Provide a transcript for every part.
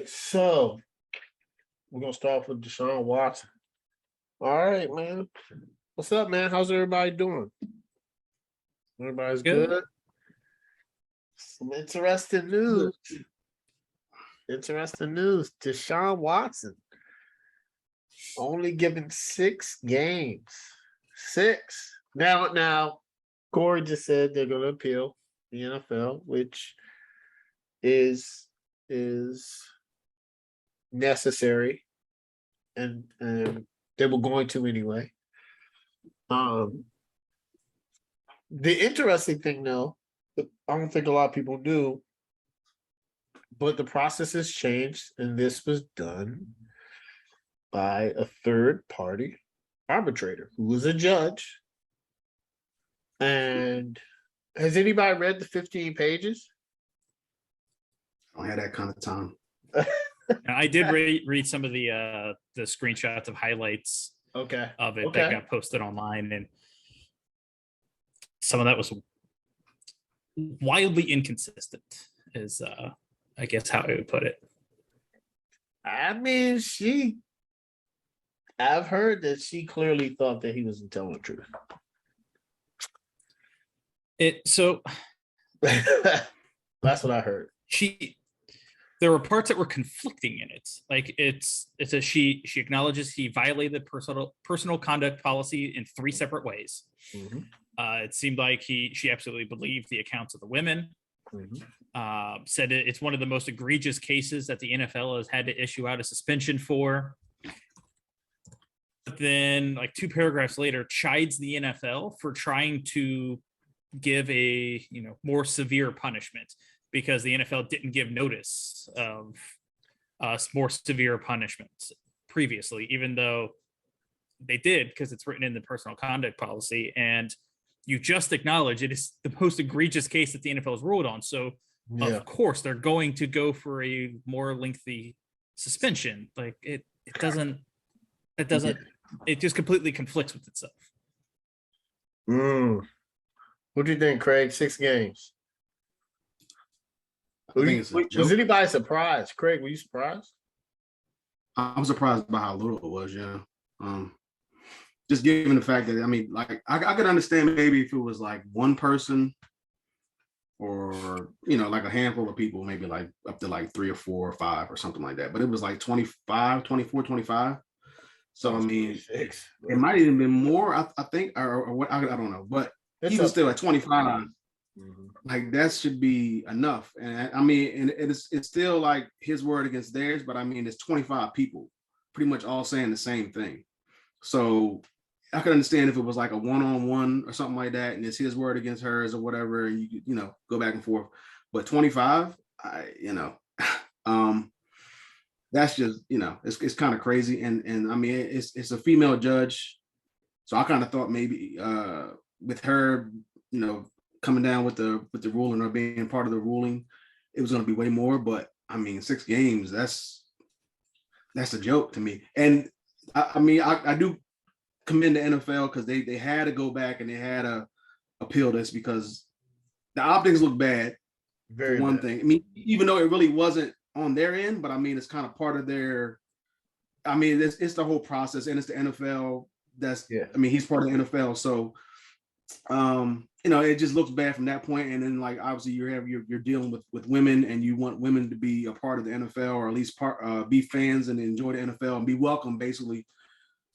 right, so we're gonna start off with Deshaun Watson. All right, man. What's up, man? How's everybody doing? Everybody's good. Some interesting news. Deshaun Watson only given 6 games. 6. Now, Corey just said they're going to appeal the NFL, which is necessary, and they were going to anyway. The interesting thing, though, I don't think a lot of people knew, but the process has changed, and this was done by a third-party arbitrator who was a judge. And has anybody read the 15 pages? I don't have that kind of time. I did read some of the screenshots of highlights of it that got posted online, and some of that was wildly inconsistent, is I guess how I would put it. I mean, I've heard that she clearly thought that he wasn't telling the truth. That's what I heard. There were parts that were conflicting in it. Like she acknowledges he violated personal conduct policy in 3 separate ways. Mm-hmm. It seemed like she absolutely believed the accounts of the women. Mm-hmm. Said it's one of the most egregious cases that the NFL has had to issue out a suspension for. But then, like 2 paragraphs later, chides the NFL for trying to give a more severe punishment because the NFL didn't give notice of more severe punishments previously, even though they did, because it's written in the personal conduct policy. And you just acknowledge it is the most egregious case that the NFL has ruled on. So of course they're going to go for a more lengthy suspension. Like it just completely conflicts with itself. What do you think, Craig? 6 games. Was anybody surprised? Craig, were you surprised? I'm surprised by how little it was, yeah. Just given the fact that, I mean, like, I could understand maybe if it was like one person or, like a handful of people, maybe like up to like 3 or 4 or 5 or something like that. But it was like 24, 25. So, I mean, it might have even been more, I think, or what, I don't know. But he was still at 25. Mm-hmm. Like that should be enough. And I mean, and it's still like his word against theirs, but I mean, it's 25 people pretty much all saying the same thing. So I could understand if it was like a one-on-one or something like that, and it's his word against hers or whatever, and you go back and forth. But 25, that's just, it's kind of crazy. And I mean, it's a female judge. So I kind of thought maybe with her, coming down with the ruling or being part of the ruling, it was going to be way more. But I mean, 6 games, that's a joke to me. And I mean, I do commend the NFL because they had to go back and they had to appeal this because the optics look bad. Very for one bad. thing. I mean, even though it really wasn't on their end, but I mean, it's kind of part of their. I mean, it's the whole process, and it's the NFL. I mean, he's part of the NFL, so it just looks bad from that point. And then, like, obviously, you're dealing with women, and you want women to be a part of the NFL, or at least be fans and enjoy the NFL and be welcome, basically.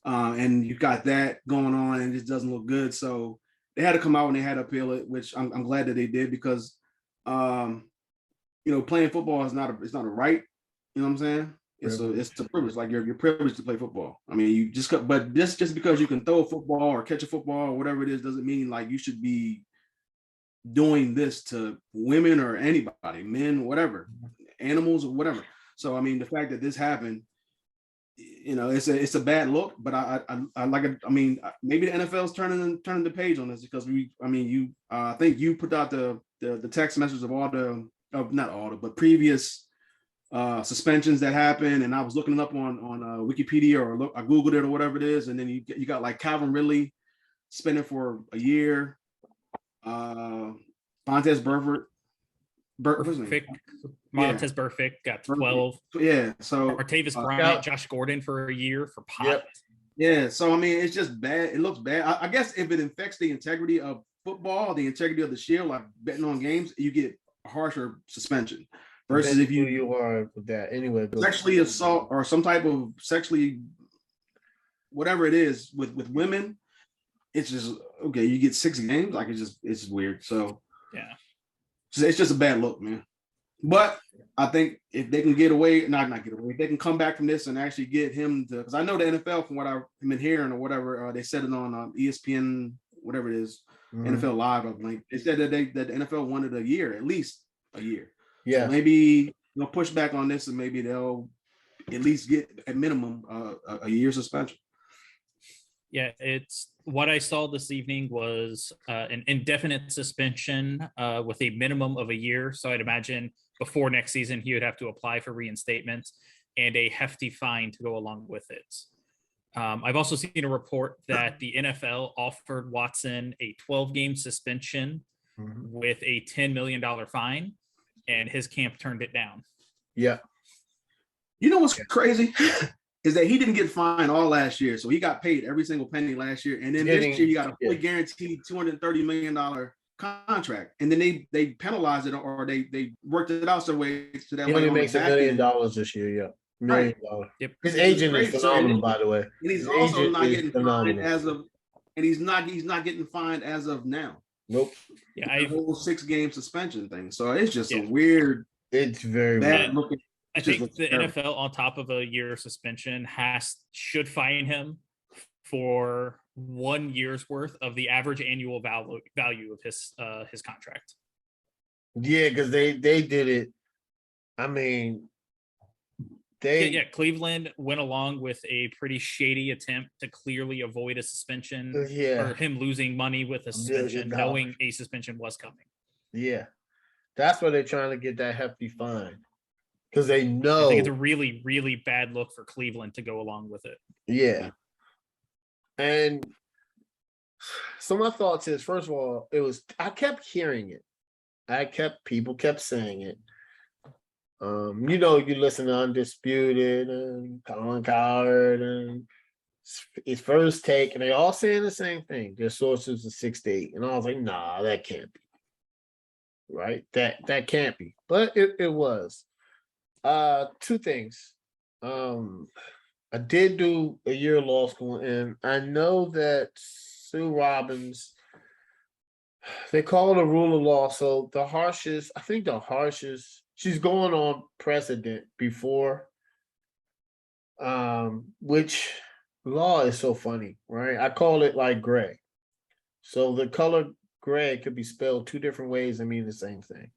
And you've got that going on, and it just doesn't look good. So they had to come out and they had to appeal it, which I'm glad that they did because, playing football is it's not a right. You know what I'm saying? It's a privilege. Like you're privileged to play football. I mean, just because you can throw a football or catch a football or whatever it is doesn't mean like you should be doing this to women or anybody, men, whatever, animals or whatever. So I mean, the fact that this happened, it's a bad look. But I like it. I mean, maybe the NFL's turning the page on this because I think you put out the text message of but previous suspensions that happened, and I was looking it up on Wikipedia or I Googled it or whatever it is, and then you got like Calvin Ridley suspended for a year, Fontez Burford Perfect. Montez Perfect got 12. Yeah. So Martavis Bryant, Josh Gordon for a year for pot. Yep. Yeah. So I mean, it's just bad. It looks bad. I guess if it affects the integrity of football, the integrity of the shield, like betting on games, you get a harsher suspension. Versus if you are with that anyway, sexually assault or some type of sexually whatever it is with women, it's just okay. You get 6 games, like it's weird. So yeah, it's just a bad look, man. But I think if they can get away, not get away, if they can come back from this and actually get him to, because I know the NFL, from what I've been hearing or whatever, they said it on ESPN, whatever it is, NFL Live, I think. They said that the NFL wanted a year, at least a year. Yeah, so maybe they'll push back on this, and maybe they'll at least get at minimum a year suspension. Yeah, it's what I saw this evening was an indefinite suspension with a minimum of a year. So I'd imagine before next season, he would have to apply for reinstatement and a hefty fine to go along with it. I've also seen a report that the NFL offered Watson a 12-game suspension with a $10 million fine, and his camp turned it down. Yeah. You know what's crazy? Is that he didn't get fined all last year. So he got paid every single penny last year. And then this year, you got a fully guaranteed $230 million contract. And then they penalized it, or they worked it out some way to that he way. only makes $1 million this year. Yeah. $1 million. Yep. His agent is phenomenal, by the way. And he's also not getting fined he's not getting fined as of now. Nope. Yeah, the whole 6-game suspension thing. So it's just a weird. It's very bad looking. I think the NFL, on top of a year suspension, should fine him for 1 year's worth of the average annual value of his contract. Yeah, because they did it. I mean, Cleveland went along with a pretty shady attempt to clearly avoid a suspension or him losing money with a suspension, knowing a suspension was coming. Yeah, that's why they're trying to get that hefty fine. Because they know. I think it's a really, really bad look for Cleveland to go along with it. Yeah. And so my thoughts is, first of all, I kept hearing it. People kept saying it. You listen to Undisputed and Colin Cowherd and his First Take, and they all saying the same thing. Their sources are 6 to 8. And I was like, nah, that can't be. Right? That can't be. But it was. 2 things. I did do a year of law school, and I know that Sue Robbins, they call it a rule of law. So the harshest, she's going on precedent before, which law is so funny, right? I call it like gray. So the color gray could be spelled 2 different ways and mean the same thing.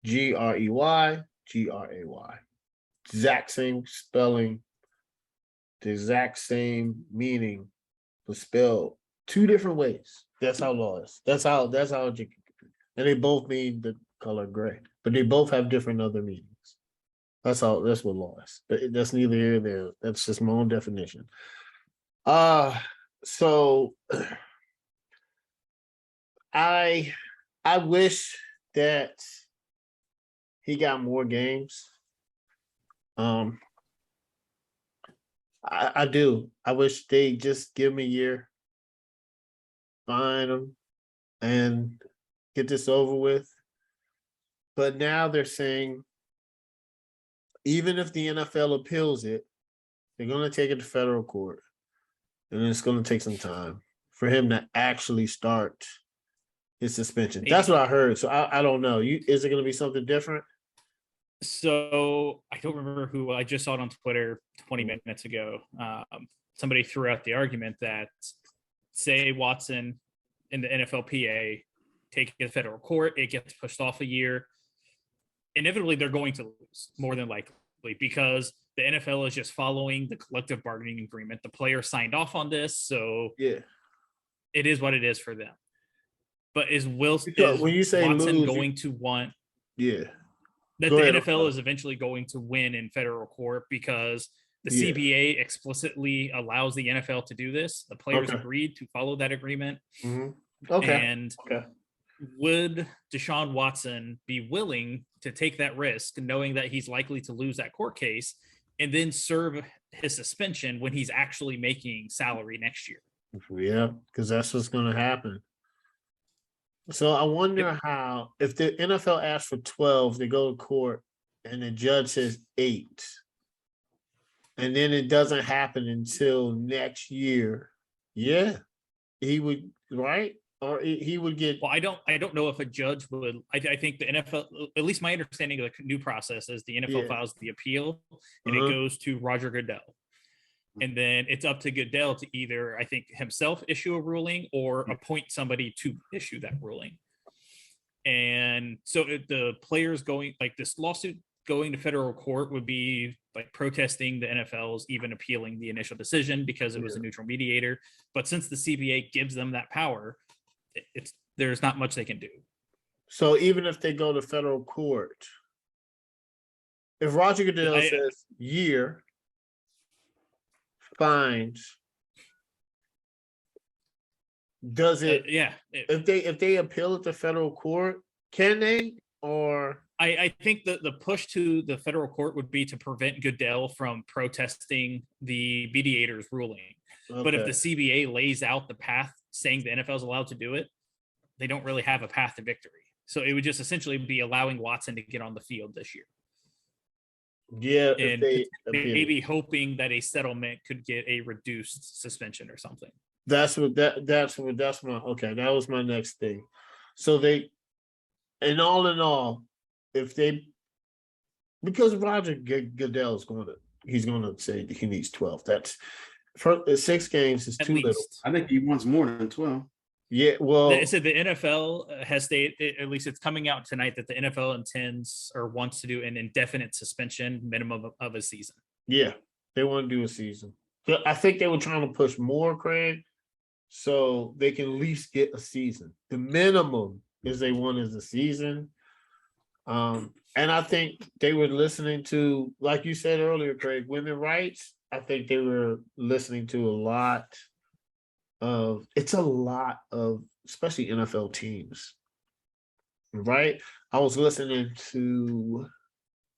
Grey, Gray. Exact same spelling, the exact same meaning, but spelled 2 different ways. That's how law is. That's how and they both mean the color gray, but they both have different other meanings. That's what law is. But that's neither here nor there. That's just my own definition. So I wish that he got more games. I do. I wish they just give him a year, fine him, and get this over with. But now they're saying, even if the NFL appeals it, they're going to take it to federal court, and it's going to take some time for him to actually start his suspension. That's what I heard. So I don't know. Is it going to be something different? So I don't remember who. I just saw it on Twitter 20 minutes ago. Somebody threw out the argument that, say Watson in the NFLPA take it to federal court, it gets pushed off a year. Inevitably, they're going to lose, more than likely, because the NFL is just following the collective bargaining agreement. The player signed off on this, so it is what it is for them. But when you say Watson lose, going to want? Yeah. That the NFL is eventually going to win in federal court because the CBA explicitly allows the NFL to do this. The players agreed to follow that agreement. Mm-hmm. Okay. And would Deshaun Watson be willing to take that risk, knowing that he's likely to lose that court case, and then serve his suspension when he's actually making salary next year? Yeah, because that's what's going to happen. So I wonder how, if the NFL asks for 12, they go to court and the judge says 8, and then it doesn't happen until next year. Yeah, he would, right? Or he would get. Well, I don't know if a judge would. I think the NFL, at least my understanding of the new process is the NFL files the appeal and it goes to Roger Goodell. And then it's up to Goodell to either, I think, himself issue a ruling or appoint somebody to issue that ruling. And so the players going, like this lawsuit going to federal court would be like protesting the NFL's even appealing the initial decision because it was a neutral mediator. But since the CBA gives them that power, there's not much they can do. So even if they go to federal court, if Roger Goodell says year, fines, does it? If they appeal it to federal court, can they? Or I think that the push to the federal court would be to prevent Goodell from protesting the mediator's ruling. Okay. But if the CBA lays out the path saying the NFL is allowed to do it, they don't really have a path to victory. So it would just essentially be allowing Watson to get on the field this year. Yeah, and maybe hoping that a settlement could get a reduced suspension or something. That's my okay. That was my next thing. So in all, if they, because Roger Goodell he's going to say he needs 12. That's for 6 games is too little. I think he wants more than 12. Yeah, well, so the NFL has stated, at least it's coming out tonight, that the NFL intends or wants to do an indefinite suspension minimum of a season. Yeah, they want to do a season. I think they were trying to push more, Craig, so they can at least get a season. The minimum is they want is a season. And I think they were listening to, like you said earlier, Craig, women's rights. I think they were listening to a lot of, especially NFL teams, right? I was listening to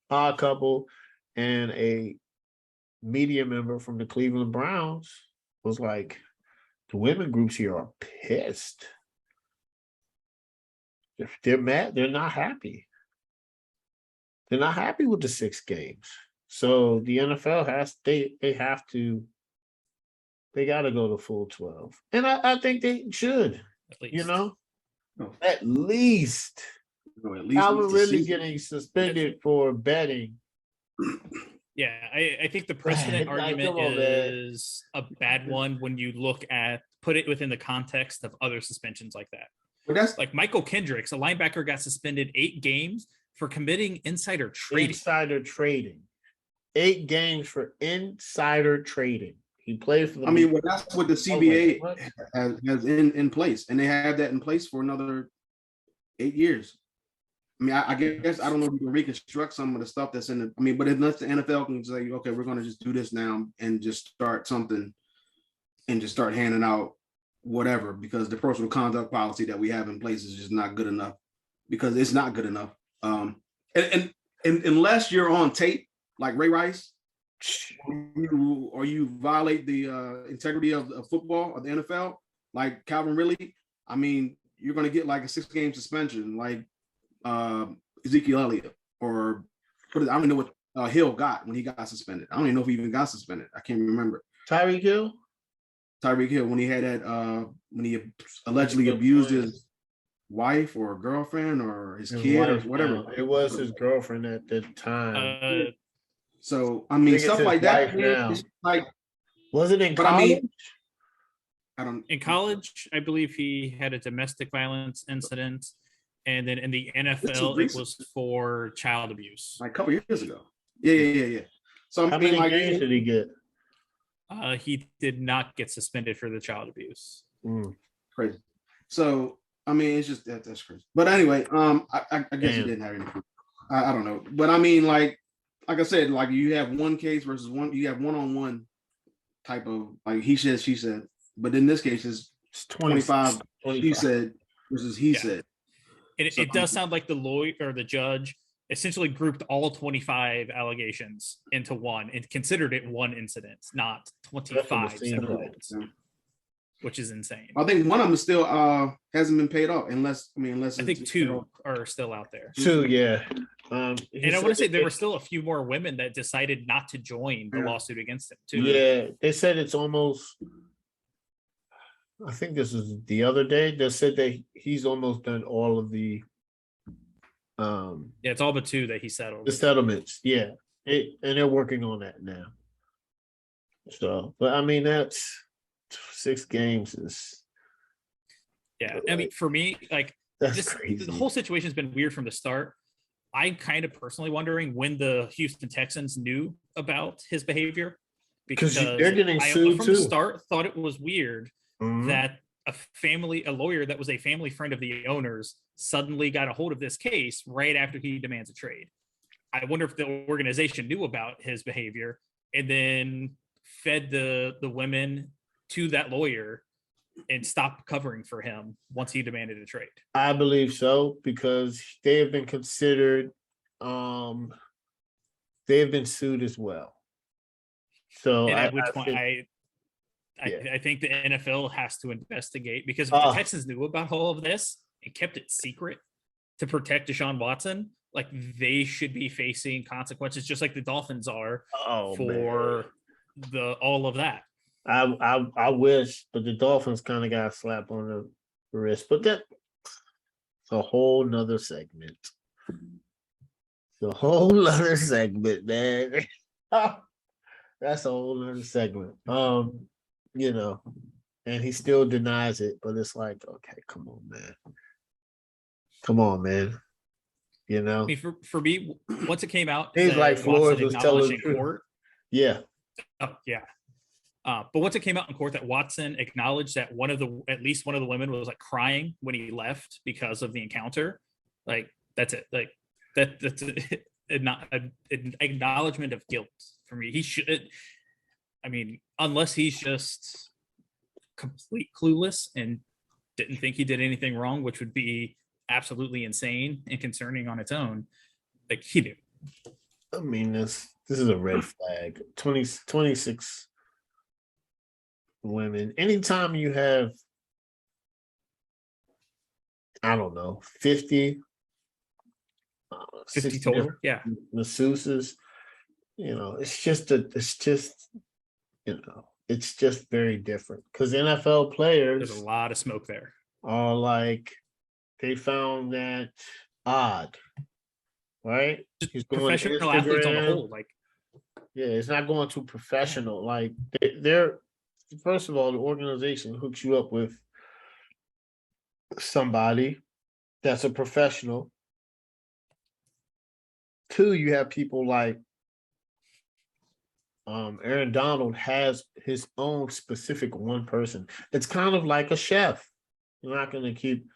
Odd Couple, and a media member from the Cleveland Browns was like, the women groups here are pissed. They're mad. They're not happy. They're not happy with the 6 games. So the NFL they got to go to full 12. And I think they should, at least. Calvin Ridley getting suspended for betting. Yeah, I think the precedent argument is a bad one when you put it within the context of other suspensions like that. But that's like Michael Kendricks, a linebacker, got suspended 8 games for committing insider trading. 8 games for insider trading. He played for the that's what the CBA has in place, and they have that in place for another 8 years. I guess I don't know if you can reconstruct some of the stuff that's in the. But unless the NFL can say, okay, we're going to just do this now and just start something, and just start handing out whatever, because the personal conduct policy that we have in place is just not good enough. Because it's not good enough. And unless you're on tape like Ray Rice, or you violate the integrity of football or the NFL, like Calvin Ridley, you're going to get like a 6-game suspension, like Ezekiel Elliott, or I don't know what Hill got when he got suspended. I don't even know if he even got suspended. I can't remember. Tyreek Hill, when he had that when he allegedly abused his wife or girlfriend or his kid or whatever. It was his girlfriend at the time. So stuff like that. Like, was it in college? In college, I believe he had a domestic violence incident, and then in the NFL, it was for child abuse. Like a couple years ago. Yeah. So how many games did he get? He did not get suspended for the child abuse. Crazy. So it's just that's crazy. But anyway, I guess he didn't have any. I don't know, but like I said, like you have one case versus one. You have one-on-one type of like he said, she said. But in this case, it's 25 she said versus he said. It does sound like the lawyer or the judge essentially grouped all 25 allegations into one and considered it one incident, not 25 separate ones, which is insane. I think one of them still hasn't been paid off, unless I think 2 are still out there. 2, yeah. And I want to say there were still a few more women that decided not to join the lawsuit against him too. Yeah, they said it's almost. I think this is the other day. They said that he's almost done all of the. Yeah, it's all but 2 that he settled. The settlements, yeah, and they're working on that now. So, but I mean, that's 6 games is. Yeah, I mean, for me, like that's crazy. The whole situation has been weird from the start. I'm kind of personally wondering when the Houston Texans knew about his behavior, because they're getting sued from too. the start thought it was weird that a lawyer that was a family friend of the owners suddenly got a hold of this case right after he demands a trade. I wonder if the organization knew about his behavior and then fed the women to that lawyer and stopped covering for him once he demanded a trade. I believe so, because they have been considered, they have been sued as well. So and at which point I think the NFL has to investigate, because if the Texans knew about all of this and kept it secret to protect Deshaun Watson, like they should be facing consequences just like the Dolphins are for all of that. I wish, but the Dolphins kind of got a slap on the wrist. But that's a whole nother segment. The whole other segment, man. That's a whole other segment. You know, and he still denies it, but it's like, okay, come on, man. You know, I mean, for me, once it came out, he's like Flores was telling the truth. Court. Yeah. Yeah. But once it came out in court that Watson acknowledged that at least one of the women was like crying when he left because of the encounter, like that's it. Like that's an acknowledgement of guilt for me. He should. I mean, unless he's just complete clueless and didn't think he did anything wrong, which would be absolutely insane and concerning on its own. Like he did. I mean, this is a red flag. 26 women. Anytime you have, I don't know, 50 total, yeah, masseuses, you know, it's just very different, because NFL players, there's a lot of smoke there, are like, they found that odd, right? He's going to professional athletes on the whole, like, yeah, it's not going to professional. Like they're first of all, the organization hooks you up with somebody that's a professional. 2, you have people like Aaron Donald has his own specific one person. It's kind of like a chef. You're not going to keep,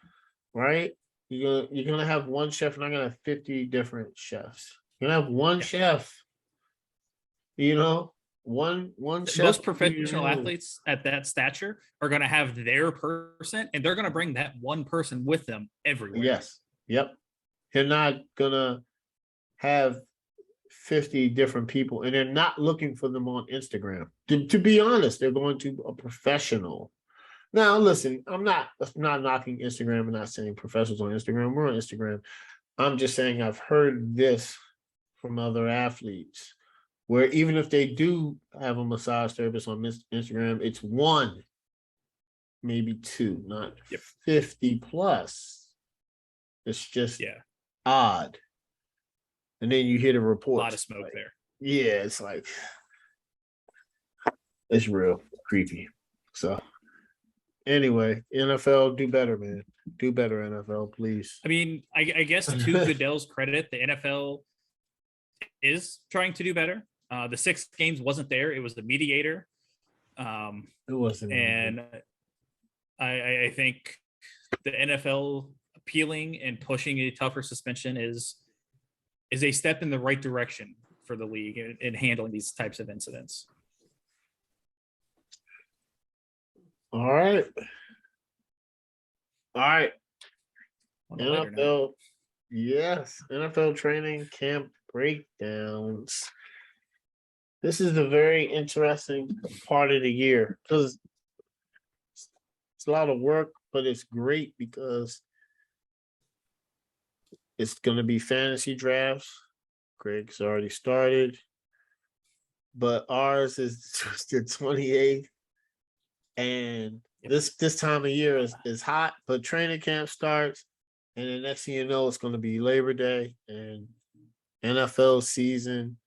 right? You're gonna have one chef. You're not gonna have 50 different chefs. You're gonna have one chef. You know, one chef. Most professional athletes at that stature are gonna have their person, and they're gonna bring that one person with them everywhere. Yes. Yep. You're not gonna have 50 different people, and they're not looking for them on Instagram. To be honest, they're going to a professional. Now, listen, I'm not knocking Instagram. I'm not saying professionals on Instagram. We're on Instagram. I'm just saying I've heard this from other athletes, where even if they do have a massage therapist on Instagram, it's 1, maybe 2, not 50 plus. It's just odd. And then you hear the report. A lot of smoke there. Yeah, it's like, it's real creepy. So anyway, NFL, do better, man. Do better, NFL, please. I mean, I guess to Goodell's credit, the NFL is trying to do better. The 6 games wasn't there. It was the mediator. It wasn't. And I think the NFL appealing and pushing a tougher suspension is a step in the right direction for the league in handling these types of incidents. All right. On a lighter note. NFL, yes, NFL training camp breakdowns. This is a very interesting part of the year because it's a lot of work, but it's great because it's going to be fantasy drafts. Greg's already started, but ours is the 28th. And this time of year is hot, but training camp starts, and the next thing you know, it's going to be Labor Day and NFL season,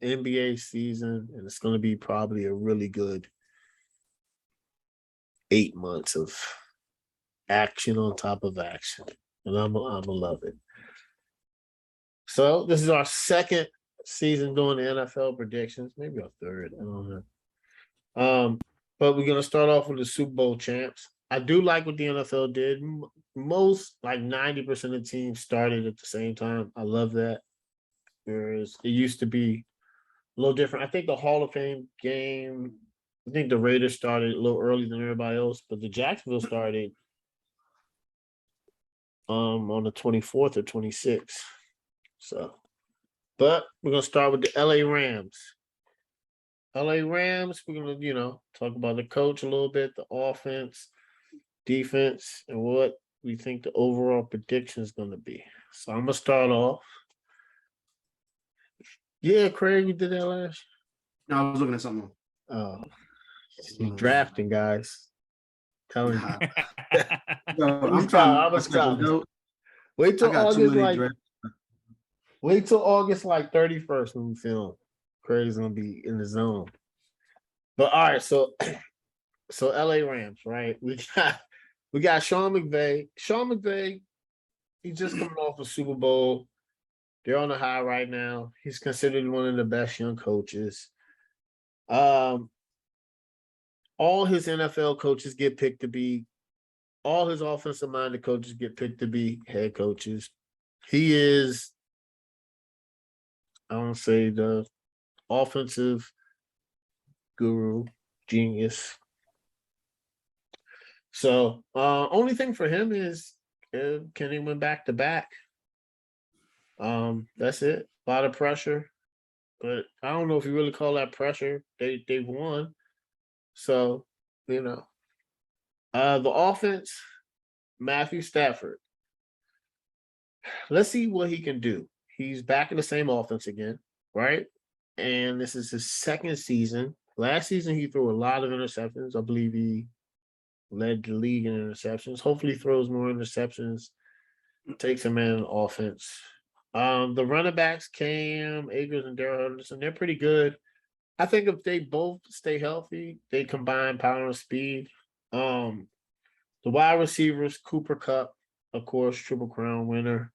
NBA season, and it's going to be probably a really good 8 months of action on top of action, and I'm gonna love it. So this is our second season doing the NFL predictions, maybe our third. I don't know. But we're gonna start off with the Super Bowl champs. I do like what the NFL did. Most, like 90% of teams, started at the same time. I love that. Whereas it used to be a little different. I think the Hall of Fame game, I think the Raiders started a little earlier than everybody else, but the Jacksonville started on the 24th or 26th. So, but we're gonna start with the LA Rams. LA Rams, we're gonna, talk about the coach a little bit, the offense, defense, and what we think the overall prediction is gonna be. So I'm gonna start off. Yeah, Craig, you did that last. No, I was looking at something. Drafting, guys. Telling you. Yo, I'm trying. Wait till August, wait till August 31st when we film. Craig's gonna be in the zone. But all right, so LA Rams, right? We got Sean McVay. Sean McVay, he's just coming off a Super Bowl. They're on the high right now. He's considered one of the best young coaches. All his NFL coaches get picked to be, all his offensive minded coaches get picked to be head coaches. He is, I don't say the offensive guru, genius. So only thing for him is can he win back to back? That's it. A lot of pressure, but I don't know if you really call that pressure. They've won, so the offense, Matthew Stafford. Let's see what he can do. He's back in the same offense again, right? And this is his second season. Last season he threw a lot of interceptions. I believe he led the league in interceptions. Hopefully he throws more interceptions, takes a man in offense. The running backs, Cam Akers and Darrell Henderson, they're pretty good. I think if they both stay healthy, they combine power and speed. The wide receivers, Cooper Kupp, of course, Triple Crown winner,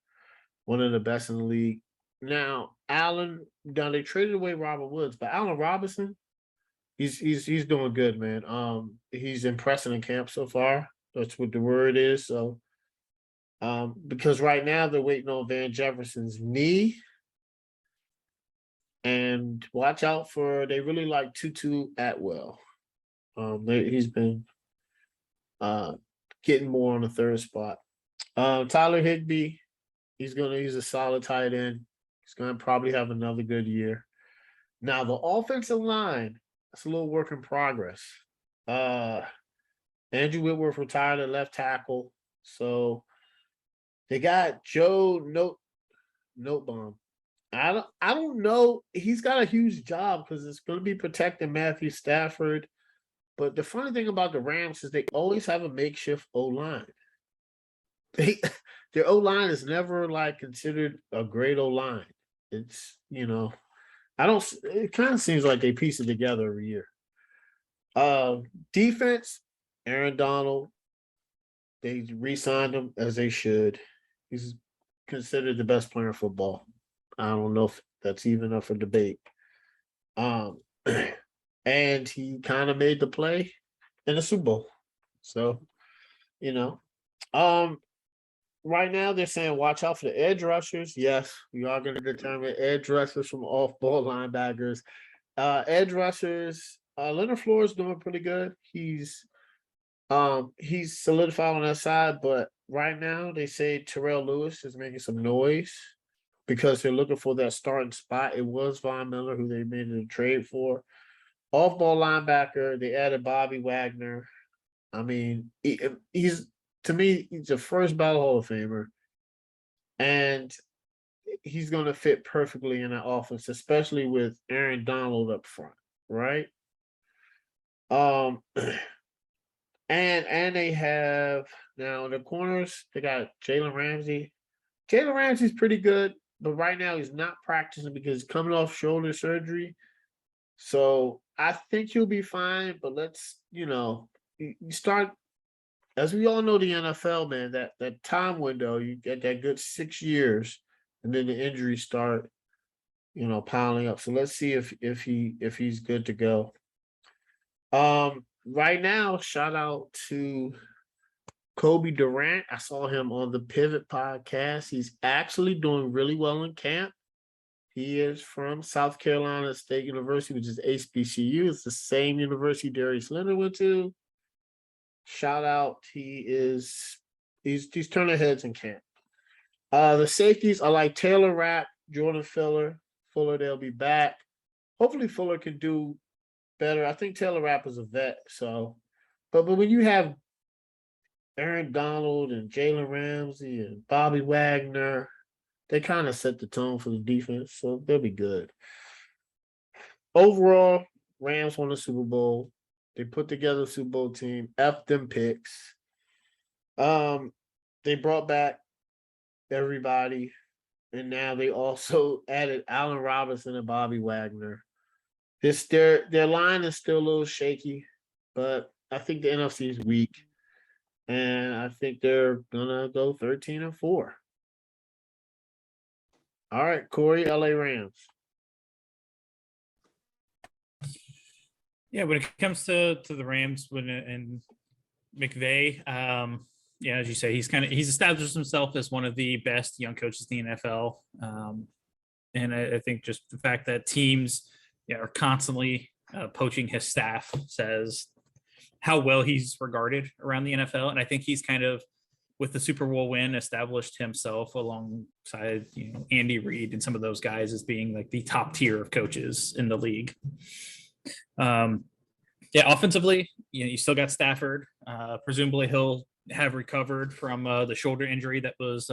one of the best in the league. Now they traded away Robert Woods, but Allen Robinson, he's doing good, man. He's impressing in camp so far. That's what the word is. So because right now they're waiting on Van Jefferson's knee. And watch out they really like Tutu Atwell. He's been getting more on the third spot. Tyler Higbee, he's a solid tight end. He's gonna probably have another good year. Now the offensive line, that's a little work in progress. Andrew Whitworth retired at left tackle, so they got Joe Noteboom. I don't know. He's got a huge job because it's going to be protecting Matthew Stafford. But the funny thing about the Rams is they always have a makeshift O-line. Their O-line is never considered a great O-line. It's, it kind of seems like they piece it together every year. Defense, Aaron Donald, they re-signed him as they should. He's considered the best player in football. I don't know if that's even up for debate. And he kind of made the play in the Super Bowl. So, right now they're saying watch out for the edge rushers. Yes, we are going to determine edge rushers from off-ball linebackers. Edge rushers, Leonard Floor is doing pretty good. He's solidified on that side, but right now they say Terrell Lewis is making some noise because they're looking for that starting spot. It was Von Miller who they made a trade for. Off-ball linebacker, they added Bobby Wagner. I mean, he's to me, he's a first ballot Hall of Famer, and he's going to fit perfectly in that offense, especially with Aaron Donald up front, right? And they have now in the corners, they got Jalen Ramsey. Jalen Ramsey's pretty good, but right now he's not practicing because he's coming off shoulder surgery. So I think he'll be fine, but let's, you start, as we all know, the NFL, man, that time window, you get that good 6 years, and then the injuries start, piling up. So let's see if he's good to go. Right now, shout out to Kobe Durant. I saw him on the Pivot podcast. He's actually doing really well in camp. He is from South Carolina State University, which is HBCU. It's the same university Darius Leonard went to. Shout out. He's turning heads in camp. The safeties are like Taylor Rapp, Jordan Fuller. They'll be back. Hopefully Fuller can do better. I think Taylor Rapp is a vet. So, but when you have Aaron Donald and Jalen Ramsey and Bobby Wagner, they kind of set the tone for the defense, so they'll be good. Overall, Rams won the Super Bowl. They put together a Super Bowl team. F them picks. They brought back everybody, and now they also added Allen Robinson and Bobby Wagner. Their line is still a little shaky, but I think the NFC is weak, and I think they're gonna go 13-4. All right, Corey, LA Rams. Yeah, when it comes to the Rams, and McVay, as you say, he's established himself as one of the best young coaches in the NFL, and I think just the fact that teams are constantly poaching his staff says how well he's regarded around the NFL, and I think he's kind of, with the Super Bowl win, established himself alongside Andy Reid and some of those guys as being like the top tier of coaches in the league. Offensively, you still got Stafford. Presumably he'll have recovered from the shoulder injury that was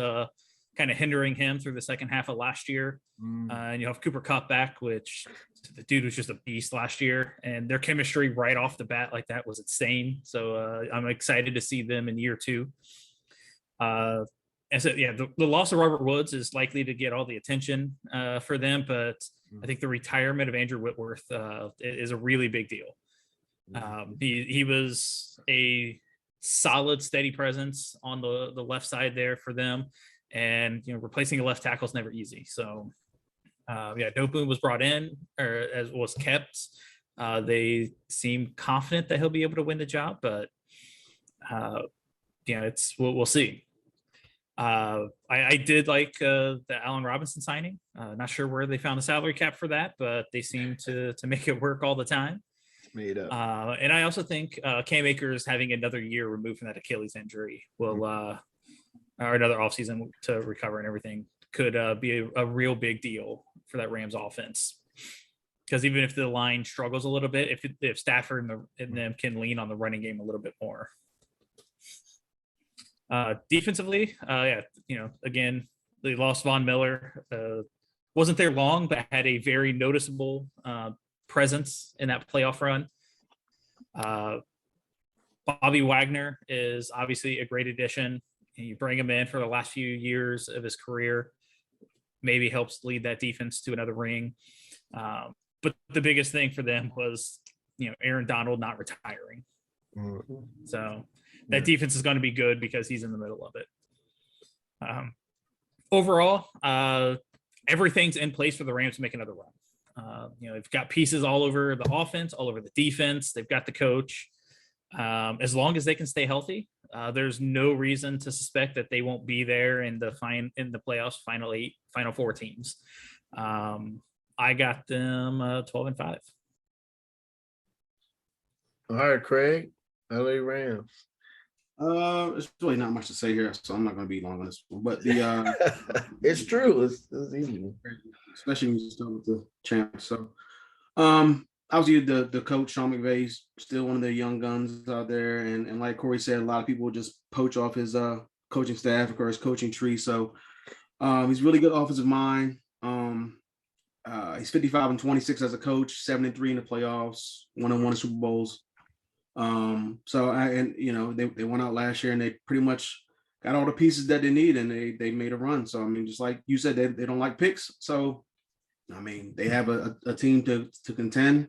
kind of hindering him through the second half of last year. And you have Cooper Kupp back, which the dude was just a beast last year, and their chemistry right off the bat like that was insane. So I'm excited to see them in year 2. And so, the loss of Robert Woods is likely to get all the attention for them, but I think the retirement of Andrew Whitworth is a really big deal. He was a solid, steady presence on the left side there for them, and replacing a left tackle is never easy. So, Dopu was brought in, or as was kept. They seem confident that he'll be able to win the job, but we'll see. I did like the Allen Robinson signing. Not sure where they found the salary cap for that, but they seem to make it work all the time. Made up. And I also think Cam Akers having another year removed from that Achilles injury will, or another offseason to recover and everything, could be a real big deal for that Rams offense. Because even if the line struggles a little bit, if Stafford and them can lean on the running game a little bit more. Defensively, again, they lost Von Miller. Wasn't there long, but had a very noticeable presence in that playoff run. Bobby Wagner is obviously a great addition. And you bring him in for the last few years of his career, maybe helps lead that defense to another ring. But the biggest thing for them was, Aaron Donald not retiring. So that defense is going to be good because he's in the middle of it. Overall, everything's in place for the Rams to make another run. They've got pieces all over the offense, all over the defense. They've got the coach. As long as they can stay healthy, there's no reason to suspect that they won't be there in the playoffs, final 8, final 4 teams. I got them 12-5. All right, Craig, LA Rams. There's really not much to say here, so I'm not going to be long on this one. But the It's true. It's easy. especially when you start with the champs. So, obviously the coach Sean McVay's still one of the young guns out there, and like Corey said, a lot of people just poach off his coaching staff or his coaching tree. So, he's really good offensive mind. He's 55-26 as a coach, 7-3 in the playoffs, 1-1 in Super Bowls. They went out last year and they pretty much got all the pieces that they need, and they made a run. So I mean, just like you said, they don't like picks. So I mean, they have a team to contend.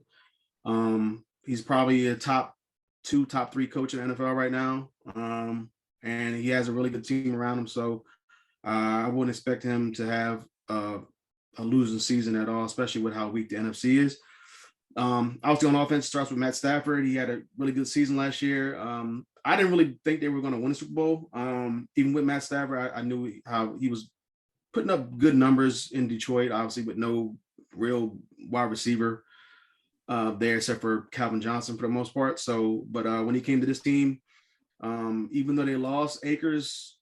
He's probably a top 2, top 3 coach in the NFL right now. And he has a really good team around him. So I wouldn't expect him to have a losing season at all, especially with how weak the NFC is. Obviously on offense, starts with Matt Stafford. He had a really good season last year. I didn't really think they were going to win the Super Bowl. Even with Matt Stafford, I knew how he was putting up good numbers in Detroit, obviously with no real wide receiver there except for Calvin Johnson for the most part. So, but when he came to this team, even though they lost Akers,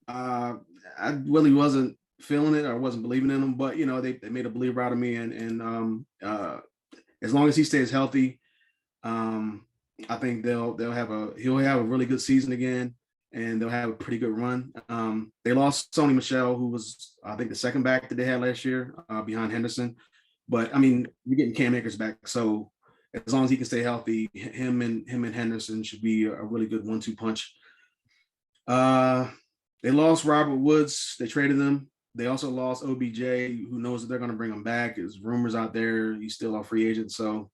I really wasn't feeling it. I wasn't believing in them, but they made a believer out of me, and as long as he stays healthy, I think he'll have a really good season again, and they'll have a pretty good run. They lost Sony Michel, who was I think the second back that they had last year behind Henderson, but I mean you're getting Cam Akers back, so as long as he can stay healthy, him and Henderson should be a really good 1-2 punch. They lost Robert Woods. They traded him. They also lost OBJ. Who knows if they're going to bring him back? There's rumors out there he's still a free agent, so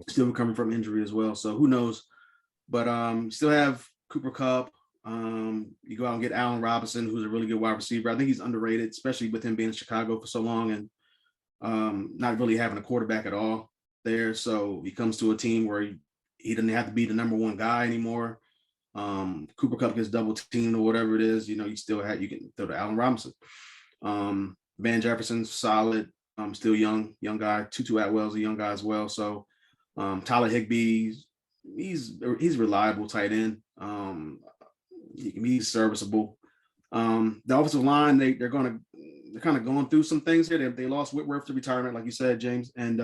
still recovering from injury as well. So who knows? But still have Cooper Kupp. You go out and get Allen Robinson, who's a really good wide receiver. I think he's underrated, especially with him being in Chicago for so long and not really having a quarterback at all there. So he comes to a team where he doesn't have to be the number one guy anymore. Cooper Kupp gets double teamed or whatever it is. You can throw to Allen Robinson. Van Jefferson's solid. Still young guy. Tutu Atwell's a young guy as well. So Tyler Higbee, he's reliable tight end. He's serviceable. The offensive line, they're kind of going through some things here. They lost Whitworth to retirement, like you said, James, and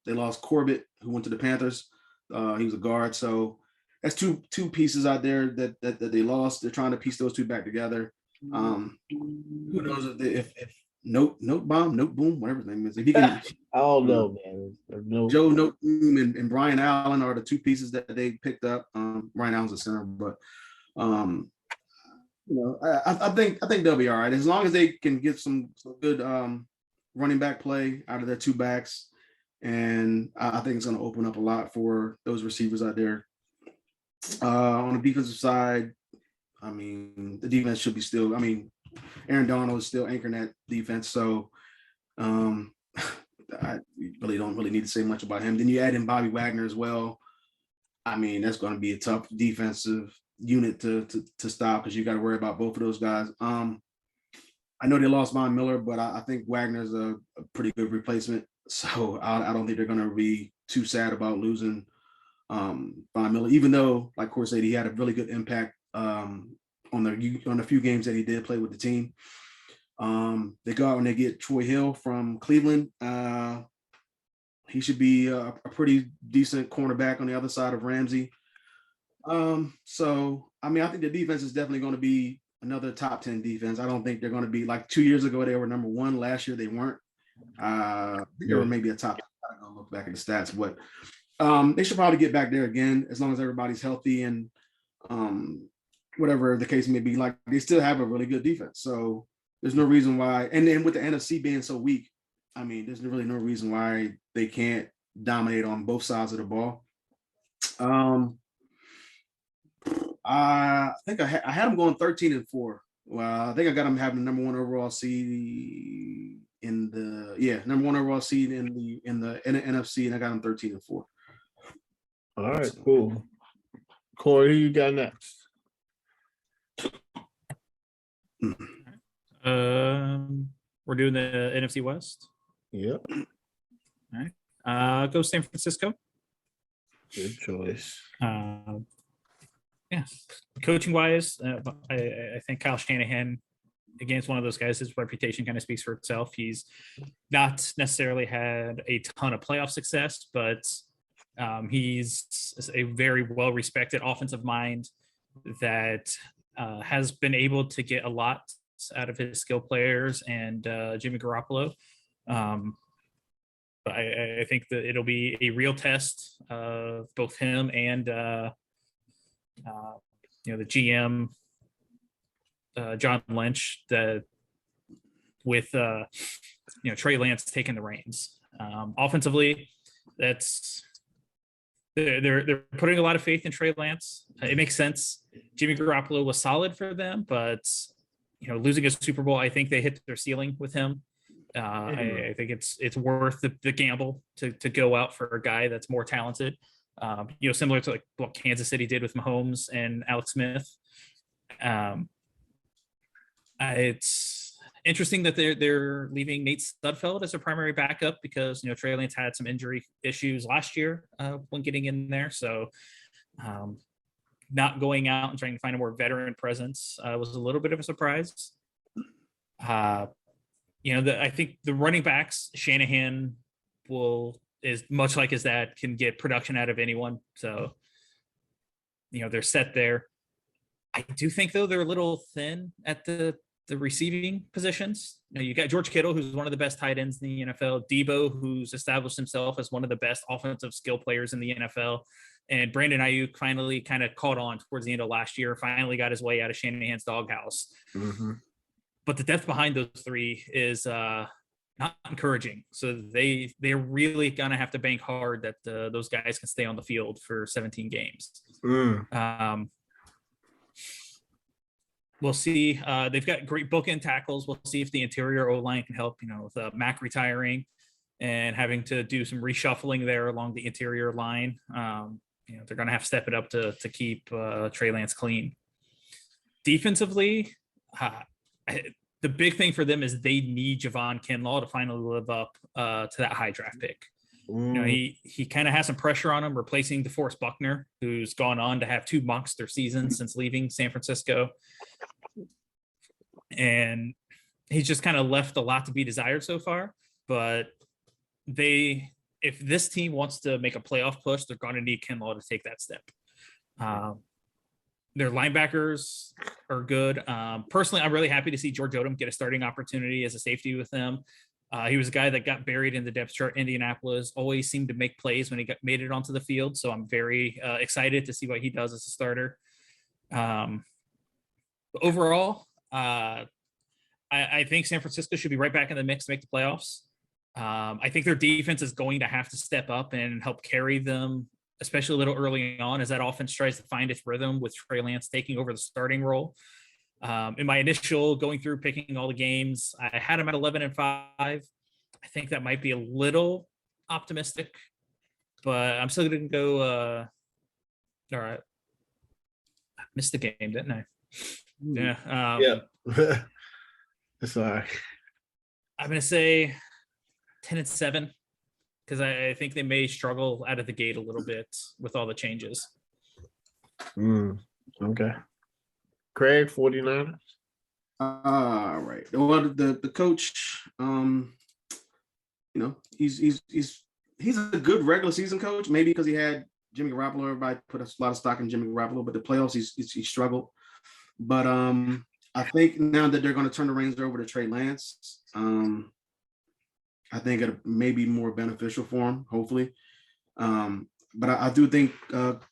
they lost Corbett, who went to the Panthers. He was a guard, so that's two pieces out there that they lost. They're trying to piece those two back together. Who knows if Note Boom, whatever his name is. If he can, I don't know, man. Joe Note Boom and Brian Allen are the two pieces that they picked up. Brian Allen's a center, but I think they'll be all right as long as they can get some good running back play out of their two backs, and I think it's going to open up a lot for those receivers out there. On the defensive side, I mean, the defense should be still. I mean, Aaron Donald is still anchoring that defense, so I really don't need to say much about him. Then you add in Bobby Wagner as well. I mean, that's going to be a tough defensive unit to stop because you got to worry about both of those guys. I know they lost Von Miller, but I think Wagner's a pretty good replacement. So I don't think they're going to be too sad about losing Von Miller, even though, like Corey said, he had a really good impact on the few games that he did play with the team. They go out and they get Troy Hill from Cleveland. He should be a pretty decent cornerback on the other side of Ramsey. So, I mean, I think the defense is definitely going to be another top 10 defense. I don't think they're going to be like 2 years ago, they were number one. Last year, they weren't. They were maybe a top. I don't know, look back at the stats, but they should probably get back there again as long as everybody's healthy and whatever the case may be. Like, they still have a really good defense. So there's no reason why. And then with the NFC being so weak, I mean, there's really no reason why they can't dominate on both sides of the ball. I think I had them going 13-4. Well, I think I got them having the number one overall seed in the number one overall seed in the NFC, and I got them 13-4. All right, cool. Corey, who you got next? We're doing the NFC West. Yep. All right. Go San Francisco. Good choice. Yeah, coaching wise, I think Kyle Shanahan, again, is one of those guys. His reputation kind of speaks for itself. He's not necessarily had a ton of playoff success, but he's a very well respected offensive mind that has been able to get a lot out of his skill players and Jimmy Garoppolo. I think that it'll be a real test of both him and the GM John Lynch, that with Trey Lance taking the reins. Offensively, they're putting a lot of faith in Trey Lance. It makes sense. Jimmy Garoppolo was solid for them, but losing a Super Bowl, I think they hit their ceiling with him. I think it's worth the gamble to go out for a guy that's more talented. Similar to like what Kansas City did with Mahomes and Alex Smith. It's interesting that they're leaving Nate Studfeld as a primary backup because Trey Lance had some injury issues last year when getting in there. So not going out and trying to find a more veteran presence was a little bit of a surprise. I think the running backs, Shanahan is much like his dad, can get production out of anyone. So, they're set there. I do think though they're a little thin at the receiving positions. You got George Kittle, who's one of the best tight ends in the NFL, Debo, who's established himself as one of the best offensive skill players in the NFL, and Brandon Ayuk finally kind of caught on towards the end of last year, finally got his way out of Shanahan's doghouse. Mm-hmm. But the depth behind those three is not encouraging. So they're really gonna have to bank hard that those guys can stay on the field for 17 games. We'll see. They've got great bookend tackles. We'll see if the interior O-line can help. With Mac retiring and having to do some reshuffling there along the interior line. They're gonna have to step it up to keep Trey Lance clean. Defensively, the big thing for them is they need Javon Kinlaw to finally live up to that high draft pick. He kind of has some pressure on him, replacing DeForest Buckner, who's gone on to have 2 monster seasons since leaving San Francisco. And he's just kind of left a lot to be desired so far. But if this team wants to make a playoff push, they're going to need Kinlaw to take that step. Their linebackers are good. Personally, I'm really happy to see George Odom get a starting opportunity as a safety with them. He was a guy that got buried in the depth chart. Indianapolis always seemed to make plays when he made it onto the field. So I'm very excited to see what he does as a starter. Overall, I think San Francisco should be right back in the mix to make the playoffs. I think their defense is going to have to step up and help carry them, especially a little early on, as that offense tries to find its rhythm with Trey Lance taking over the starting role. In my initial going through picking all the games, I had them at 11-5. I think that might be a little optimistic, but I'm still going to go. All right. I missed the game, didn't I? Yeah. Yeah. It's all right. I'm going to say 10-7. Because I think they may struggle out of the gate a little bit with all the changes. Okay. Craig, 49ers. All right. Well, the coach, he's a good regular season coach. Maybe because he had Jimmy Garoppolo. Everybody put a lot of stock in Jimmy Garoppolo, but the playoffs he struggled. But I think now that they're going to turn the reins over to Trey Lance, I think it may be more beneficial for him, hopefully. But I do think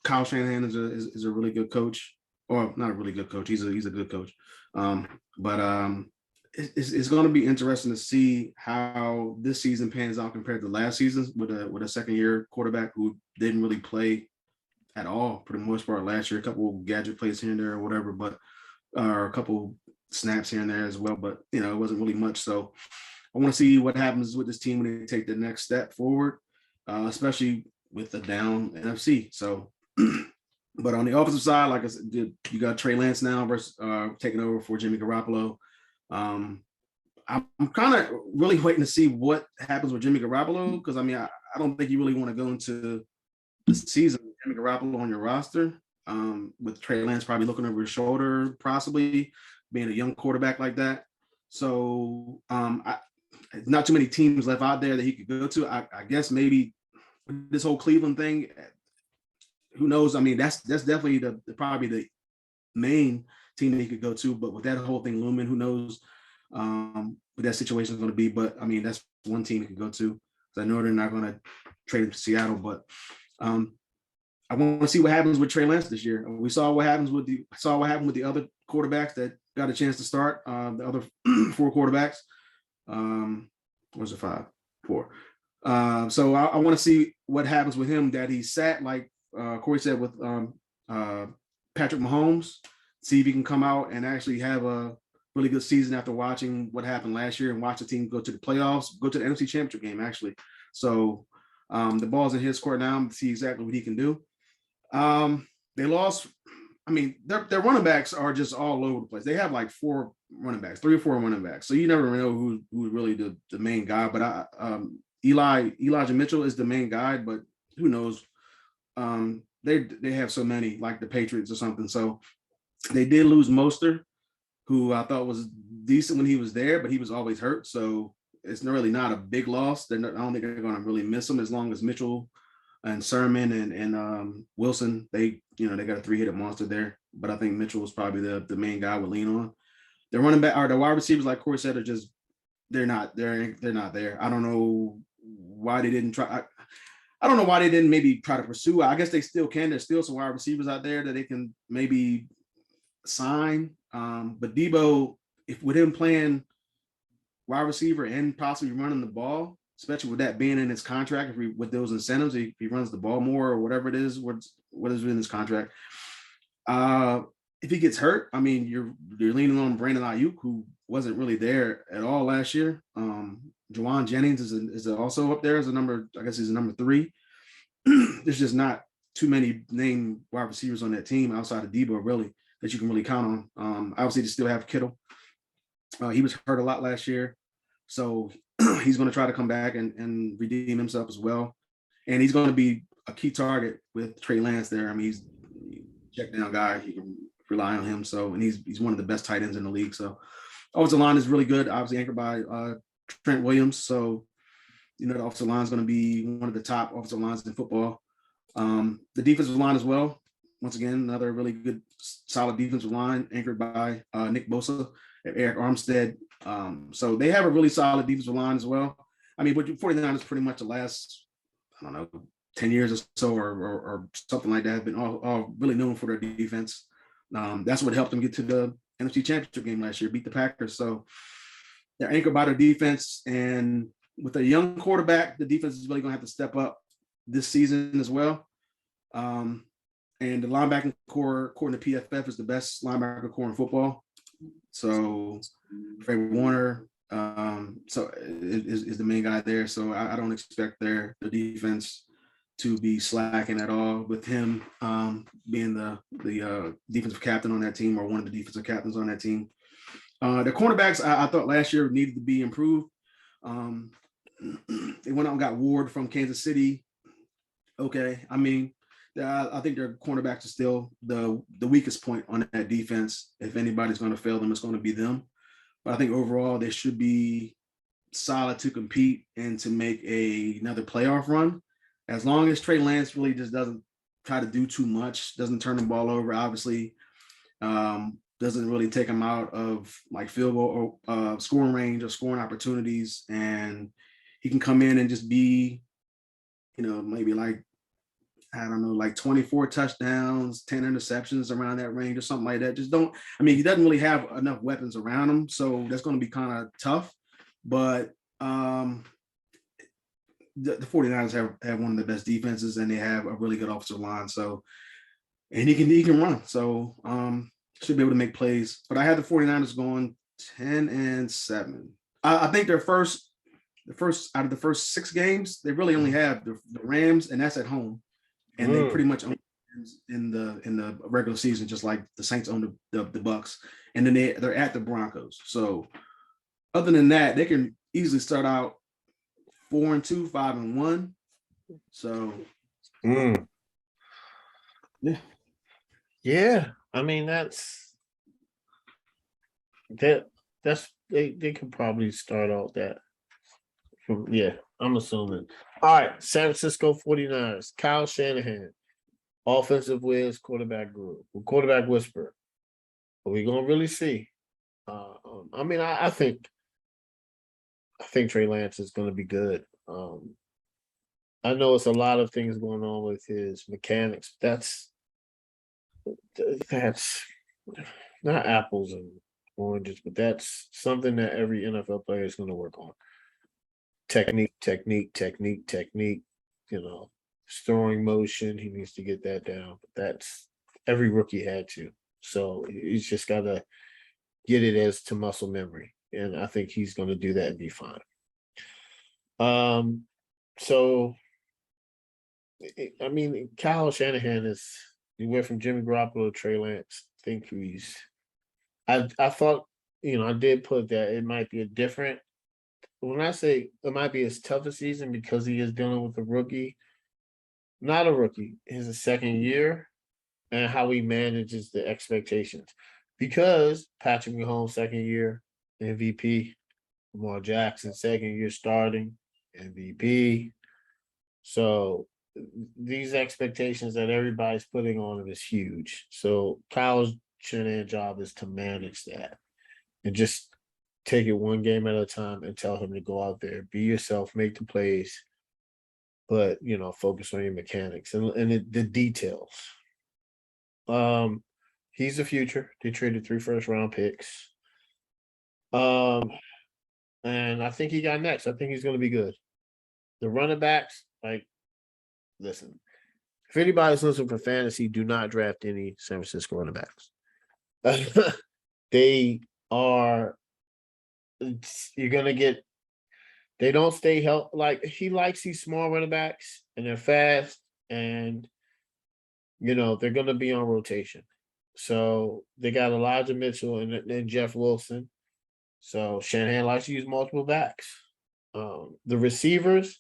Kyle Shanahan is a really good coach, or not a really good coach. He's a good coach. But it's going to be interesting to see how this season pans out compared to last season with a second-year quarterback who didn't really play at all for the most part last year. A couple of gadget plays here and there or whatever, but or a couple snaps here and there as well. But it wasn't really much. So I want to see what happens with this team when they take the next step forward, especially with the down NFC. So, but on the offensive side, like I said, you got Trey Lance now versus taking over for Jimmy Garoppolo. I'm kind of really waiting to see what happens with Jimmy Garoppolo because I don't think you really want to go into the season with Jimmy Garoppolo on your roster. with Trey Lance probably looking over his shoulder, possibly being a young quarterback like that. So not too many teams left out there that he could go to. I guess maybe this whole Cleveland thing, who knows? I mean, that's definitely probably the main team that he could go to. But with that whole thing looming, who knows what that situation is going to be? But I mean, that's one team he could go to. I know they're not going to trade him to Seattle, but I want to see what happens with Trey Lance this year. We saw what happened with the other quarterbacks that got a chance to start. The other 4 quarterbacks. Was it 5? 4. So I want to see what happens with him. That he sat, like Corey said, with Patrick Mahomes. See if he can come out and actually have a really good season after watching what happened last year and watch the team go to the playoffs, go to the NFC Championship game actually. So the ball's in his court now to see exactly what he can do. They lost. I mean, their running backs are just all over the place. They have like 4 running backs, 3 or 4 running backs. So you never know who's really the main guy. But Elijah Mitchell is the main guy, but who knows? They have so many, like the Patriots or something. So they did lose Mostert, who I thought was decent when he was there, but he was always hurt. So it's really not a big loss. I don't think they're going to really miss him as long as Mitchell and Sermon and Wilson, they got a 3-headed monster there. But I think Mitchell was probably the main guy with lean on. The running back or the wide receivers, like Corey said, are just they're not there. I don't know why they didn't try. I don't know why they didn't maybe try to pursue. I guess they still can. There's still some wide receivers out there that they can maybe sign. But Debo, if with him playing wide receiver and possibly running the ball, especially with that being in his contract, with those incentives, if he runs the ball more or whatever it is, what is in his contract. If he gets hurt, I mean, you're leaning on Brandon Ayuk, who wasn't really there at all last year. Juwan Jennings is also up there as a number. I guess he's a number 3. There's just not too many named wide receivers on that team outside of Debo, really, that you can really count on. Obviously, they still have Kittle. He was hurt a lot last year, so he's going to try to come back and redeem himself as well. And he's going to be a key target with Trey Lance there. I mean, he's a check down guy. You can rely on him. So, and he's one of the best tight ends in the league. So, offensive line is really good. Obviously anchored by Trent Williams. So, the offensive line is going to be one of the top offensive lines in football. The defensive line as well. Once again, another really good, solid defensive line anchored by Nick Bosa and Eric Armstead. So they have a really solid defensive line as well. I mean, but 49ers pretty much the last, 10 years or so or something like that have been all really known for their defense. That's what helped them get to the NFC Championship game last year, beat the Packers. So they're anchored by their defense. And with a young quarterback, the defense is really going to have to step up this season as well. And the linebacking core, according to PFF, is the best linebacker core in football. So Fred Warner is the main guy there. So I don't expect the defense to be slacking at all with him being the defensive captain on that team, or one of the defensive captains on that team. The cornerbacks I thought last year needed to be improved. They went out and got Ward from Kansas City. Okay, I mean, I think their cornerbacks are still the weakest point on that defense. If anybody's going to fail them, it's going to be them. But I think overall they should be solid to compete and to make another playoff run. As long as Trey Lance really just doesn't try to do too much, doesn't turn the ball over, obviously, doesn't really take him out of like field goal or scoring range or scoring opportunities, and he can come in and just be, maybe like, I don't know, like 24 touchdowns, 10 interceptions around that range or something like that. He doesn't really have enough weapons around him, so that's going to be kind of tough. But the 49ers have one of the best defenses, and they have a really good offensive line. So, and he can run. So should be able to make plays. But I had the 49ers going 10-7. I think the first out of the first 6 games, they really only have the Rams, and that's at home. And they pretty much own in the regular season, just like the Saints own the Bucks. And then they're at the Broncos. So other than that, they can easily start out 4-2, 5-1. So yeah. Yeah, I mean that's they could probably start out that from I'm assuming. All right, San Francisco 49ers, Kyle Shanahan, offensive whiz, quarterback guru, quarterback whisperer. Are we gonna really see? I mean, I think Trey Lance is gonna be good. I know it's a lot of things going on with his mechanics. That's not apples and oranges, but that's something that every NFL player is going to work on. Technique. You know, throwing motion. He needs to get that down. But that's every rookie had to. So he's just got to get it as to muscle memory, and I think he's going to do that and be fine. So I mean, Kyle Shanahan he went from Jimmy Garoppolo to Trey Lance. I think I thought, I did put that it might be a different. When I say it might be his toughest season because he is dealing with a rookie, not a rookie, his second year, and how he manages the expectations. Because Patrick Mahomes second year MVP, Lamar Jackson second year starting MVP. So these expectations that everybody's putting on him is huge. So Kyle's Shanahan's job is to manage that and just take it one game at a time and tell him to go out there, be yourself, make the plays, but focus on your mechanics and the details. He's the future. They traded 3 first-round picks. And I think he got next. I think he's going to be good. The running backs, listen, if anybody's listening for fantasy, do not draft any San Francisco running backs. They don't stay healthy. He likes these small running backs and they're fast and, they're going to be on rotation. So they got Elijah Mitchell and Jeff Wilson. So Shanahan likes to use multiple backs. The receivers,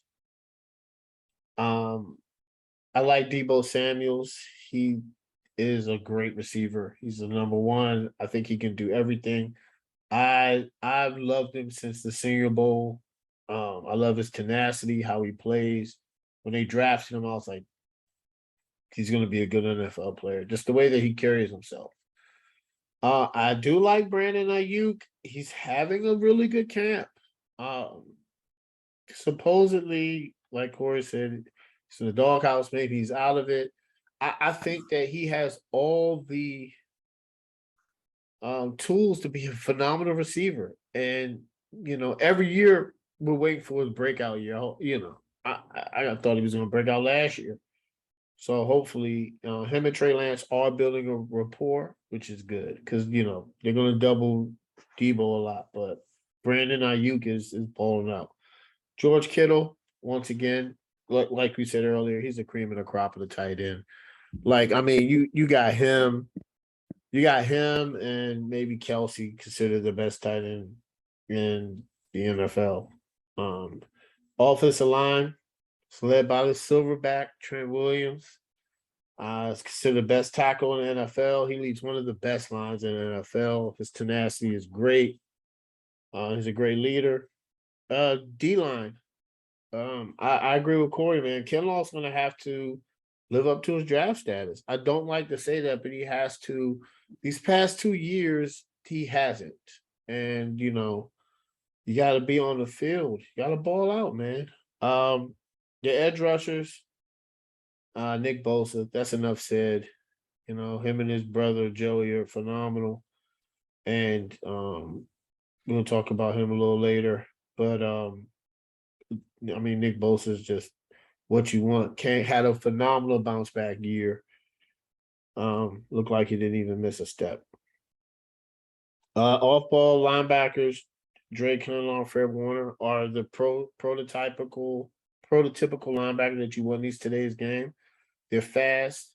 I like Deebo Samuels. He is a great receiver. He's the number one. I think he can do everything. I've loved him since the Senior Bowl. I love his tenacity, how he plays. When they drafted him, I was like, he's going to be a good NFL player. Just the way that he carries himself. I do like Brandon Ayuk. He's having a really good camp. Supposedly, like Corey said, it's in the doghouse. Maybe he's out of it. I think that he has all the tools to be a phenomenal receiver. And, every year we're waiting for his breakout year. I thought he was going to break out last year. So hopefully him and Trey Lance are building a rapport, which is good because, they're going to double Deebo a lot. But Brandon Ayuk is balling out. George Kittle, once again, like we said earlier, he's a cream of the crop of the tight end. You got him. You got him and maybe Kelsey considered the best tight end in the NFL. Offensive line, it's led by the silverback, Trent Williams. It's considered the best tackle in the NFL. He leads one of the best lines in the NFL. His tenacity is great. He's a great leader. D-line. I agree with Corey, man. Kinlaw's going to have to live up to his draft status. I don't like to say that, but he has to. These past 2 years, he hasn't. And, you got to be on the field. You got to ball out, man. The edge rushers, Nick Bosa, that's enough said. Him and his brother, Joey, are phenomenal. And we'll talk about him a little later. But, Nick Bosa is just what you want. Had a phenomenal bounce back year. Looked like he didn't even miss a step. Off ball linebackers, Drake Kinlaw, Fred Warner are the prototypical linebacker that you want in these today's game. They're fast.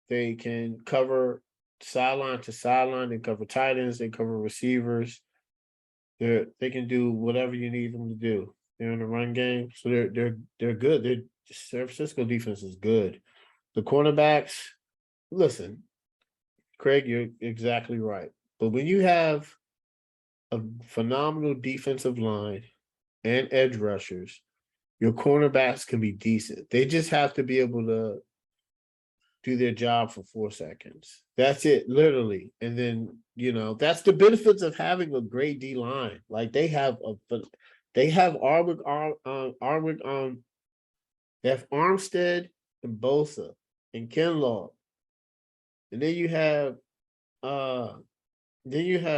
They can cover sideline to sideline. They cover tight ends. They cover receivers. They can do whatever you need them to do. They're in the run game, so they're good. San Francisco defense is good. The cornerbacks, listen, Craig, you're exactly right. But when you have a phenomenal defensive line and edge rushers, your cornerbacks can be decent. They just have to be able to do their job for 4 seconds. That's it, literally. And then, that's the benefits of having a great D line. Like they have they have Armstead and Bosa and Kinlaw. And then you have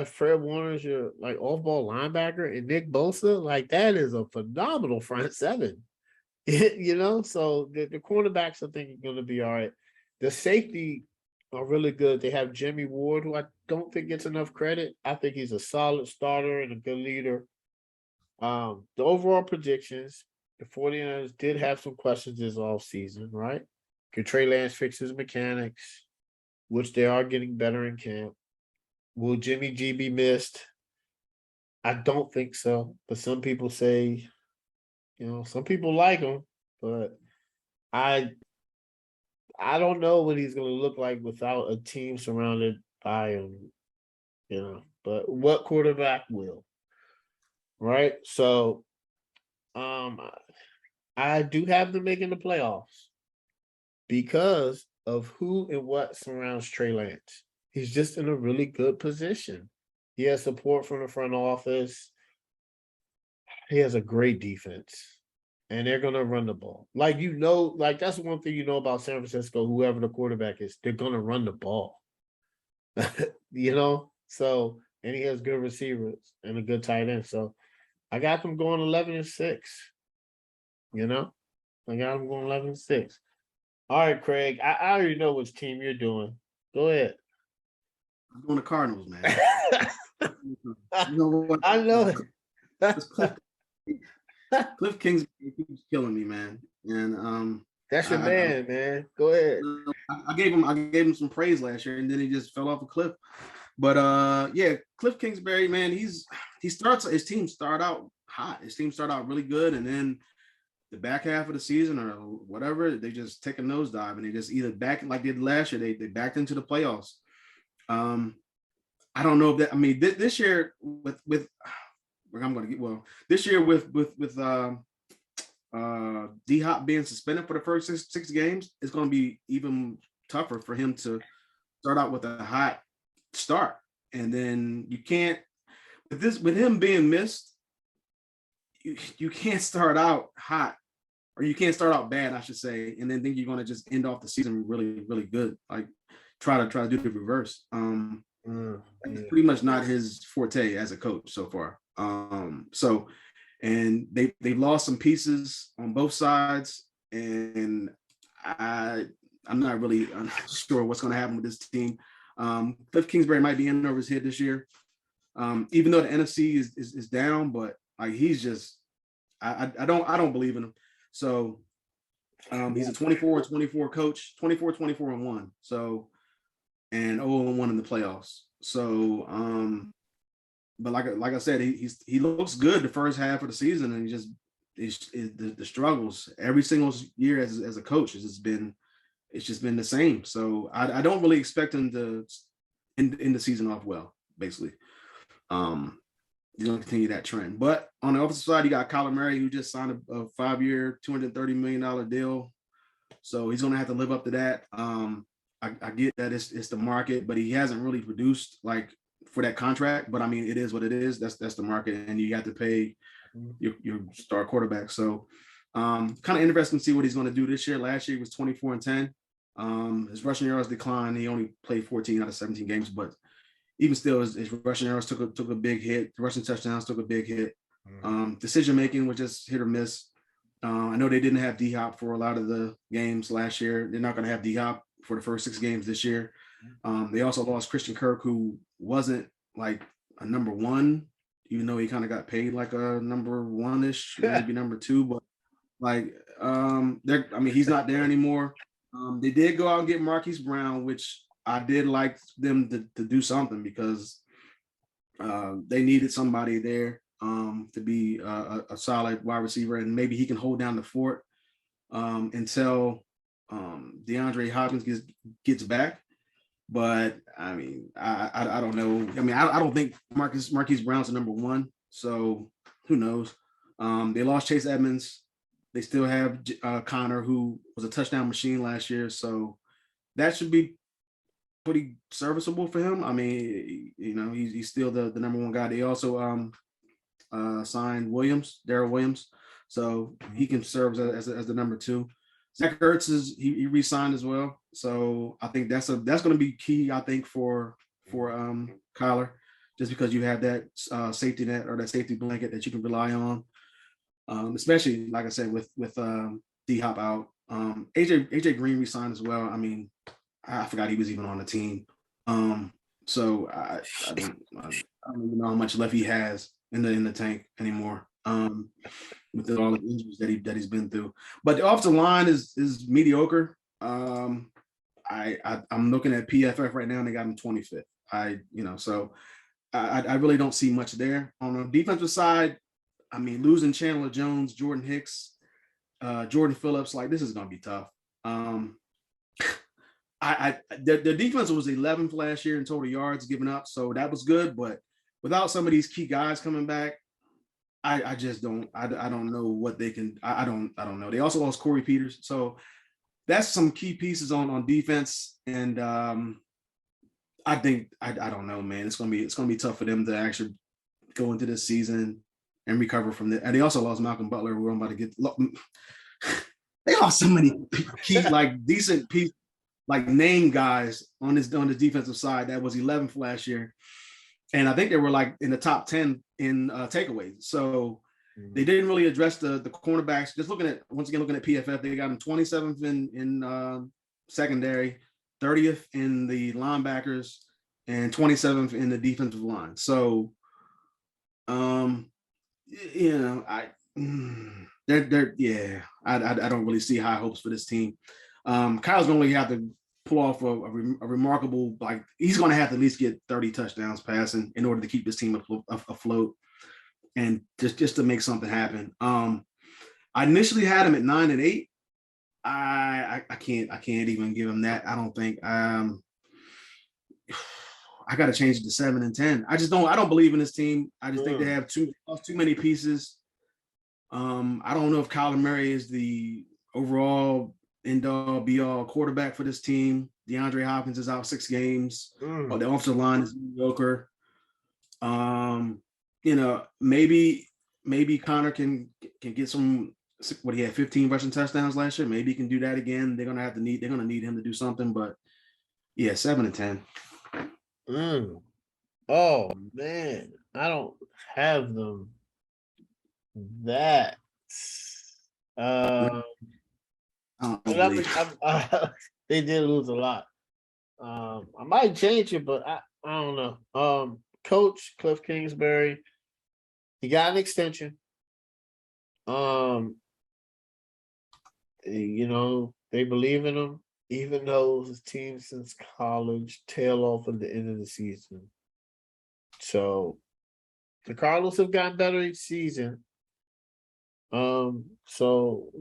Fred Warner's your like off-ball linebacker and Nick Bosa. Like that is a phenomenal front seven. So the cornerbacks I think are going to be all right. The safety are really good. They have Jimmy Ward, who I don't think gets enough credit. I think he's a solid starter and a good leader. The overall predictions, the 49ers did have some questions this offseason, right? Could Trey Lance fix his mechanics, which they are getting better in camp? Will Jimmy G be missed? I don't think so. But some people say, some people like him, but I don't know what he's going to look like without a team surrounded by him, but what quarterback will, right? So, I do have them making the playoffs because of who and what surrounds Trey Lance. He's just in a really good position. He has support from the front office. He has a great defense. And they're going to run the ball. That's one thing about San Francisco, whoever the quarterback is, they're going to run the ball. So, and he has good receivers and a good tight end. So, I got them going 11-6. I got them going 11-6. All right, Craig, I already know which team you're doing. Go ahead. I'm doing the Cardinals, man. You know what? I know it. Cliff Kingsbury keeps killing me, man. And that's your man. Go ahead. I gave him some praise last year, and then he just fell off a cliff. But Cliff Kingsbury, man, his team start out hot. His team start out really good, and then the back half of the season or whatever, they just take a nosedive, and they just either back like they did last year. They backed into the playoffs. I don't know if that. I mean, this year with this year with D-Hop being suspended for the first six games, it's going to be even tougher for him to start out with a hot start. And then you can't, with him being missed, you can't start out hot, or you can't start out bad, I should say, and then think you're going to just end off the season really, really good. Like try to do the reverse. That's pretty much not his forte as a coach so far. And they lost some pieces on both sides, and I'm not really sure what's going to happen with this team. Cliff Kingsbury might be in over his head this year, even though the NFC is down, but like he's just I don't believe in him. So he's a 24-24 coach, 24-24-1. So and 0-1 in the playoffs. So but like I said, he looks good the first half of the season, and the struggles every single year as a coach it's just been the same. So I don't really expect him to end the season off well. Basically, he's going to continue that trend. But on the offensive side, you got Kyler Murray, who just signed a 5-year, $230 million deal. So he's going to have to live up to that. I get that it's the market, but he hasn't really produced like for that contract. But I mean, it is what it is. That's the market, and you got to pay your star quarterback. So kind of interesting to see what he's going to do this year. Last year he was 24-10. His rushing yards declined. He only played 14 out of 17 games, but even still, his rushing yards took a big hit. The rushing touchdowns took a big hit. Decision making was just hit or miss. I know they didn't have D-Hop for a lot of the games last year. They're not going to have D-Hop for the first 6 games this year. They also lost Christian Kirk, who wasn't like a number 1, even though he kind of got paid like a number 1-ish, maybe number 2. But like, he's not there anymore. They did go out and get Marquise Brown, which I did like them to do something because they needed somebody there to be a solid wide receiver, and maybe he can hold down the fort until DeAndre Hopkins gets back. But I mean, I don't know. I mean, I don't think Marquise Brown's the number one. So who knows? They lost Chase Edmonds. They still have Connor, who was a touchdown machine last year. So that should be pretty serviceable for him. I mean, he's still the number one guy. They also signed Darrell Williams, so he can serve as the number two. Zach Ertz he re-signed as well, so I think that's going to be key. I think for Kyler, just because you have that safety net or that safety blanket that you can rely on, especially like I said with D Hop out. AJ Green re-signed as well. I mean, I forgot he was even on the team. So I don't even know how much left he has in the tank anymore. With all the injuries that he's been through, but the offensive line is mediocre. I'm looking at PFF right now, and they got him 25th. So I really don't see much there. On the defensive side, I mean, losing Chandler Jones, Jordan Hicks, Jordan Phillips, like this is going to be tough. The defense was 11th last year in total yards given up, so that was good. But without some of these key guys coming back, I just don't. I don't know what they can. I don't know. They also lost Corey Peters, so that's some key pieces on defense. And I think I don't know, man. It's gonna be tough for them to actually go into this season and recover from that. And they also lost Malcolm Butler, who I'm about to get. They lost so many key, like decent piece, like name guys on the defensive side that was 11th last year. And I think they were like in the top 10 in takeaways. So they didn't really address the cornerbacks. Just looking at PFF, they got them 27th in secondary, 30th in the linebackers, and 27th in the defensive line. So, I don't really see high hopes for this team. Kyle's going to have to pull off a remarkable, like he's going to have to at least get 30 touchdowns passing in order to keep this team afloat and just to make something happen. I initially had him at 9-8. I can't even give him that. I don't think. I got to change it to 7-10. I don't believe in this team. I just think they have too many pieces. I don't know if Kyler Murray is the overall end-all, be-all quarterback for this team. DeAndre Hopkins is out 6 games. Or the offensive line is mediocre. Maybe Connor can get some. What, he had 15 rushing touchdowns last year. Maybe he can do that again. They're gonna need him to do something. But yeah, 7-10. Oh man, I don't have them that. They did lose a lot. I might change it, but I don't know. Coach Cliff Kingsbury, he got an extension. They believe in him, even though his team since college tail off at the end of the season. So the Cardinals have gotten better each season. So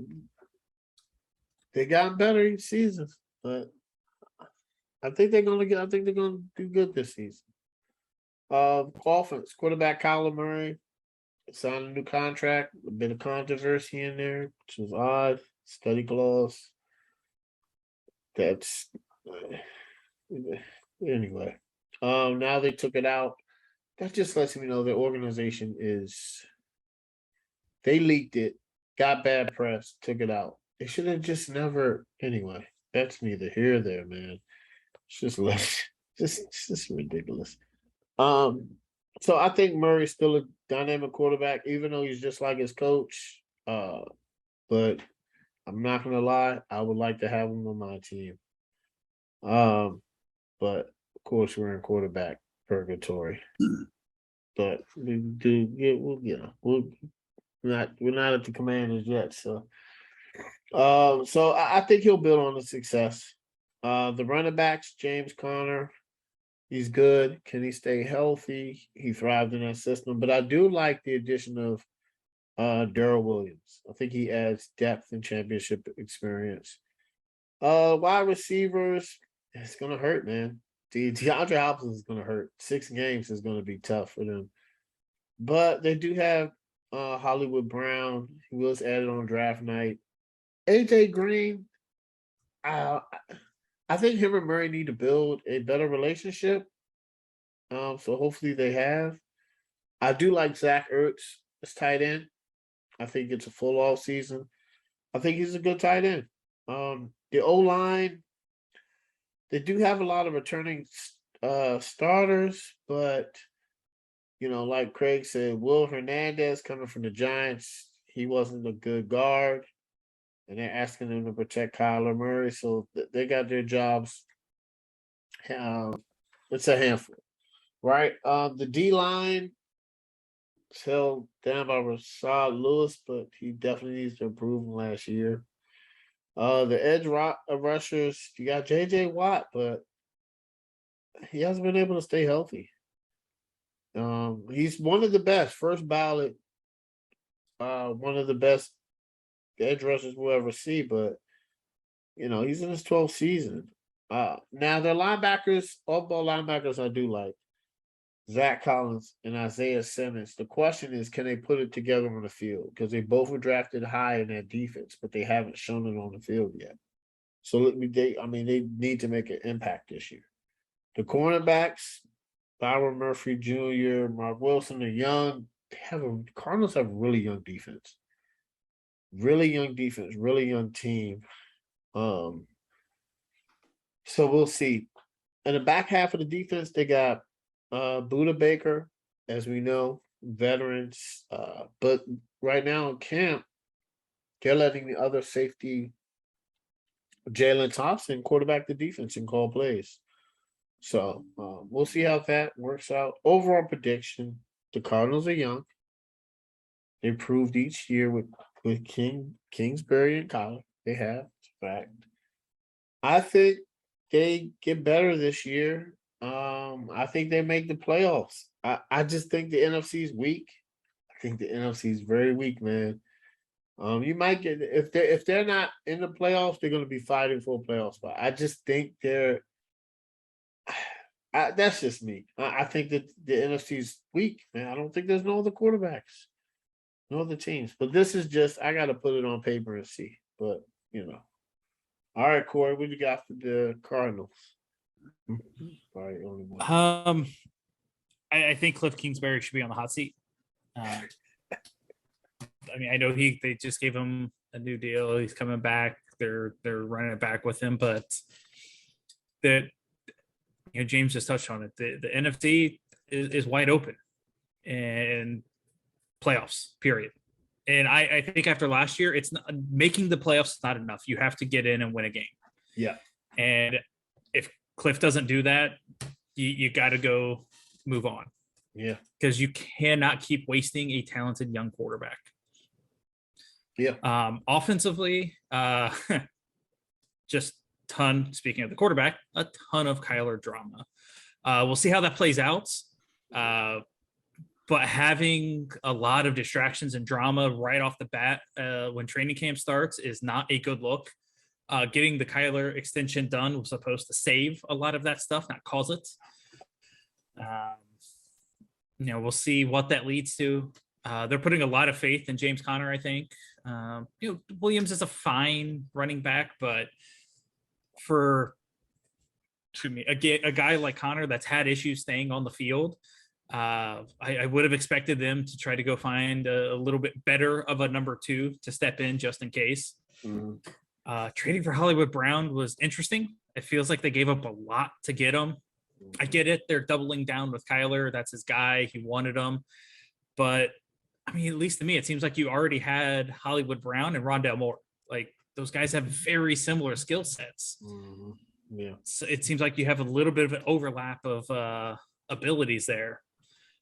they got better each season, but I think they're gonna do good this season. Offense, quarterback Kyler Murray signed a new contract, a bit of controversy in there, which was odd. Study clause. That's anyway. Now they took it out. That just lets me know their organization they leaked it, got bad press, took it out. They should have just never. Anyway, that's neither here or there, man. It's just ridiculous. So I think Murray's still a dynamic quarterback, even though he's just like his coach. But I'm not gonna lie, I would like to have him on my team. But of course we're in quarterback purgatory. But we're not at the Commanders yet, so I think he'll build on the success. The running backs, James Conner, he's good. Can he stay healthy? He thrived in that system. But I do like the addition of Darrell Williams. I think he adds depth and championship experience. Wide receivers, it's gonna hurt, man. DeAndre Hopkins is going to hurt. 6 games is going to be tough for them. But they do have Hollywood Brown. He was added on draft night. AJ Green, I think him and Murray need to build a better relationship. So hopefully they have. I do like Zach Ertz as tight end. I think it's a full off season. I think he's a good tight end. The O-line, they do have a lot of returning starters, but like Craig said, Will Hernandez coming from the Giants, he wasn't a good guard, and they're asking them to protect Kyler Murray, so they got their jobs. It's a handful, right? The D-line is held down by Rashad Lewis, but he definitely needs to improve from last year. The edge rushers, you got J.J. Watt, but he hasn't been able to stay healthy. He's one of the best, first ballot, one of the best edge rushers we'll ever see, but he's in his 12th season. Now their linebackers, off-ball linebackers, I do like Zach Collins and Isaiah Simmons. The question is, can they put it together on the field? Because they both were drafted high in that defense, but they haven't shown it on the field yet. So they need to make an impact this year. The cornerbacks, Byron Murphy Jr., Mark Wilson, are young. Cardinals have a really young defense. Really young team. So we'll see. In the back half of the defense, they got Buda Baker, as we know, veterans. But right now in camp, they're letting the other safety, Jalen Thompson, quarterback the defense and call plays. So we'll see how that works out. Overall prediction, the Cardinals are young. They proved each year with Kingsbury and Collar. They have, it's a fact. I think they get better this year. I think they make the playoffs. I just think the NFC is weak. I think the NFC is very weak, man. You might get if they're not in the playoffs, they're going to be fighting for a playoff spot. I just think that's just me. I think that the NFC is weak, man. I don't think there's no other quarterbacks, no other teams. But this is just I got to put it on paper and see. But all right, Corey, what you got for the Cardinals? All right, only one. I think Cliff Kingsbury should be on the hot seat. I know they just gave him a new deal. He's coming back. They're running it back with him, but that James just touched on it. The NFC is wide open and playoffs, period. And I think after last year, it's not, making the playoffs is not enough. You have to get in and win a game. Yeah. And if Cliff doesn't do that, you got to go move on. Yeah. Because you cannot keep wasting a talented young quarterback. Yeah. Offensively, just speaking of the quarterback, a ton of Kyler drama. We'll see how that plays out. But having a lot of distractions and drama right off the bat when training camp starts is not a good look. Getting the Kyler extension done was supposed to save a lot of that stuff, not cause it. We'll see what that leads to. They're putting a lot of faith in James Conner, I think. Williams is a fine running back, but a guy like Conner that's had issues staying on the field, I would have expected them to try to go find a little bit better of a number 2 to step in just in case. Mm-hmm. Trading for Hollywood Brown was interesting. It feels like they gave up a lot to get him. I get it. They're doubling down with Kyler. That's his guy. He wanted him. But, at least to me, it seems like you already had Hollywood Brown and Rondale Moore. Like, those guys have very similar skill sets. Mm-hmm. Yeah. So it seems like you have a little bit of an overlap of abilities there.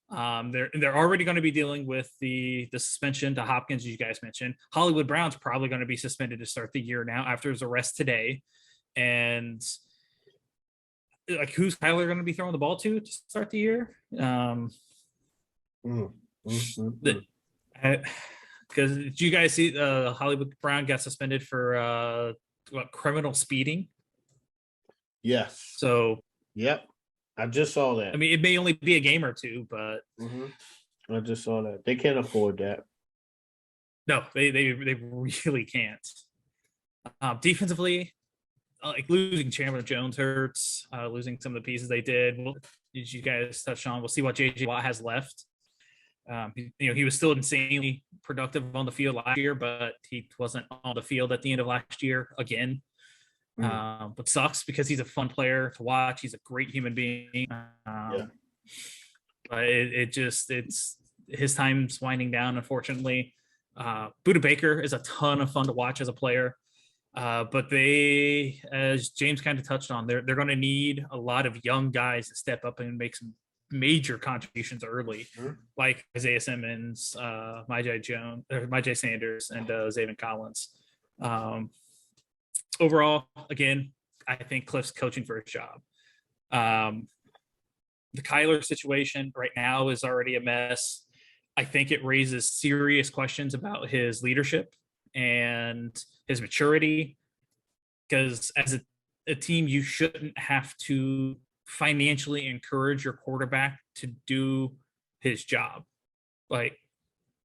They're already going to be dealing with the suspension to Hopkins, as you guys mentioned. Hollywood Brown's probably going to be suspended to start the year now after his arrest today. And who's Kyler going to be throwing the ball to start the year? Because did you guys see Hollywood Brown got suspended for criminal speeding? Yes. So yep. I just saw that. I mean, it may only be a game or two, but I just saw that. They can't afford that. no, they really can't. Defensively, like losing Chandler Jones hurts. Losing some of the pieces they did. Did you guys touch on? We'll see what JJ Watt has left. He was still insanely productive on the field last year, but he wasn't on the field at the end of last year again. But sucks because he's a fun player to watch. He's a great human being. But it's his time's winding down, unfortunately. Buda Baker is a ton of fun to watch as a player. But they, as James kind of touched on, they're going to need a lot of young guys to step up and make some major contributions early, like Isaiah Simmons, Myjai Sanders, and Zaven Collins. Overall, again, I think Cliff's coaching for his job. The Kyler situation right now is already a mess. I think it raises serious questions about his leadership and his maturity, because as a team, you shouldn't have to financially encourage your quarterback to do his job. Like,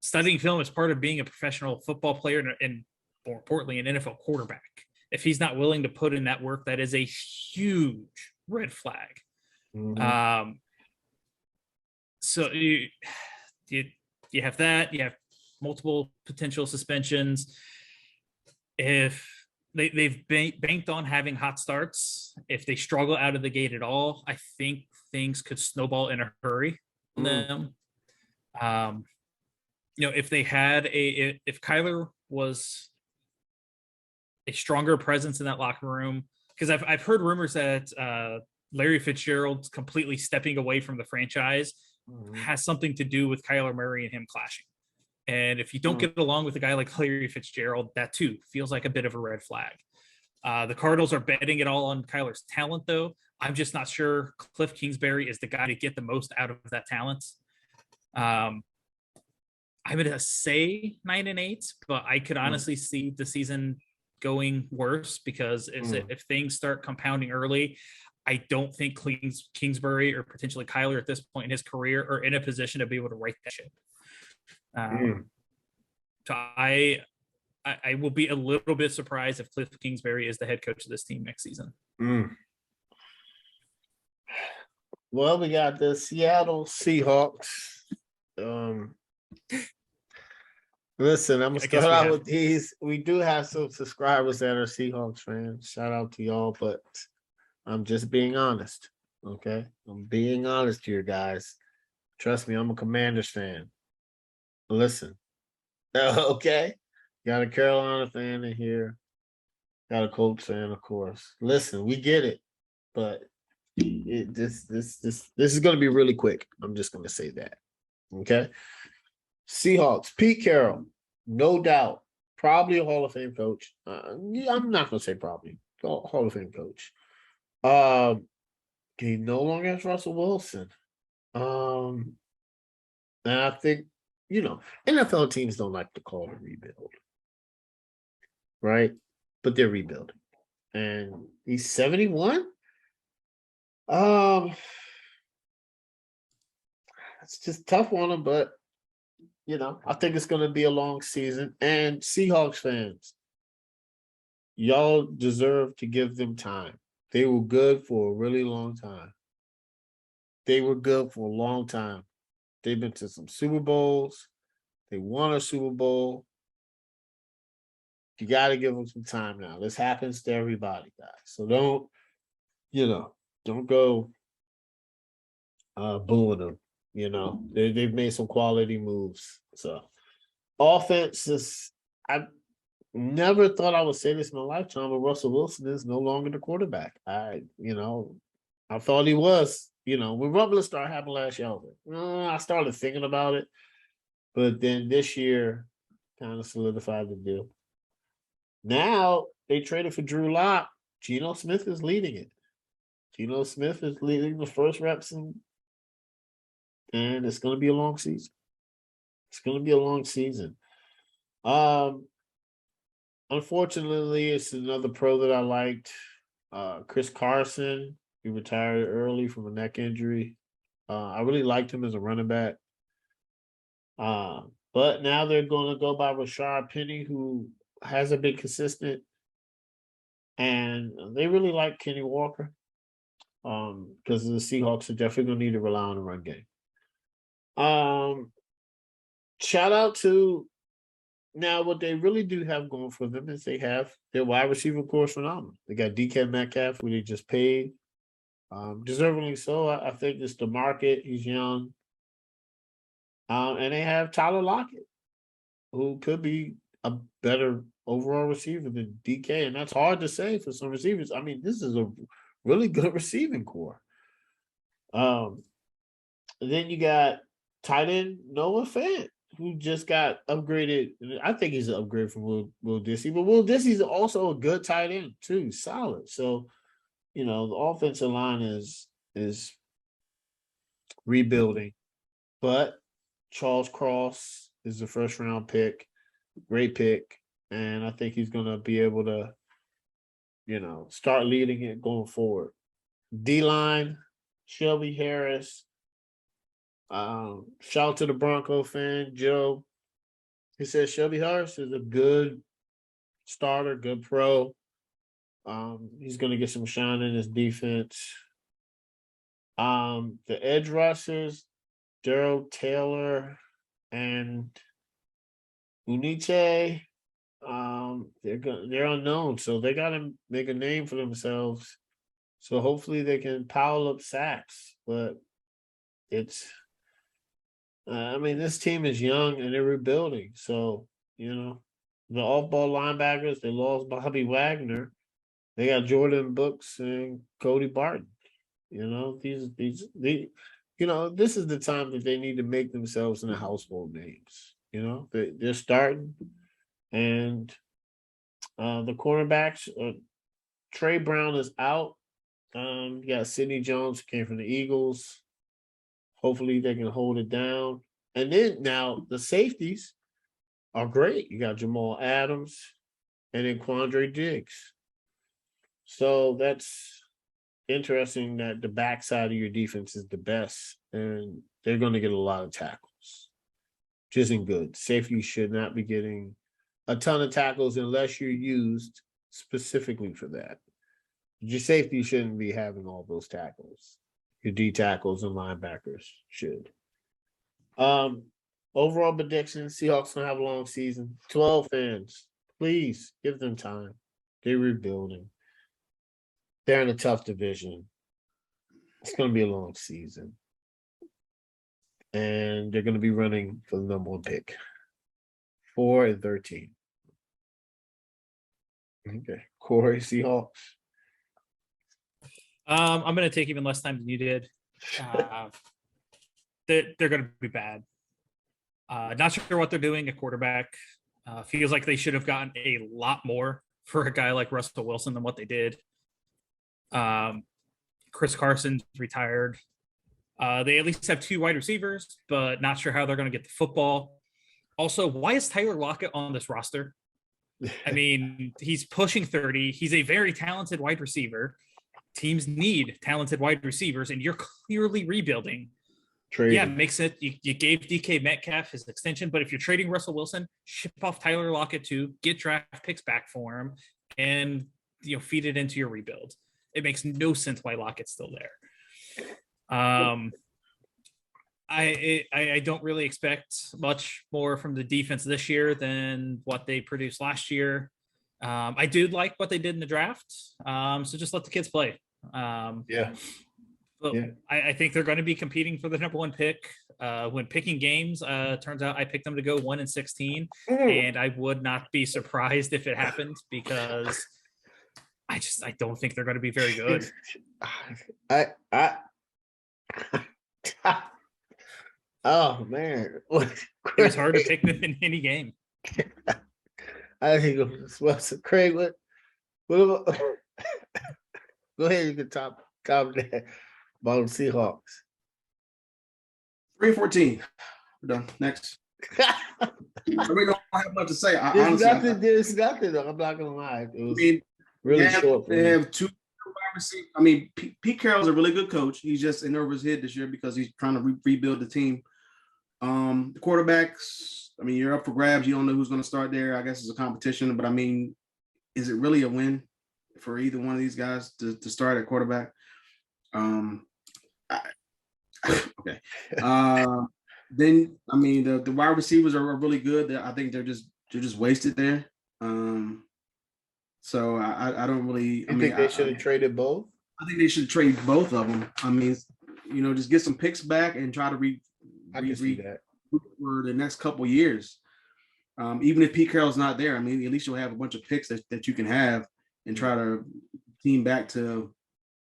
studying film is part of being a professional football player and more importantly, an NFL quarterback. If he's not willing to put in that work, that is a huge red flag. So you have that, you have multiple potential suspensions. If they've banked on having hot starts, if they struggle out of the gate at all, I think things could snowball in a hurry on them. If they had if Kyler was a stronger presence in that locker room, because I've heard rumors that Larry Fitzgerald's completely stepping away from the franchise has something to do with Kyler Murray and him clashing. And if you don't get along with a guy like Larry Fitzgerald, that too feels like a bit of a red flag. The Cardinals are betting it all on Kyler's talent, though. I'm just not sure Cliff Kingsbury is the guy to get the most out of that talent. I'm going to say 9-8, but I could honestly see the season going worse, because if things start compounding early, I don't think Kingsbury or potentially Kyler at this point in his career are in a position to be able to right that ship. So I will be a little bit surprised if Cliff Kingsbury is the head coach of this team next season. Well, we got the Seattle Seahawks. Listen, I'm gonna start out with these. We do have some subscribers that are Seahawks fans. Shout out to y'all, but I'm just being honest. Okay, I'm being honest here, guys. Trust me, I'm a Commanders fan. Listen, okay, got a Carolina fan in here, got a Colts fan, of course. Listen, we get it, but this is going to be really quick. I'm just going to say that. Okay, Seahawks, Pete Carroll, no doubt, probably a Hall of Fame coach. I'm not going to say probably Hall of Fame coach. He no longer has Russell Wilson. And I think, NFL teams don't like to call it a rebuild, right? But they're rebuilding. And he's 71. It's just tough on him, but, I think it's going to be a long season. And Seahawks fans, y'all deserve to give them time. They were good for a really long time. They've been to some Super Bowls. They won a Super Bowl. You got to give them some time now. This happens to everybody, guys. So don't go booing them. They've made some quality moves. So offense is, I never thought I would say this in my lifetime, but Russell Wilson is no longer the quarterback. I thought he was. When rumblings started happening last year, I started thinking about it. But then this year kind of solidified the deal. Now they traded for Drew Lock. Geno Smith is leading it. Geno Smith is leading the first reps, and it's going to be a long season. Unfortunately, it's another pro that I liked, Chris Carson. He retired early from a neck injury. I really liked him as a running back. But now they're going to go by Rashard Penny, who hasn't been consistent. And they really like Kenny Walker. Because the Seahawks are definitely going to need to rely on the run game. Shout out to now what they really do have going for them is they have their wide receiver core phenomenal. They got DK Metcalf, who they just paid. Deservingly so. I think it's the market. He's young. And they have Tyler Lockett, who could be a better overall receiver than DK. And that's hard to say for some receivers. I mean, this is a really good receiving core. And then you got tight end Noah Fant, who just got upgraded. I think he's an upgrade from Will Dissy, but Will Dissy's also a good tight end too, solid. So, the offensive line is rebuilding, but Charles Cross is the first round pick, great pick, and I think he's going to be able to, start leading it going forward. D-line, Shelby Harris. Shout out to the Bronco fan, Joe. He says Shelby Harris is a good starter, good pro. He's going to get some shine in his defense. The edge rushers, Daryl Taylor and Uniche, they're unknown, so they got to make a name for themselves. So hopefully they can pile up sacks, but it's. This team is young and they're rebuilding. So, the off-ball linebackers, they lost Bobby Wagner. They got Jordan Brooks and Cody Barton. This is the time that they need to make themselves into household names. They're starting. And the cornerbacks, Trey Brown is out. You got Sidney Jones, who came from the Eagles. Hopefully they can hold it down. And then now the safeties are great. You got Jamal Adams and then Quandre Diggs. So that's interesting that the backside of your defense is the best, and they're going to get a lot of tackles, which isn't good. Safety should not be getting a ton of tackles unless you're used specifically for that. Your safety shouldn't be having all those tackles. Your D tackles and linebackers should. Overall prediction, Seahawks gonna have a long season. 12 fans, please give them time. They're rebuilding. They're in a tough division. It's gonna be a long season. And they're gonna be running for the number one pick. 4-13. Okay. Corey, Seahawks. I'm going to take even less time than you did. They're going to be bad. Not sure what they're doing at quarterback. Feels like they should have gotten a lot more for a guy like Russell Wilson than what they did. Chris Carson's retired. They at least have 2 wide receivers, but not sure how they're going to get the football. Also, why is Tyler Lockett on this roster? I mean, he's pushing 30. He's a very talented wide receiver. Teams need talented wide receivers, and you're clearly rebuilding. Trading. Yeah, makes it. You gave DK Metcalf his extension, but if you're trading Russell Wilson, ship off Tyler Lockett too, get draft picks back for him, and feed it into your rebuild. It makes no sense why Lockett's still there. I don't really expect much more from the defense this year than what they produced last year. I do like what they did in the draft. So just let the kids play. Yeah. I think they're going to be competing for the number one pick. When picking games, turns out I picked them to go 1-16, and I would not be surprised if it happened because I don't think they're going to be very good. Oh man, it's hard to pick them in any game. I think it was Craig. What about, go ahead, you can top that about the Seahawks. 3-14. We're done. Next. I really don't have much to say. There's nothing. I'm not gonna lie. It was really short. They have 2 quarterbacks receiver, I mean, Pete Carroll's a really good coach. He's just in over his head this year because he's trying to rebuild the team. The quarterbacks, I mean, you're up for grabs. You don't know who's going to start there. I guess it's a competition, but I mean, is it really a win for either one of these guys to start at quarterback? Okay. Then I mean, the wide receivers are really good. I think they're just wasted there. So I don't really. I think they should have traded both. I think they should trade both of them. I mean, just get some picks back and try to see that for the next couple of years. Even if Pete Carroll's not there, I mean, at least you'll have a bunch of picks that you can have and try to team back to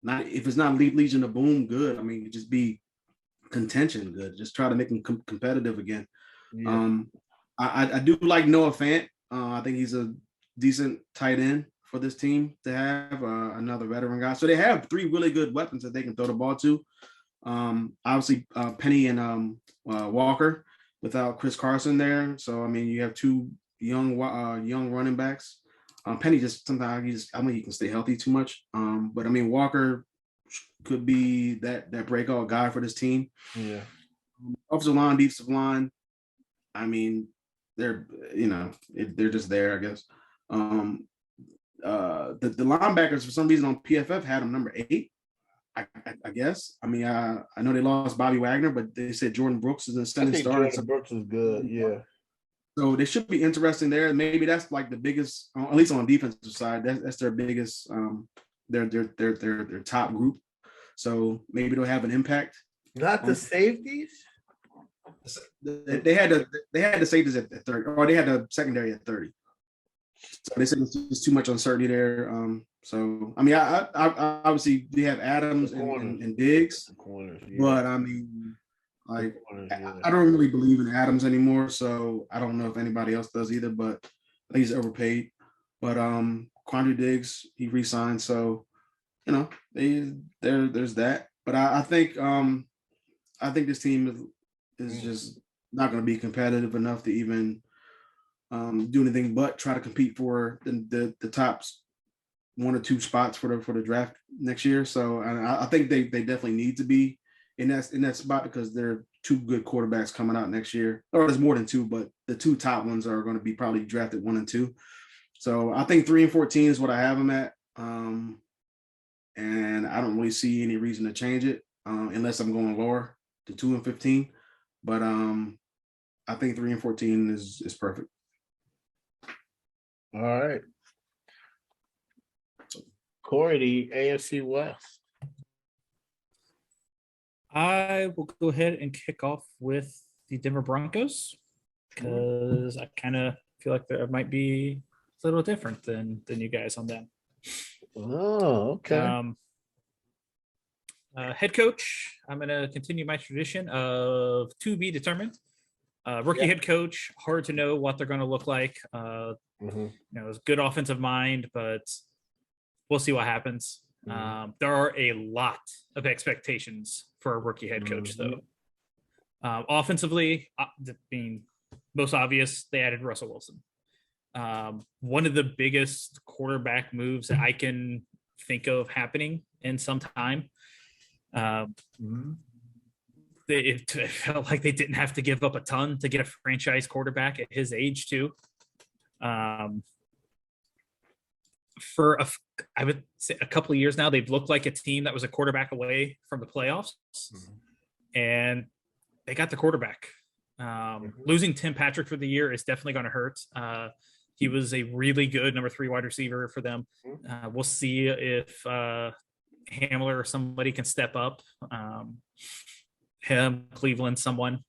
not, if it's not Legion of Boom, good. I mean, just be contention good. Just try to make them competitive again. Yeah. I do like Noah Fant. I think he's a decent tight end for this team to have, another veteran guy. So they have 3 really good weapons that they can throw the ball to. Obviously Penny and Walker without Chris Carson there. So I mean, you have 2 young running backs. Penny just sometimes I mean, he can stay healthy too much. But I mean, Walker could be that breakout guy for this team. Yeah. Offensive line, defensive line. I mean, they're just there, I guess. The linebackers for some reason on PFF had them number 8. I guess. I mean, I know they lost Bobby Wagner, but they said Jordan Brooks is a stunning star. Jordan Brooks is good, yeah. So they should be interesting there. Maybe that's like the biggest, at least on the defensive side, that's their biggest, their top group. So maybe they'll have an impact. Not the safeties. They had the safeties at 30, or they had the secondary at 30. So they said it's too much uncertainty there. So I mean, I obviously they have Adams and Diggs, but I mean, like I don't really believe in Adams anymore. So I don't know if anybody else does either. But I think he's overpaid. But Quandre Diggs, he re-signed, so there's that. But I think this team is just not going to be competitive enough to even do anything but try to compete for the top 1 or 2 spots for the draft next year. So I think they definitely need to be in that spot because there are 2 good quarterbacks coming out next year. Or there's more than 2, but the 2 top ones are going to be probably drafted 1 and 2. So I think 3-14 is what I have them at. And I don't really see any reason to change it unless I'm going lower to 2-15. But I think 3-14 is perfect. All right. Corey, the AFC West. I will go ahead and kick off with the Denver Broncos because I kind of feel like there might be a little different than you guys on them. Oh, okay. Head coach, I'm going to continue my tradition of to be determined. Rookie head coach, hard to know what they're going to look like. It's good offensive mind, but we'll see what happens. There are a lot of expectations for a rookie head coach, though. Offensively, being most obvious, they added Russell Wilson. One of the biggest quarterback moves that I can think of happening in some time. It felt like they didn't have to give up a ton to get a franchise quarterback at his age, too. I would say a couple of years now, they've looked like a team that was a quarterback away from the playoffs, and they got the quarterback. Losing Tim Patrick for the year is definitely going to hurt. He was a really good number 3 wide receiver for them. We'll see if Hamler or somebody can step up. Him, Cleveland, someone,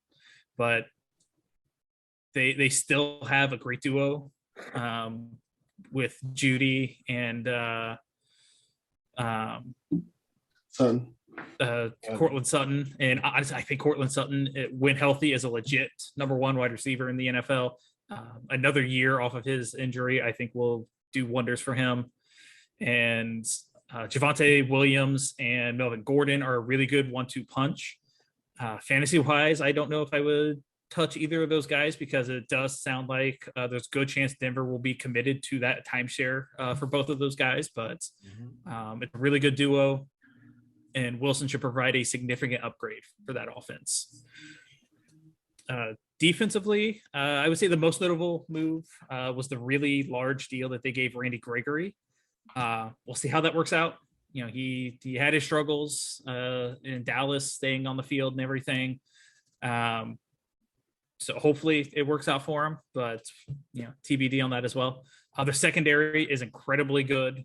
but they still have a great duo with Judy and Cortland Sutton. And I think Cortland Sutton when healthy is a legit number 1 wide receiver in the NFL. Another year off of his injury, I think will do wonders for him. And Javonte Williams and Melvin Gordon are a really good 1-2 punch. Fantasy wise, I don't know if I would touch either of those guys because it does sound like there's a good chance Denver will be committed to that timeshare for both of those guys. But it's a really good duo, and Wilson should provide a significant upgrade for that offense. Defensively, I would say the most notable move was the really large deal that they gave Randy Gregory. We'll see how that works out. You know, he had his struggles in Dallas, staying on the field and everything. So hopefully it works out for him, but you know, TBD on that as well. Their secondary is incredibly good.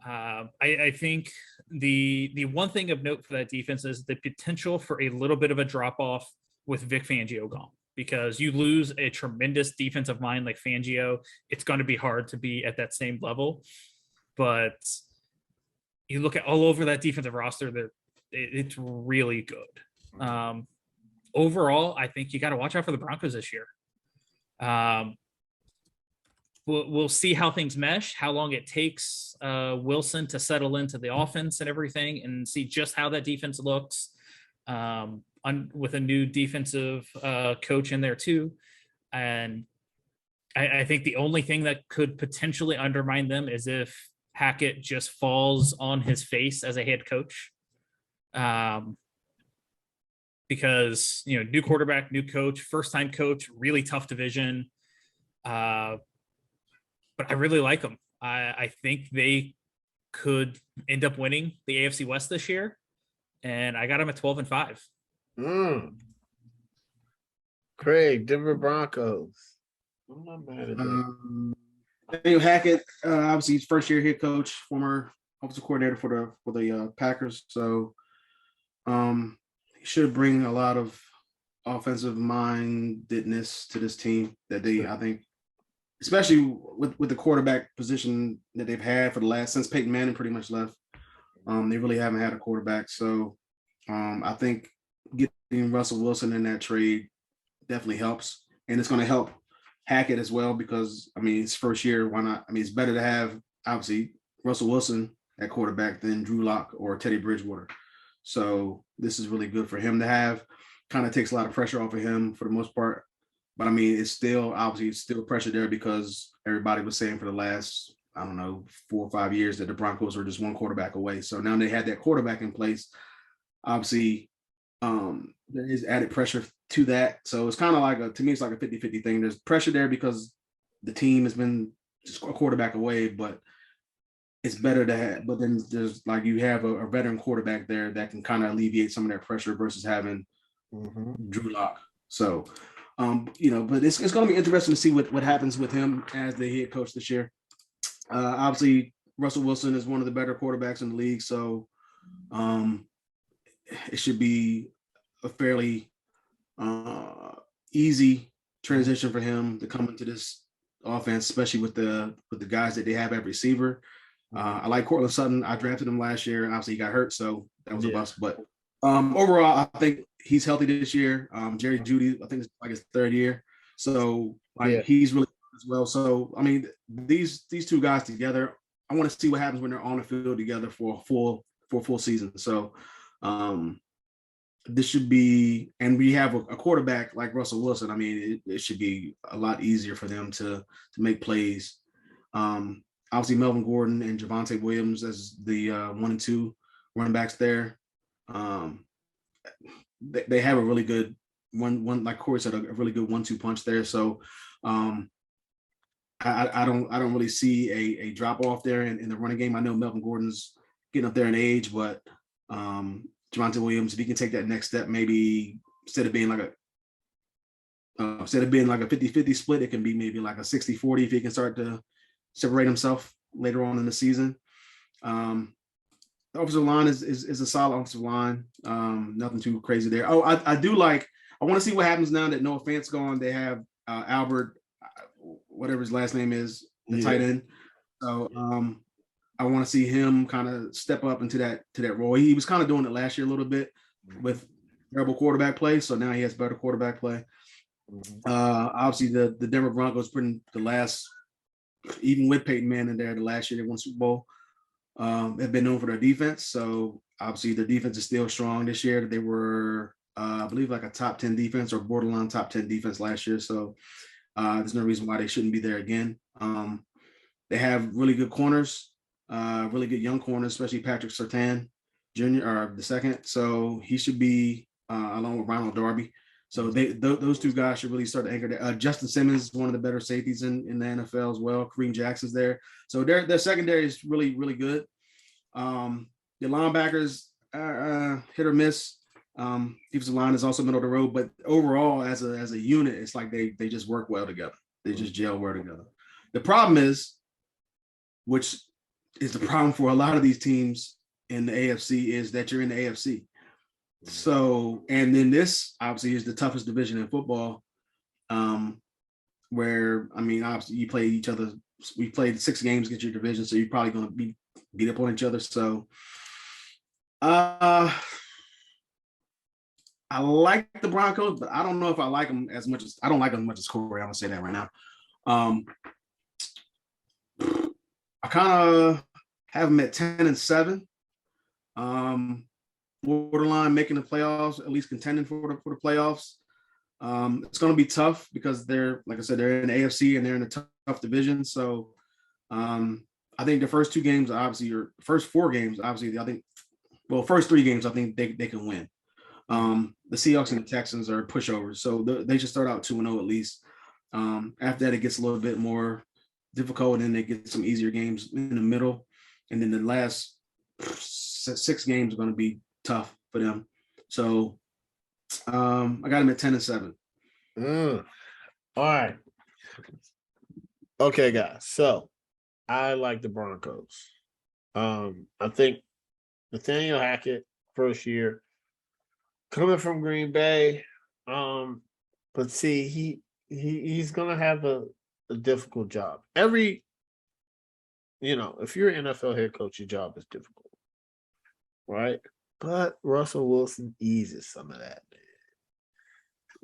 I think the one thing of note for that defense is the potential for a little bit of a drop off with Vic Fangio gone, because you lose a tremendous defensive mind like Fangio, it's going to be hard to be at that same level. But you look at all over that defensive roster, it's really good. Overall, I think you got to watch out for the Broncos this year. We'll see how things mesh, how long it takes Wilson to settle into the offense and everything, and see just how that defense looks with a new defensive coach in there too. And I think the only thing that could potentially undermine them is if Hackett just falls on his face as a head coach. Because, you know, new quarterback, new coach, first-time coach, really tough division. But I really like them. I think they could end up winning the AFC West this year, and I got them at 12-5. Craig, Denver Broncos. I'm not mad at that. Daniel Hackett, obviously he's first-year head coach, former offensive coordinator for the Packers. So he should bring a lot of offensive mindedness to this team that I think, especially with the quarterback position that they've had for the last, since Peyton Manning pretty much left. They really haven't had a quarterback. So I think getting Russell Wilson in that trade definitely helps. And it's going to help Hackett as well because, I mean, it's first year. Why not? I mean, it's better to have, obviously, Russell Wilson at quarterback than Drew Lock or Teddy Bridgewater. So this is really good for him to have. Kind of takes a lot of pressure off of him for the most part. But, I mean, it's still, obviously, it's still pressure there because everybody was saying for the last, I don't know, 4 or 5 years that the Broncos were just one quarterback away. So now they had that quarterback in place. Obviously, there is added pressure to that. So it's kind of like, to me, it's like a 50-50 thing. There's pressure there because the team has been just a quarterback away, but it's better to have, but then there's like, you have a veteran quarterback there that can kind of alleviate some of that pressure versus having Drew Lock. So, you know, but it's going to be interesting to see what happens with him as the head coach this year. Obviously, Russell Wilson is one of the better quarterbacks in the league. So it should be a fairly easy transition for him to come into this offense, especially with the guys that they have at receiver. I like Cortland Sutton. I drafted him last year, and obviously he got hurt, so that was a bust. But overall, I think he's healthy this year. Jerry Jeudy, I think it's like his 3rd year, so he's really good as well. So I mean, these 2 guys together, I want to see what happens when they're on the field together for a full season. So this should be, and we have a quarterback like Russell Wilson. I mean, it should be a lot easier for them to make plays. Obviously, Melvin Gordon and Javonte Williams as the 1 and 2 running backs there. They have a really good one, like Corey said, a really good 1-2 punch there. So I don't really see a drop off there in the running game. I know Melvin Gordon's getting up there in age, but Javonte Williams, if he can take that next step, maybe instead of being like a 50-50 split, it can be maybe like a 60-40 if he can start to separate himself later on in the season. The offensive line is a solid offensive line. Nothing too crazy there. Oh, I want to see what happens now that Noah Fant's gone. They have Albert, whatever his last name is, the tight end. So I want to see him kind of step up into that role. He was kind of doing it last year a little bit with terrible quarterback play. So now he has better quarterback play. Obviously the Denver Broncos putting the last, even with Peyton Manning there, the last year they won Super Bowl, have been known for their defense. So obviously their defense is still strong this year. They were I believe like a top 10 defense or borderline top 10 defense last year. So there's no reason why they shouldn't be there again. They have really good corners, really good young corners, especially Patrick Surtain Jr. or the second. So he should be along with Ronald Darby. So those two guys should really start to anchor there. Justin Simmons is one of the better safeties in the NFL as well. Kareem Jackson's there. So their secondary is really, really good. The linebackers hit or miss. Defensive line is also middle of the road, but overall as a unit, it's like they just work well together. They just gel well together. The problem is, which is the problem for a lot of these teams in the AFC, is that you're in the AFC. So, and then this obviously is the toughest division in football, where, I mean, obviously you play each other. We played 6 games against your division, so you're probably going to be beat up on each other. So, I like the Broncos, but I don't know if I like them as much as I don't like them as much as Corey. I'm gonna say that right now. I kind of have them at 10-7. Borderline making the playoffs, at least contending for the playoffs. It's going to be tough because they're, like I said, they're in the AFC and they're in a tough division. So I think the first 2 games, obviously, or first 4 games, obviously, I think, well, first 3 games, I think they can win. The Seahawks and the Texans are pushovers, so they should start out 2-0 at least. After that, it gets a little bit more difficult, and then they get some easier games in the middle, and then the last 6 games are going to be tough for them. So I got them at 10-7. All right. Okay, guys. So I like the Broncos. I think Nathaniel Hackett, first year, coming from Green Bay, but see, he's gonna have a difficult job. If you're an NFL head coach, your job is difficult, right? But Russell Wilson eases some of that,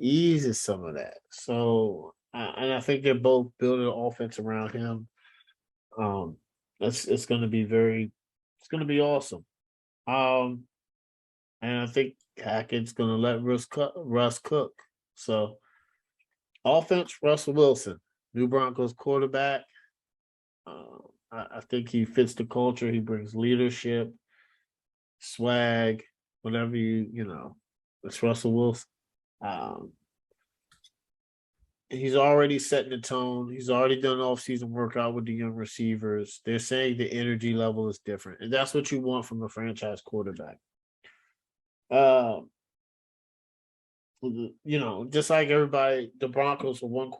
man. So, and I think they're both building an offense around him. It's going to be awesome. And I think Hackett's going to let Russ cook. So, offense, Russell Wilson, new Broncos quarterback. I think he fits the culture. He brings leadership, swag, whatever it's Russell Wilson. He's already setting the tone. He's already done off-season workout with the young receivers. They're saying the energy level is different, and that's what you want from a franchise quarterback. Just like everybody, the Broncos are one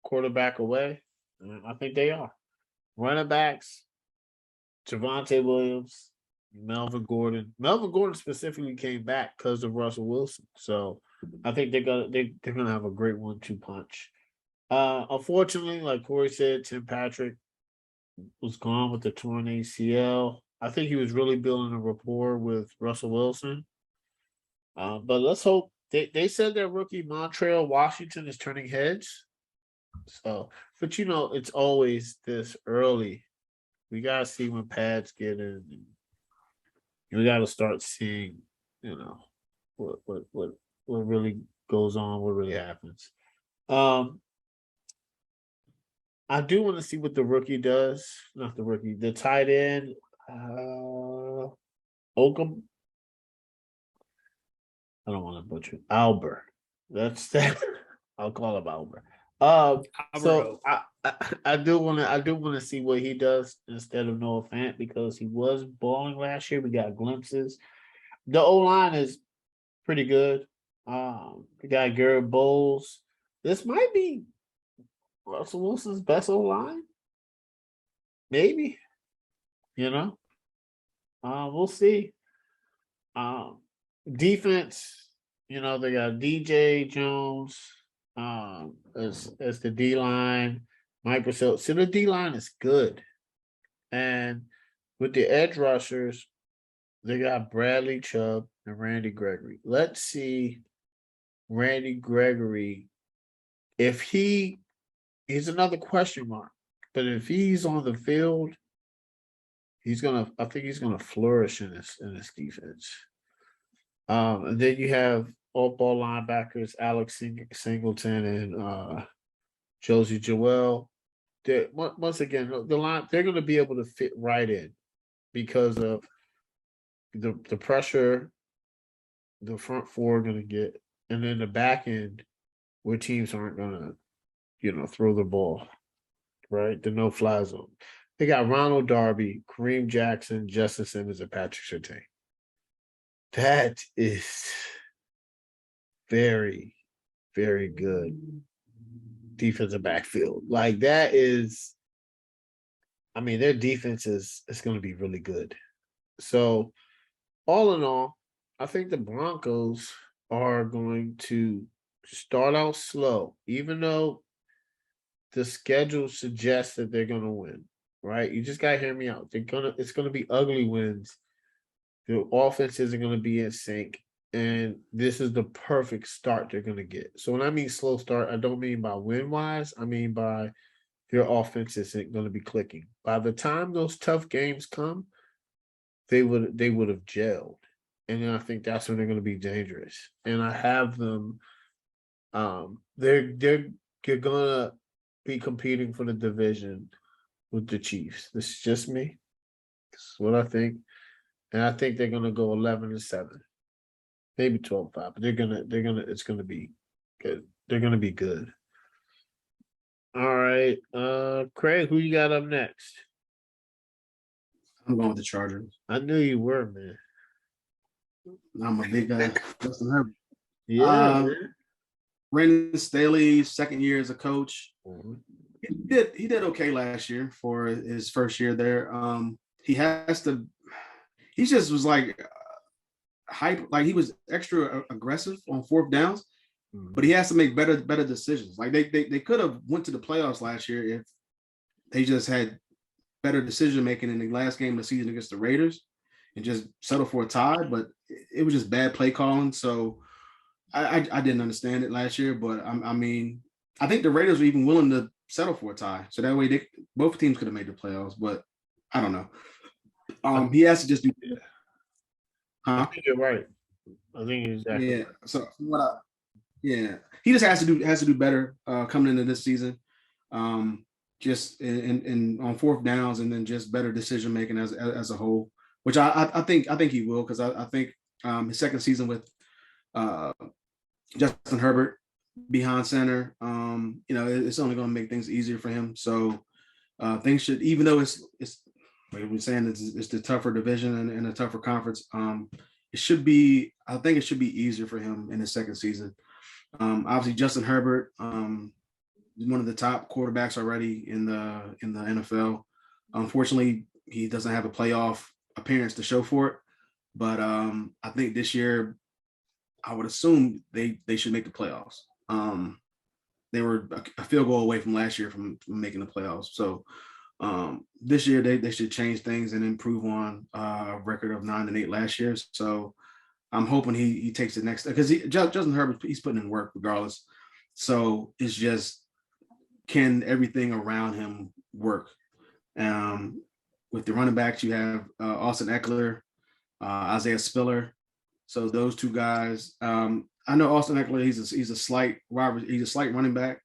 quarterback away. I think they are. Running backs, Javonte Williams, Melvin Gordon. Melvin Gordon specifically came back because of Russell Wilson. So I think they're gonna have a great 1-2 punch. Unfortunately, like Corey said, Tim Patrick was gone with the torn ACL. I think he was really building a rapport with Russell Wilson. But let's hope. They said their rookie Montreal Washington is turning heads. So, but it's always this early. We gotta see when pads get in. We gotta start seeing, what really goes on, what really happens. I do want to see what the rookie does. Not the rookie, the tight end. Oakham. I don't want to butcher it. Albert. That's that. I'll call him Albert. So I do want to see what he does instead of Noah Fant, because he was balling last year. We got glimpses. The O-line is pretty good. We got Garrett Bowles. This might be Russell Wilson's best O-line. Maybe. We'll see. Defense, they got DJ Jones as the D-line. Mike Purcell. So the D-line is good. And with the edge rushers, they got Bradley Chubb and Randy Gregory. Let's see Randy Gregory. If he's another question mark, but if he's on the field, I think he's gonna flourish in this defense. And then you have all ball linebackers, Alex Singleton and Josie Joel. Once again, the line they're going to be able to fit right in because of the pressure the front four are going to get, and then the back end where teams aren't going to, throw the ball, right? The no-fly zone. They got Ronald Darby, Kareem Jackson, Justin Simmons, and Patrick Surtain. That is very, very good defensive backfield. Like that is, their defense is going to be really good. So, all in all, I think the Broncos are going to start out slow, even though the schedule suggests that they're going to win. Right? You just got to hear me out. It's going to be ugly wins. The offense isn't going to be in sync, and this is the perfect start they're going to get. So when I mean slow start, I don't mean by win-wise. I mean by their offense isn't going to be clicking. By the time those tough games come, they would have gelled, and then I think that's when they're going to be dangerous. And I have them. They're going to be competing for the division with the Chiefs. This is just me. This is what I think. And I think they're gonna go 11-7, maybe 12-5, but it's gonna be good. They're gonna be good. All right. Craig, who you got up next? I'm going with the Chargers. I knew you were, man. I'm a big guy. Justin Herbert. Yeah. Brandon Staley, second year as a coach. Mm-hmm. He did okay last year for his first year there. He just was like hype, like he was extra aggressive on fourth downs, but he has to make better decisions. Like they could have went to the playoffs last year if they just had better decision making in the last game of the season against the Raiders and just settle for a tie. But it was just bad play calling. So I didn't understand it last year. But I think the Raiders were even willing to settle for a tie, so that way both teams could have made the playoffs. But I don't know. He has to just do. I think you're right. I think exactly. Yeah. So he just has to do better coming into this season. Just in on fourth downs, and then just better decision making as a whole, which I think he will, because I think his second season with Justin Herbert behind center, it's only going to make things easier for him. So things should, even though it's like we're saying, it's the tougher division and a tougher conference. It should be easier for him in his second season. Obviously, Justin Herbert, one of the top quarterbacks already in the NFL. Unfortunately, he doesn't have a playoff appearance to show for it. But I think this year, I would assume they should make the playoffs. They were a field goal away from last year from making the playoffs. So this year they should change things and improve on a record of 9-8 last year. So I'm hoping he takes the next, because Justin Herbert, he's putting in work regardless. So it's just, can everything around him work? With the running backs, you have Austin Eckler, Isaiah Spiller. So those two guys, I know Austin Eckler, he's a slight running back.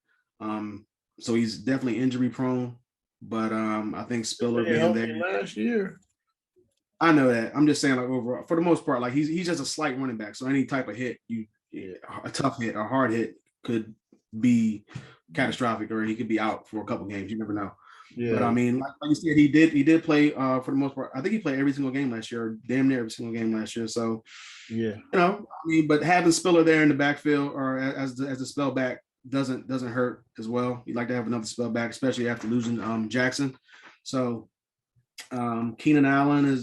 So he's definitely injury prone. But I think Spiller being there last year. I know that. I'm just saying, like, overall, for the most part, like he's just a slight running back. So any type of hit, a tough hit, a hard hit could be catastrophic, or he could be out for a couple games. You never know. Yeah. But like you said, he did play for the most part. I think he played every single game last year, or damn near every single game last year. So yeah, but having Spiller there in the backfield or as the spell back doesn't hurt as well. You'd like to have another spell back, especially after losing Jackson. So Keenan Allen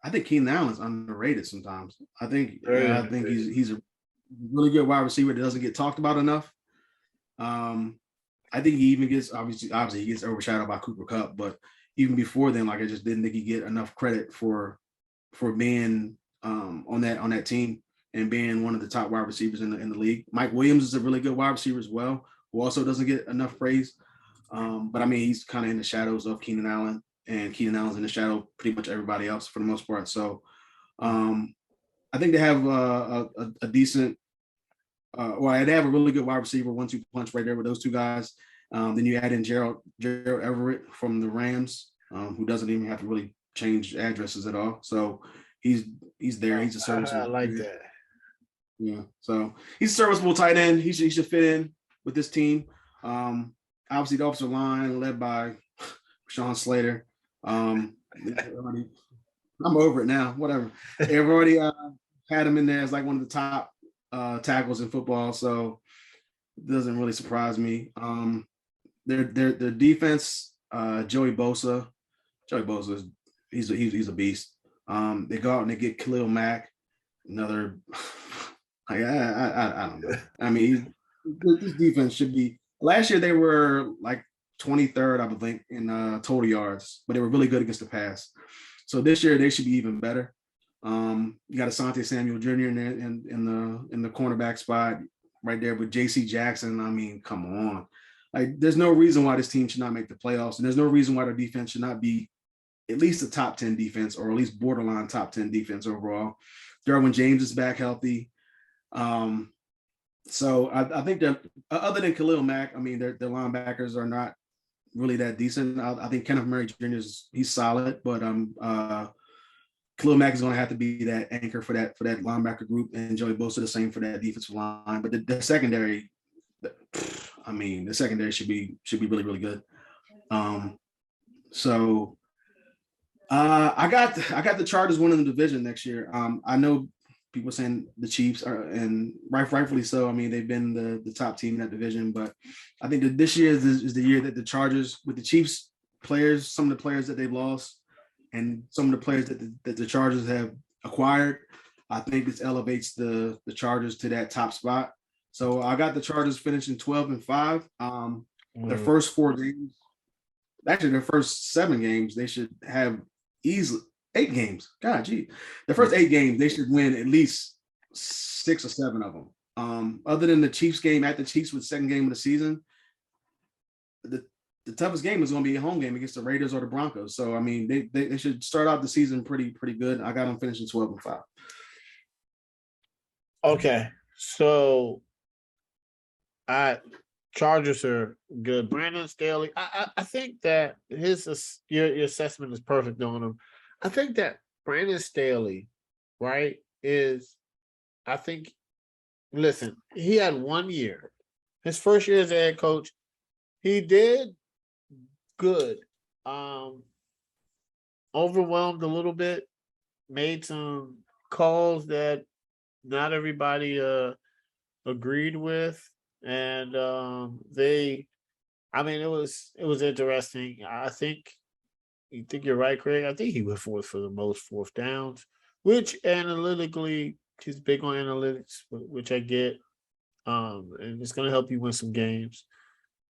I think Keenan Allen's underrated sometimes. I think he's a really good wide receiver that doesn't get talked about enough. I think he even gets obviously he gets overshadowed by Cooper Kupp, but even before then, like, I just didn't think he get enough credit for being on that team and being one of the top wide receivers in the league. Mike Williams is a really good wide receiver as well, who also doesn't get enough praise. But he's kind of in the shadows of Keenan Allen, and Keenan Allen's in the shadow of pretty much everybody else for the most part. So I think they have a decent. Well, they have a really good wide receiver, 1-2 punch right there with those two guys. Then you add in Gerald Everett from the Rams, who doesn't even have to really change addresses at all. So he's there. He's a serviceable. I like that. Yeah. So he's a serviceable tight end. He should fit in with this team. Obviously, the offensive line led by Sean Slater. I'm over it now. Whatever. They've already had him in there as like one of the top tackles in football, so it doesn't really surprise me. Their defense, Joey Bosa he's a beast. They go out and they get Khalil Mack, another. I don't know. I mean, this defense should be. Last year they were like 23rd, I think, in total yards, but they were really good against the pass. So this year they should be even better. You got Asante Samuel Jr. in the cornerback spot right there with J.C. Jackson. I mean, come on. Like, there's no reason why this team should not make the playoffs, and there's no reason why their defense should not be at least a top 10 defense or at least borderline top 10 defense overall. Derwin James is back healthy. So I think that other than Khalil Mack, I mean, their linebackers are not really that decent. I think Kenneth Murray Jr. he's solid, but Khalil Mack is going to have to be that anchor for that linebacker group, and Joey Bosa the same for that defensive line. But the secondary, I mean, the secondary should be really, really good. So I got the Chargers winning the division next year. I know people saying the Chiefs are, and rightfully so. I mean, they've been the top team in that division, but I think that this year is the year that the Chargers, with the Chiefs players, some of the players that they've lost, and some of the players that the Chargers have acquired, I think this elevates the Chargers to that top spot. So I got the Chargers finishing 12-5. Their first 4 games, actually their first 7 games, they should have easily 8 games. God, gee, the first 8 games they should win at least 6 or 7 of them. Other than the Chiefs game at the Chiefs with the second game of the season, the toughest game is going to be a home game against the Raiders or the Broncos. So I mean, they should start out the season pretty good. I got them finishing 12-5. Okay, so Chargers are good. Brandon Staley, I think that your assessment is perfect on him. I think that Brandon Staley, right, listen, he had 1 year. His first year as a head coach, he did good. Overwhelmed a little bit, made some calls that not everybody agreed with. And it was interesting. I think you're right, Craig. I think he went for the most fourth downs, which analytically, he's big on analytics, which I get. And it's going to help you win some games.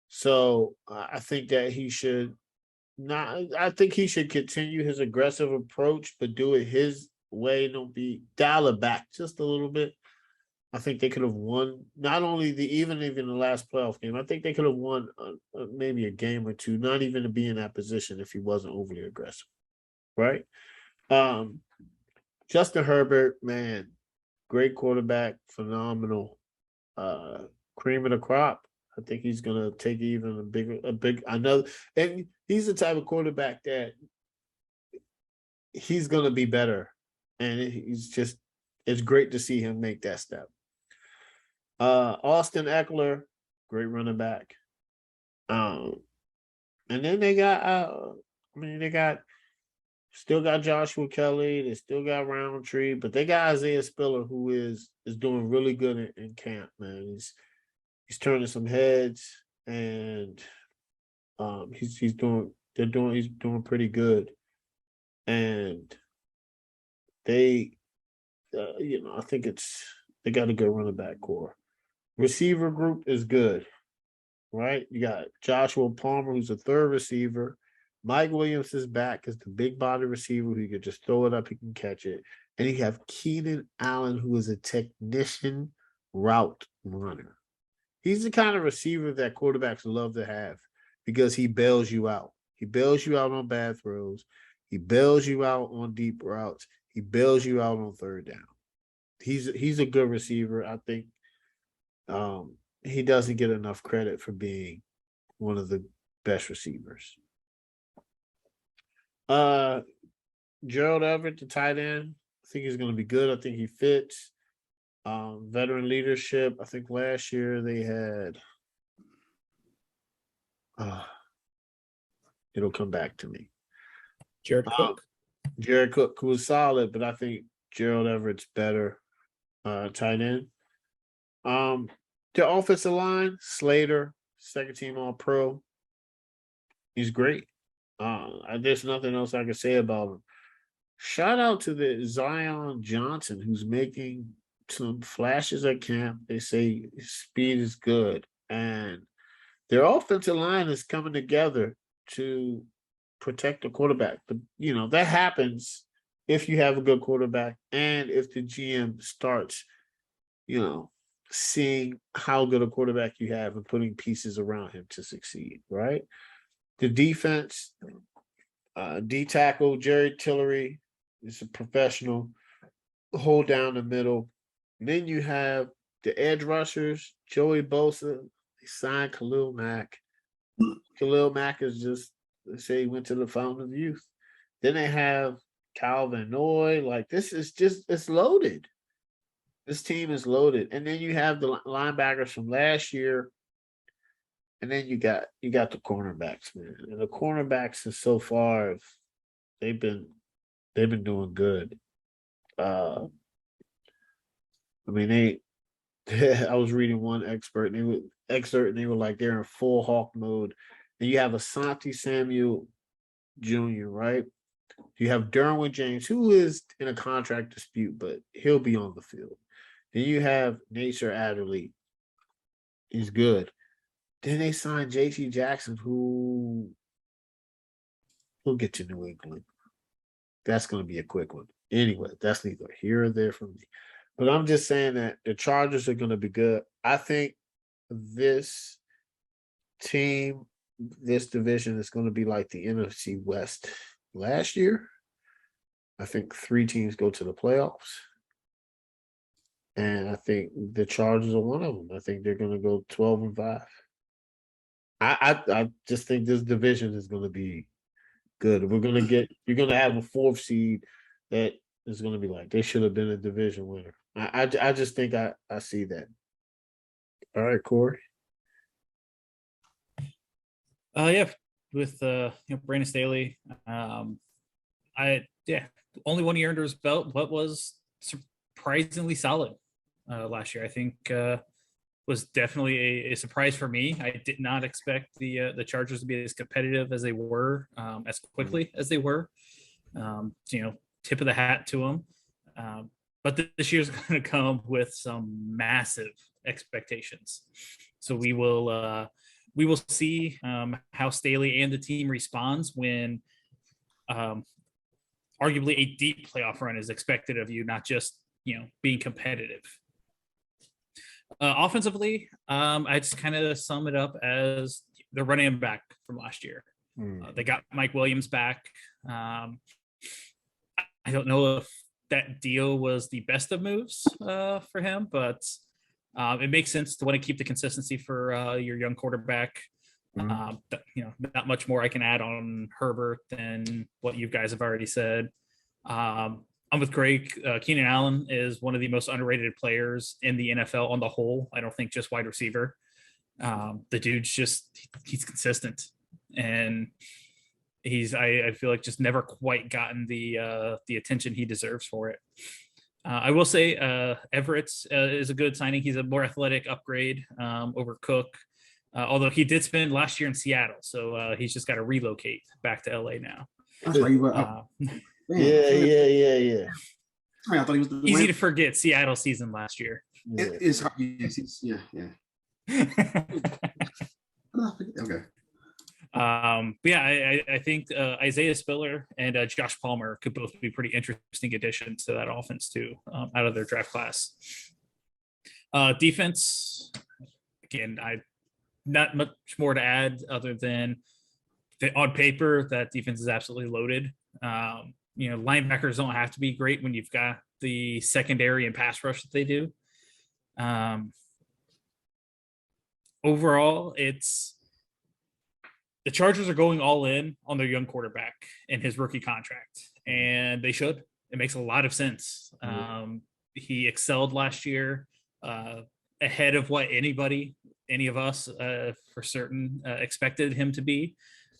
So I think that he should continue his aggressive approach, but do it his way. Don't dial it back just a little bit. I think they could have won not only even the last playoff game. I think they could have won maybe a game or two, not even to be in that position if he wasn't overly aggressive, right? Justin Herbert, man, great quarterback, phenomenal, cream of the crop. I think he's gonna take even a big. I know, and he's the type of quarterback that he's gonna be better, and it's great to see him make that step. Austin Eckler, great running back. And then they got, still got Joshua Kelly. They still got Roundtree, but they got Isaiah Spiller, who is doing really good in camp, man. He's turning some heads, and he's doing pretty good. And they, I think they got a good running back core. Receiver group is good, right? You got Joshua Palmer, who's a third receiver. Mike Williams is back as the big body receiver who could just throw it up, he can catch it. And you have Keenan Allen, who is a technician route runner. He's the kind of receiver that quarterbacks love to have because he bails you out. He bails you out on bad throws. He bails you out on deep routes. He bails you out on third down. he's a good receiver. I think he doesn't get enough credit for being one of the best receivers. Gerald Everett, the tight end, I think he's going to be good. I think he fits. Veteran leadership. I think last year they had. It'll come back to me. Jared Cook. Jared Cook, who was solid, but I think Gerald Everett's better tight end. The offensive line, Slater, second team All Pro. He's great. There's nothing else I can say about him. Shout out to the Zion Johnson, who's making some flashes at camp. They say his speed is good, and their offensive line is coming together to protect the quarterback. That happens if you have a good quarterback and if the GM starts, seeing how good a quarterback you have and putting pieces around him to succeed, right? The defense, D tackle, Jerry Tillery is a professional, hold down the middle. And then you have the edge rushers, Joey Bosa. They signed Khalil Mack. Khalil Mack is just, they say he went to the fountain of youth. Then they have Calvin Noy. Like, this is just, it's loaded. This team is loaded. And then you have the linebackers from last year. And then you got the cornerbacks, man. And the cornerbacks so far, they've been doing good. I was reading one excerpt, and they were like they're in full hawk mode. And you have Asante Samuel Jr., right? You have Derwin James, who is in a contract dispute, but he'll be on the field. Then you have Nasir Adderley. He's good. Then they signed J.T. Jackson, who will get to New England. That's going to be a quick one. Anyway, that's neither here or there for me. But I'm just saying that the Chargers are going to be good. I think this team, this division is going to be like the NFC West last year. I think 3 teams go to the playoffs. And I think the Chargers are one of them. I think they're going to go 12-5. I just think this division is going to be good. You're going to have a 4th seed that is going to be like, they should have been a division winner. I just think I see that. All right, Corey. Yeah, with Brandon Staley, only 1 year under his belt, but was surprisingly solid last year. I think was definitely a surprise for me. I did not expect the Chargers to be as competitive as they were, as quickly as they were. Tip of the hat to them. But this year's going to come with some massive expectations. So we will see how Staley and the team responds when arguably a deep playoff run is expected of you, not just being competitive. Offensively, I just kind of sum it up as the running back from last year. They got Mike Williams back. I don't know if that deal was the best of moves for him, but it makes sense to want to keep the consistency for your young quarterback. Not much more I can add on Herbert than what you guys have already said. I'm with Greg. Keenan Allen is one of the most underrated players in the NFL on the whole. I don't think just wide receiver. The dude's he's consistent, and I feel like just never quite gotten the attention he deserves for it. I will say Everett is a good signing. He's a more athletic upgrade over Cook, although he did spend last year in Seattle, so he's just got to relocate back to LA now. That's why you were up. Yeah. I thought he was easy to forget Seattle season last year. It's yeah. Okay. I think Isaiah Spiller and Josh Palmer could both be pretty interesting additions to that offense too, out of their draft class. Defense, again, not much more to add other than on paper that defense is absolutely loaded. linebackers don't have to be great when you've got the secondary and pass rush that they do. Overall, the Chargers are going all in on their young quarterback and his rookie contract, and they should. It makes a lot of sense. He excelled last year, ahead of what any of us for certain expected him to be.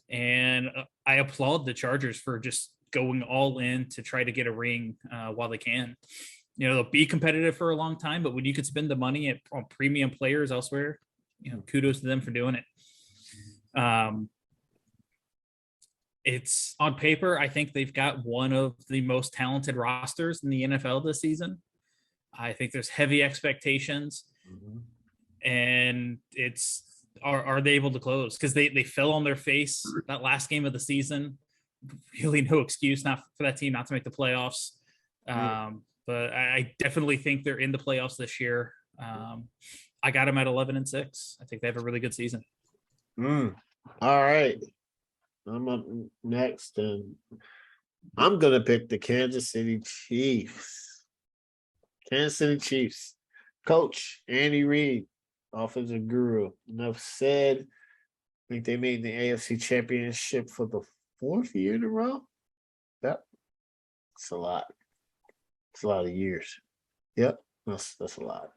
And I applaud the Chargers for just going all in to try to get a ring while they can. They'll be competitive for a long time, but when you could spend the money on premium players elsewhere, kudos to them for doing it. It's on paper, I think they've got one of the most talented rosters in the NFL this season. I think there's heavy expectations, and are they able to close? Because they fell on their face that last game of the season. Really no excuse not for that team not to make the playoffs. But I definitely think they're in the playoffs this year. I got them at 11-6. I think they have a really good season. All right. I'm up next, and I'm going to pick the Kansas City Chiefs. Kansas City Chiefs. Coach Andy Reid, offensive guru. Enough said. I think they made the AFC Championship for the 4th year in a row. Yep. That's a lot. It's a lot of years. Yep. That's a lot.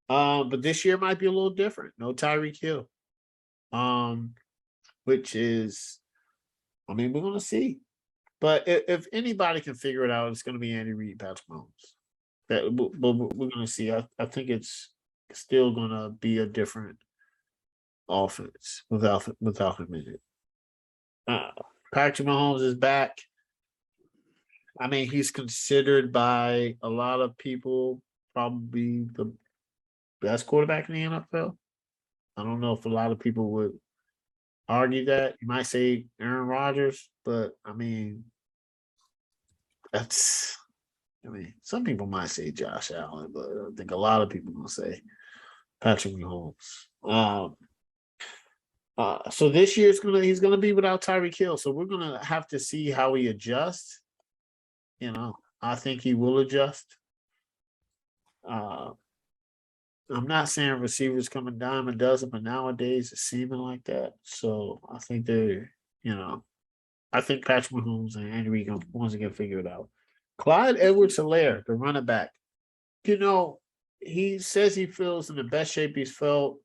But this year might be a little different. No Tyreek Hill. Which is, we're going to see. But if anybody can figure it out, it's going to be Andy Reid, Patrick Mahomes. But we're going to see. I think it's still going to be a different offense without him in it. Patrick Mahomes is back. He's considered by a lot of people probably the best quarterback in the NFL. I don't know if a lot of people would argue that. You might say Aaron Rodgers, but some people might say Josh Allen, but I think a lot of people will say Patrick Mahomes. So this year he's gonna be without Tyreek Hill. So we're gonna have to see how he adjusts. I think he will adjust. I'm not saying receivers come a dime a dozen, but nowadays it's seeming like that. So I think I think Patrick Mahomes and Andy Reid once again figure it out. Clyde Edwards-Helaire, the running back. He says he feels in the best shape he's felt.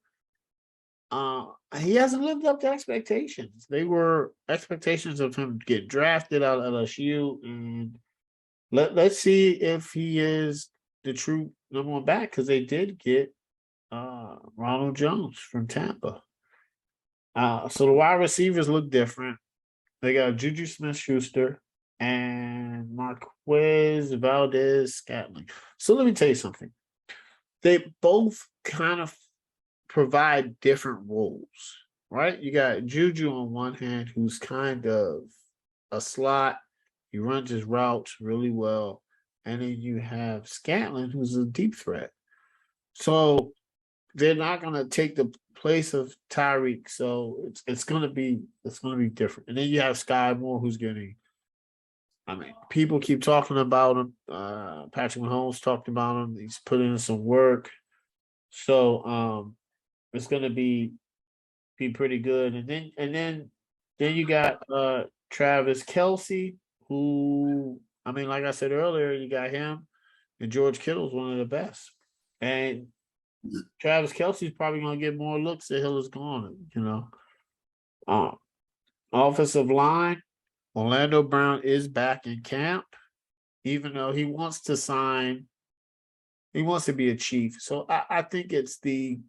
He hasn't lived up to expectations. They were expectations of him to get drafted out of LSU, and let's see if he is the true number one back, because they did get Ronald Jones from Tampa. So the wide receivers look different. They got Juju Smith-Schuster and Marquez Valdez-Scantling. So let me tell you something. They both kind of provide different roles, right? You got Juju on one hand, who's kind of a slot. He runs his routes really well. And then you have Scantling, who's a deep threat. So they're not going to take the place of Tyreek. So it's going to be different. And then you have Sky Moore, who's getting. People keep talking about him. Patrick Mahomes talked about him. He's putting in some work. So it's going to be pretty good. And then you got Travis Kelce, who. Like I said earlier, you got him, and George Kittle's one of the best. And Travis Kelce's probably going to get more looks that Hill is gone, Offensive line, Orlando Brown is back in camp, even though he wants to be a Chief. So I think it's the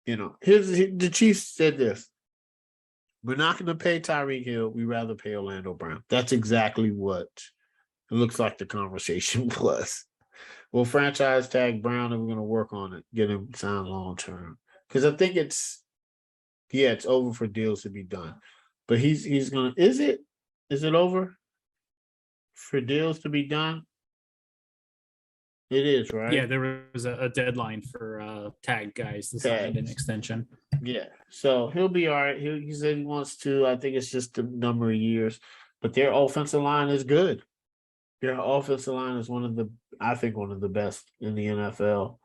Chiefs said this. We're not going to pay Tyreek Hill. We'd rather pay Orlando Brown. That's exactly what it looks like the conversation was. We'll franchise tag Brown, and we're going to work on it, get him signed long term. Because I think it's over for deals to be done. But he's going to. Is it over for deals to be done? It is, right? Yeah, there was a deadline for tag guys to sign an extension. Yeah, so he'll be all right. He said he wants to. I think it's just a number of years. but their offensive line is good. Their offensive line is one of the best in the NFL.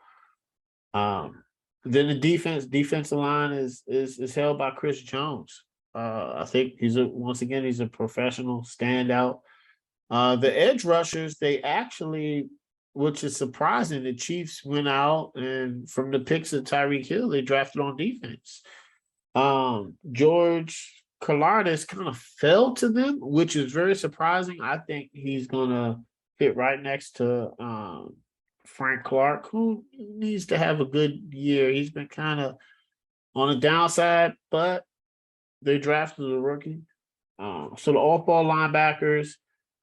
Then the defensive line is held by Chris Jones. I think he's a professional standout. The edge rushers, they actually, which is surprising, the Chiefs went out and from the picks of Tyreek Hill, they drafted on defense. George Karlaftis kind of fell to them, which is very surprising. I think he's gonna fit right next to Frank Clark, who needs to have a good year. He's been kind of on the downside, but they drafted a rookie. So the off-ball linebackers,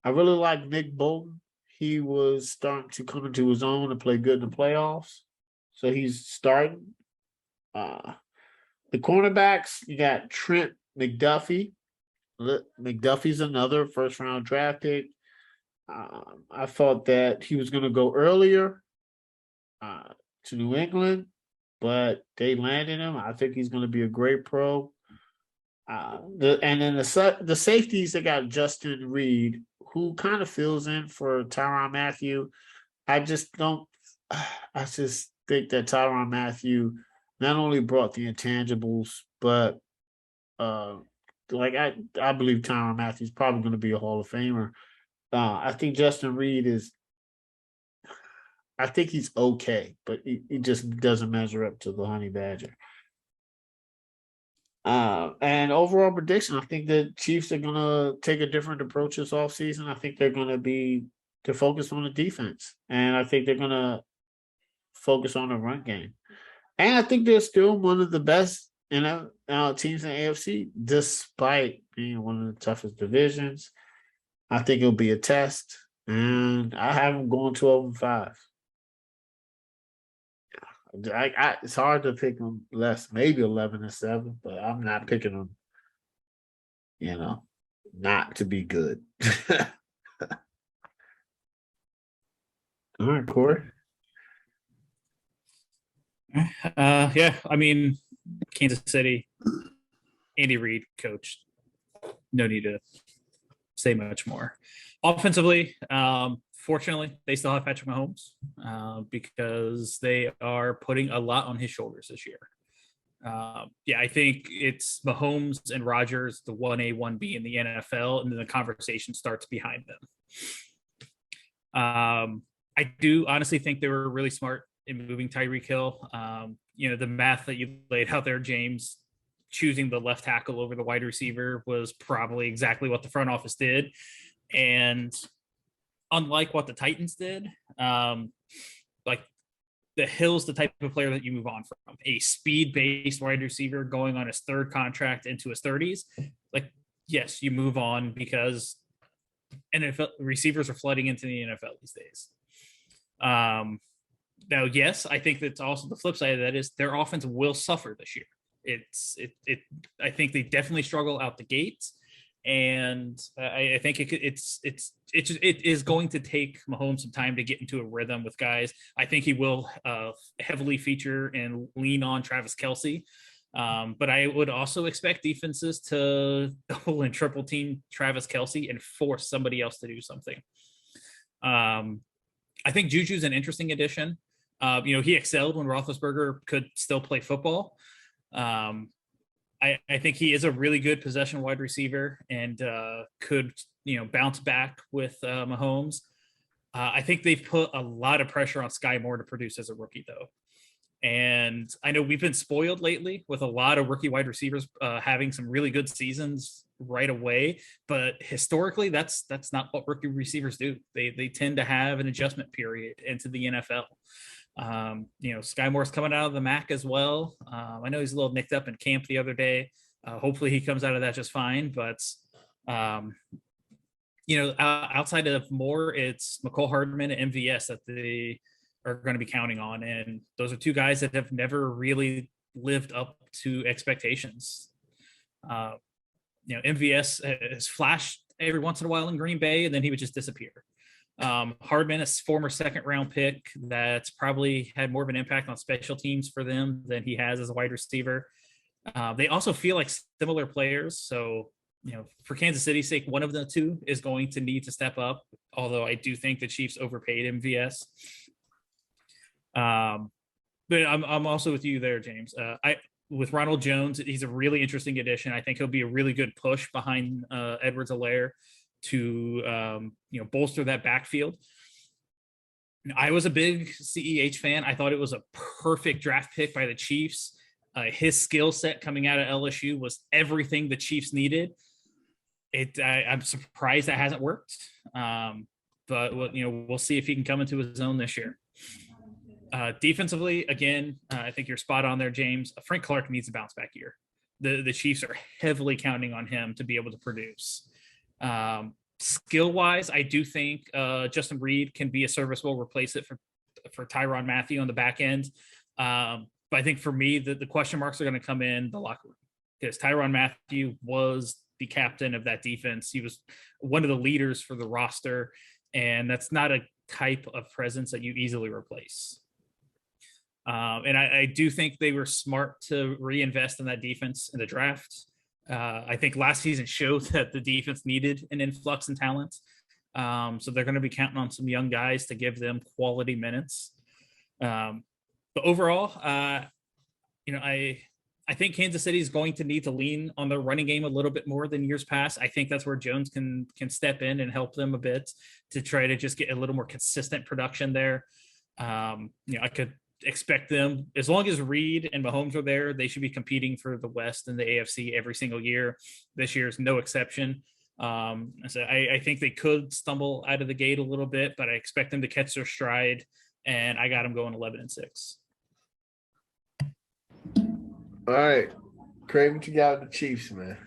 I really like Nick Bolton. He was starting to come into his own and play good in the playoffs. So he's starting. The cornerbacks, you got Trent McDuffie. McDuffie's another first-round draft pick. I thought that he was going to go earlier to New England, but they landed him. I think he's going to be a great pro. The safeties, they got Justin Reed, who kind of fills in for Tyrann Mathieu. I just think that Tyrann Mathieu not only brought the intangibles, but I believe Tyrann Mathieu is probably going to be a Hall of Famer. I think Justin Reed I think he's okay, but he just doesn't measure up to the Honey Badger. And overall prediction, I think the Chiefs are going to take a different approach this offseason. I think they're focused on the defense, and I think they're going to focus on the run game. And I think they're still one of the best teams in the AFC, despite being one of the toughest divisions. I think it'll be a test, and I have them going 12-5. It's hard to pick them less, maybe 11-7, but I'm not picking them, not to be good. All right, Corey. Yeah, I mean, Kansas City, Andy Reid coached. No need to say much more. Offensively, fortunately, they still have Patrick Mahomes because they are putting a lot on his shoulders this year. I think it's Mahomes and Rodgers, the 1A, 1B in the NFL, and then the conversation starts behind them. I do honestly think they were really smart in moving Tyreek Hill. The math that you laid out there, James, choosing the left tackle over the wide receiver was probably exactly what the front office did. And unlike what the Titans did, like the Hill's the type of player that you move on from. A speed-based wide receiver going on his third contract into his 30s. Like, yes, you move on because NFL receivers are flooding into the NFL these days. Now, yes, I think that's also the flip side of that is their offense will suffer this year. I think they definitely struggle out the gates, and I think it is going to take Mahomes some time to get into a rhythm with guys. I think he will heavily feature and lean on Travis Kelce, but I would also expect defenses to double and triple team Travis Kelce and force somebody else to do something. I think Juju's an interesting addition. He excelled when Roethlisberger could still play football. I think he is a really good possession wide receiver and could, bounce back with Mahomes. I think they've put a lot of pressure on Sky Moore to produce as a rookie, though. And I know we've been spoiled lately with a lot of rookie wide receivers having some really good seasons right away. But historically, that's not what rookie receivers do. They tend to have an adjustment period into the NFL. Sky Moore's coming out of the MAC as well. I know he's a little nicked up in camp the other day. Hopefully he comes out of that just fine. But, outside of Moore, it's McCole Hardman and MVS that they are going to be counting on. And those are two guys that have never really lived up to expectations. MVS has flashed every once in a while in Green Bay, and then he would just disappear. Hardman is former second-round pick that's probably had more of an impact on special teams for them than he has as a wide receiver. They also feel like similar players. So, for Kansas City's sake, one of the two is going to need to step up. Although I do think the Chiefs overpaid MVS. But I'm also with you there, James. With Ronald Jones, he's a really interesting addition. I think he'll be a really good push behind Edwards-Helaire to bolster that backfield. I was a big CEH fan. I thought it was a perfect draft pick by the Chiefs. His skill set coming out of LSU was everything the Chiefs needed. I'm surprised that hasn't worked. But we'll see if he can come into his own this year. Defensively, again, I think you're spot on there, James. Frank Clark needs a bounce back year. The Chiefs are heavily counting on him to be able to produce. Skill-wise, I do think Justin Reed can be a serviceable replacement for Tyrann Mathieu on the back end. But I think for me, the question marks are going to come in the locker room because Tyrann Mathieu was the captain of that defense. He was one of the leaders for the roster, and that's not a type of presence that you easily replace. And I do think they were smart to reinvest in that defense in the draft. I think last season showed that the defense needed an influx in talent. So they're going to be counting on some young guys to give them quality minutes. But overall, I think Kansas City is going to need to lean on their running game a little bit more than years past. I think that's where Jones can step in and help them a bit to try to just get a little more consistent production there. I could expect them, as long as Reed and Mahomes are there, they should be competing for the West and the AFC every single year. This year is no exception. So I think they could stumble out of the gate a little bit, but I expect them to catch their stride, and I got them going 11-6. All right, Craig, what you got with the Chiefs, man?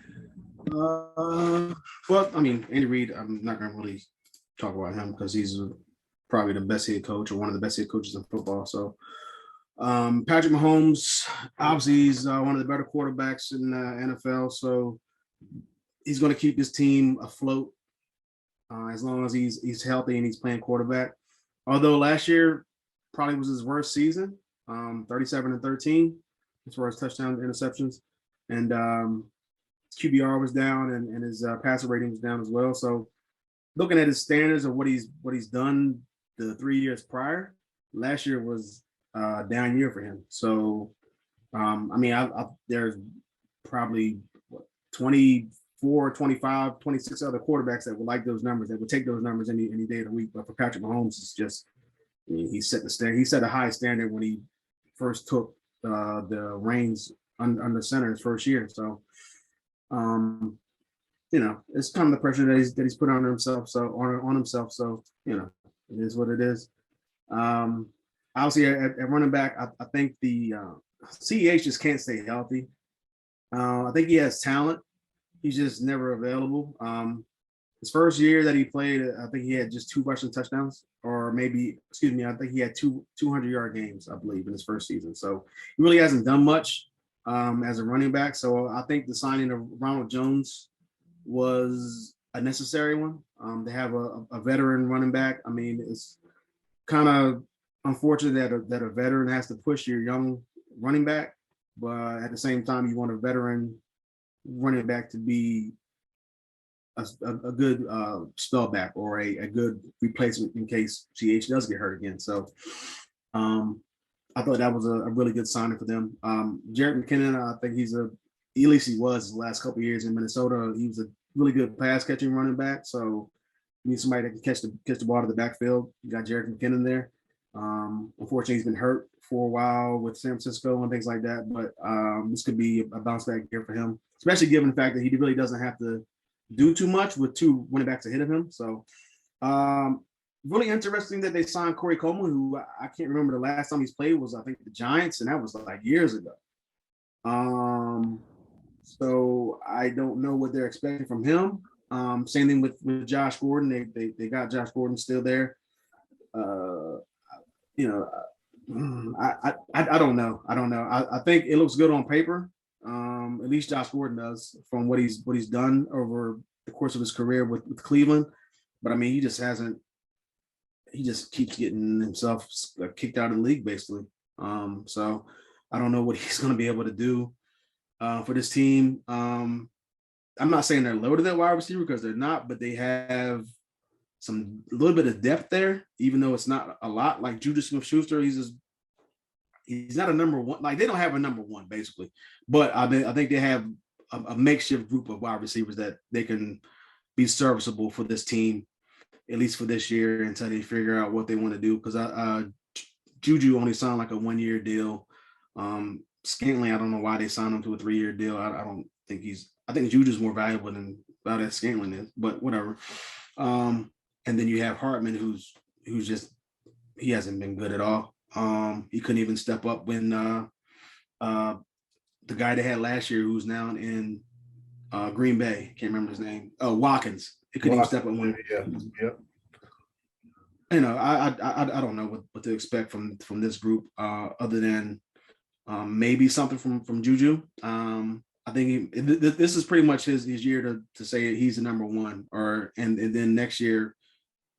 Well, I mean, Andy Reid, I'm not going to really talk about him because he's probably the best head coach or one of the best head coaches in football. So Patrick Mahomes, obviously he's one of the better quarterbacks in the NFL. So he's going to keep his team afloat as long as he's healthy and he's playing quarterback. Although last year probably was his worst season, 37-13 as far as touchdowns, interceptions, and QBR was down and his passer rating was down as well. So looking at his standards of what he's done the 3 years prior, last year was a down year for him. So, there's probably 24, 25, 26 other quarterbacks that would like those numbers, that would take those numbers any day of the week. But for Patrick Mahomes, it's just, he set the standard. He set a high standard when he first took the reins under center his first year. So, it's kind of the pressure that he's put on himself. So on himself. So, it is what it is. Obviously at running back, I think the CEH just can't stay healthy. I think he has talent. He's just never available. His first year that he played, I think he had just 2 rushing touchdowns, or maybe, I think he had 200-yard games, I believe, in his first season. So he really hasn't done much as a running back. So I think the signing of Ronald Jones was a necessary one. To have a veteran running back. I mean, it's kind of unfortunate that a veteran has to push your young running back, but at the same time, you want a veteran running back to be a good spellback or a good replacement in case CH does get hurt again. So I thought that was a really good signing for them. Jerick McKinnon, I think at least he was the last couple of years in Minnesota. He was a really good pass catching running back. So you need somebody that can catch the ball to the backfield. You got Jerick McKinnon there. Unfortunately, he's been hurt for a while with San Francisco and things like that. But this could be a bounce back year for him, especially given the fact that he really doesn't have to do too much with 2 running backs ahead of him. So really interesting that they signed Corey Coleman, who I can't remember the last time he's played was, I think, the Giants, and that was like years ago. So I don't know what they're expecting from him. Same thing with Josh Gordon. They got Josh Gordon still there. I don't know. I think it looks good on paper. At least Josh Gordon does, from what he's done over the course of his career with Cleveland. But I mean, he just keeps getting himself kicked out of the league, basically. So I don't know what he's going to be able to do for this team. I'm not saying they're loaded at wide receiver because they're not, but they have a little bit of depth there, even though it's not a lot. Like Juju Smith-Schuster, he's not a number one. Like they don't have a number one basically, but I think they have a makeshift group of wide receivers that they can be serviceable for this team, at least for this year until they figure out what they want to do. Because Juju only signed like a 1-year deal. Scantling, I don't know why they signed him to a 3-year deal. I think Juju's more valuable than Valdez Scantling is, but whatever. And then you have Hartman, who's just he hasn't been good at all. He couldn't even step up when the guy they had last year, who's now in Green Bay, can't remember his name. Oh, Watkins. He couldn't even step up when. Yeah. You know, I don't know what to expect from this group, other than maybe something from Juju. I think this is pretty much his year to say he's the number one, and then next year,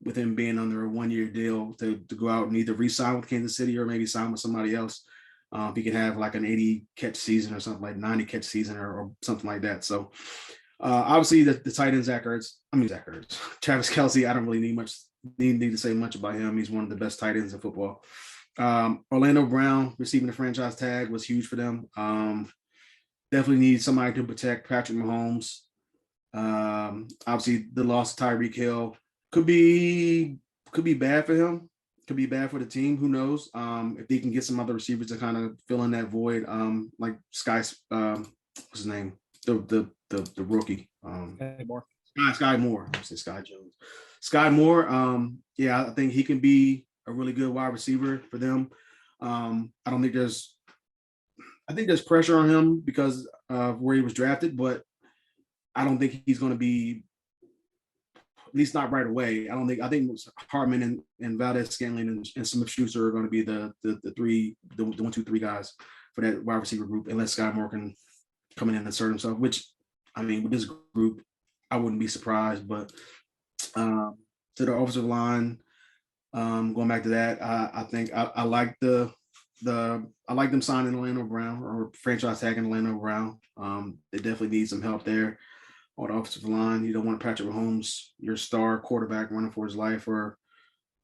with him being under a 1-year deal, to go out and either re-sign with Kansas City or maybe sign with somebody else. He could have like an 80 catch season or something, like 90 catch season or something like that. So obviously the tight end Zach Ertz, Travis Kelce, I don't really need to say much about him. He's one of the best tight ends in football. Orlando Brown receiving the franchise tag was huge for them. Definitely need somebody to protect Patrick Mahomes. Obviously the loss of Tyreek Hill could be bad for him. Could be bad for the team. Who knows? If they can get some other receivers to kind of fill in that void, like what's his name? The rookie. Sky Moore. I say Sky Jones. Sky Moore. Yeah, I think he can be a really good wide receiver for them. I think there's pressure on him because of where he was drafted, but I don't think he's going to be, at least not right away. I think Hartman and Valdez Scantling and Smith-Schuster are going to be the 1, 2, 3 guys for that wide receiver group, unless Sky Moore can come in and assert himself, which, I mean, with this group, I wouldn't be surprised. But to the offensive line, going back to that, I think I like I like them signing Orlando Brown or franchise tagging Orlando Brown. They definitely need some help there on the offensive line. You don't want Patrick Mahomes, your star quarterback, running for his life, or,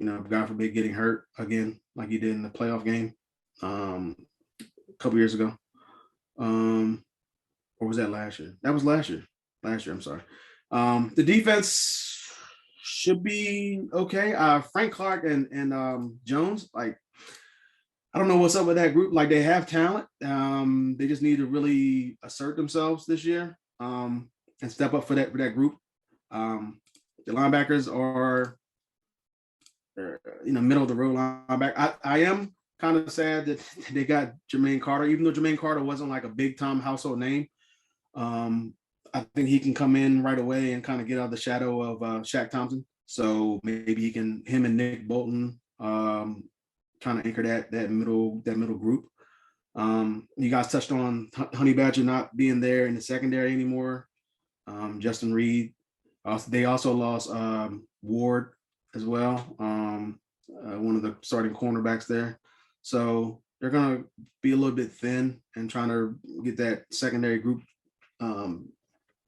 God forbid, getting hurt again like he did in the playoff game a couple years ago. Or was that last year? That was last year. I'm sorry. The defense should be okay. Frank Clark and Jones, like, I don't know what's up with that group. Like, they have talent. They just need to really assert themselves this year and step up for that group. The linebackers are, middle of the road linebacker. I am kind of sad that they got Jermaine Carter, even though Jermaine Carter wasn't like a big time household name. I think he can come in right away and kind of get out of the shadow of Shaq Thompson. So maybe him and Nick Bolton kind of anchor that middle group. You guys touched on Honey Badger not being there in the secondary anymore. Justin Reed. They also lost Ward as well, one of the starting cornerbacks there. So they're going to be a little bit thin and trying to get that secondary group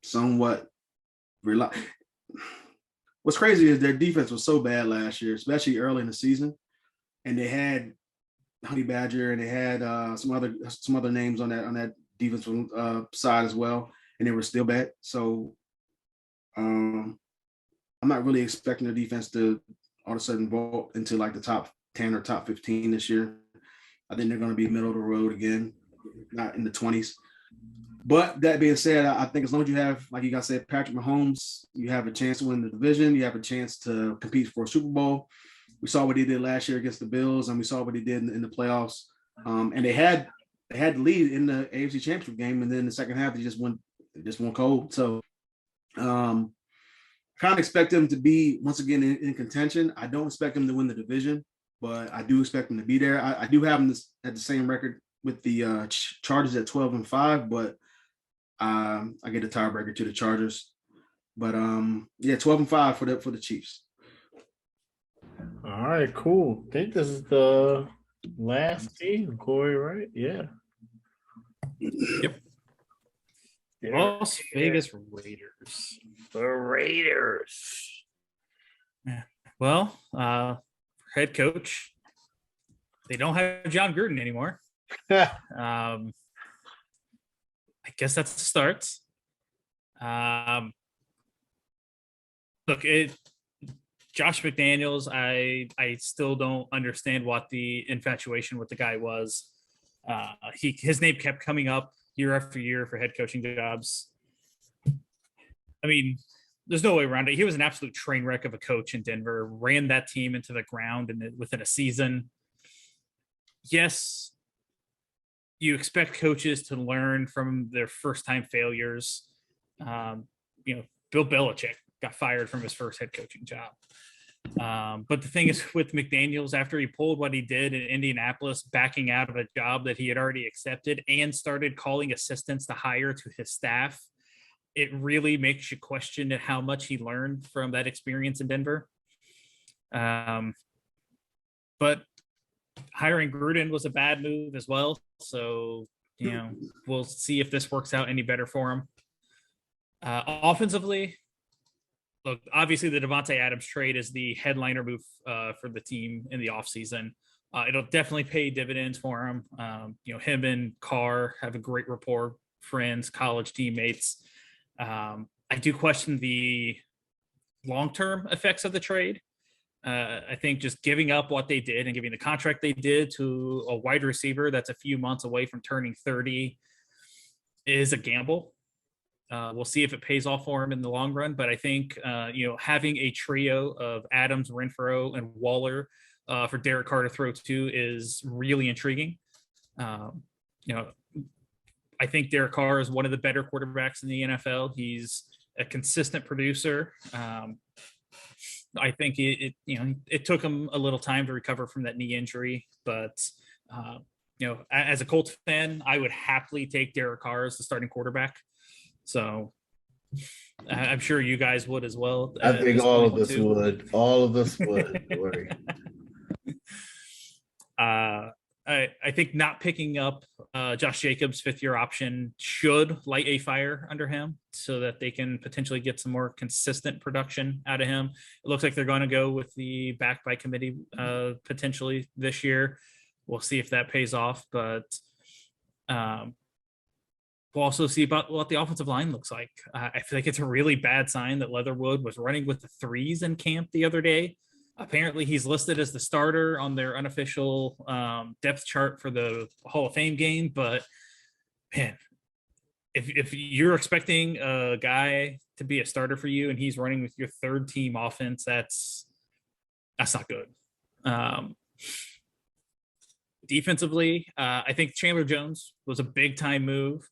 somewhat What's crazy is their defense was so bad last year, especially early in the season, and they had Honey Badger and they had some other names on that defensive side as well, and they were still bad. So I'm not really expecting the defense to all of a sudden vault into like the top 10 or top 15 this year. I think they're going to be middle of the road again, not in the 20s. But that being said, I think as long as you have, like you guys said, Patrick Mahomes, you have a chance to win the division. You have a chance to compete for a Super Bowl. We saw what he did last year against the Bills, and we saw what he did in the playoffs. And they had the lead in the AFC Championship game, and then in the second half they just went cold. So kind of expect them to be once again in contention. I don't expect them to win the division, but I do expect them to be there. I do have them at the same record with the Chargers at 12-5, but I get a tiebreaker to the Chargers. But 12-5 for the Chiefs. All right, cool. I think this is the last team, Corey, right? Yeah. Yep. Las Vegas Raiders. The Raiders. Well, head coach. They don't have John Gruden anymore. I guess that's the start. Look, Josh McDaniels, I still don't understand what the infatuation with the guy was. His name kept coming up year after year for head coaching jobs. I mean, there's no way around it. He was an absolute train wreck of a coach in Denver, ran that team into the ground within a season. Yes, you expect coaches to learn from their first-time failures. Bill Belichick got fired from his first head coaching job. But the thing is with McDaniels, after he pulled what he did in Indianapolis, backing out of a job that he had already accepted and started calling assistants to hire to his staff, it really makes you question how much he learned from that experience in Denver. But hiring Gruden was a bad move as well. So, we'll see if this works out any better for him. Offensively, look, obviously the Devontae Adams trade is the headliner move for the team in the offseason. It'll definitely pay dividends for him. Him and Carr have a great rapport, friends, college teammates. I do question the long-term effects of the trade. I think just giving up what they did and giving the contract they did to a wide receiver that's a few months away from turning 30 is a gamble. We'll see if it pays off for him in the long run. But I think, having a trio of Adams, Renfro, and Waller for Derek Carr to throw to is really intriguing. I think Derek Carr is one of the better quarterbacks in the NFL. He's a consistent producer. I think it took him a little time to recover from that knee injury, but as a Colts fan, I would happily take Derek Carr as the starting quarterback. So I'm sure you guys would as well. I think all of us would. All of us would. Don't worry. I think not picking up Josh Jacobs' fifth-year option should light a fire under him so that they can potentially get some more consistent production out of him. It looks like they're going to go with the back by committee potentially this year. We'll see if that pays off, but we'll also see about what the offensive line looks like. I feel like it's a really bad sign that Leatherwood was running with the threes in camp the other day. Apparently he's listed as the starter on their unofficial depth chart for the Hall of Fame game. But man, if you're expecting a guy to be a starter for you and he's running with your third team offense, that's not good. Defensively, I think Chandler Jones was a big time move.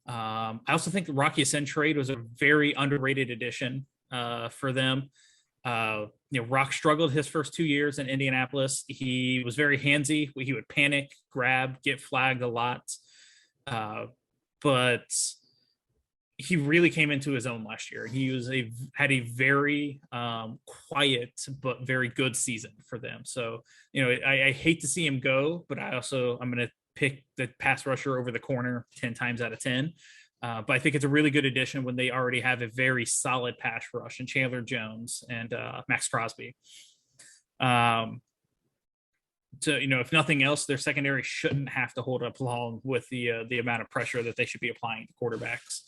I also think the Rocky Ascent trade was a very underrated addition for them. Rock struggled his first 2 years in Indianapolis. He was very handsy. He would panic, grab, get flagged a lot. But he really came into his own last year. He had a very quiet but very good season for them. So, I hate to see him go, but I'm going to pick the pass rusher over the corner 10 times out of 10. But I think it's a really good addition when they already have a very solid pass rush in Chandler Jones and Max Crosby. So, if nothing else, their secondary shouldn't have to hold up long with the amount of pressure that they should be applying to quarterbacks.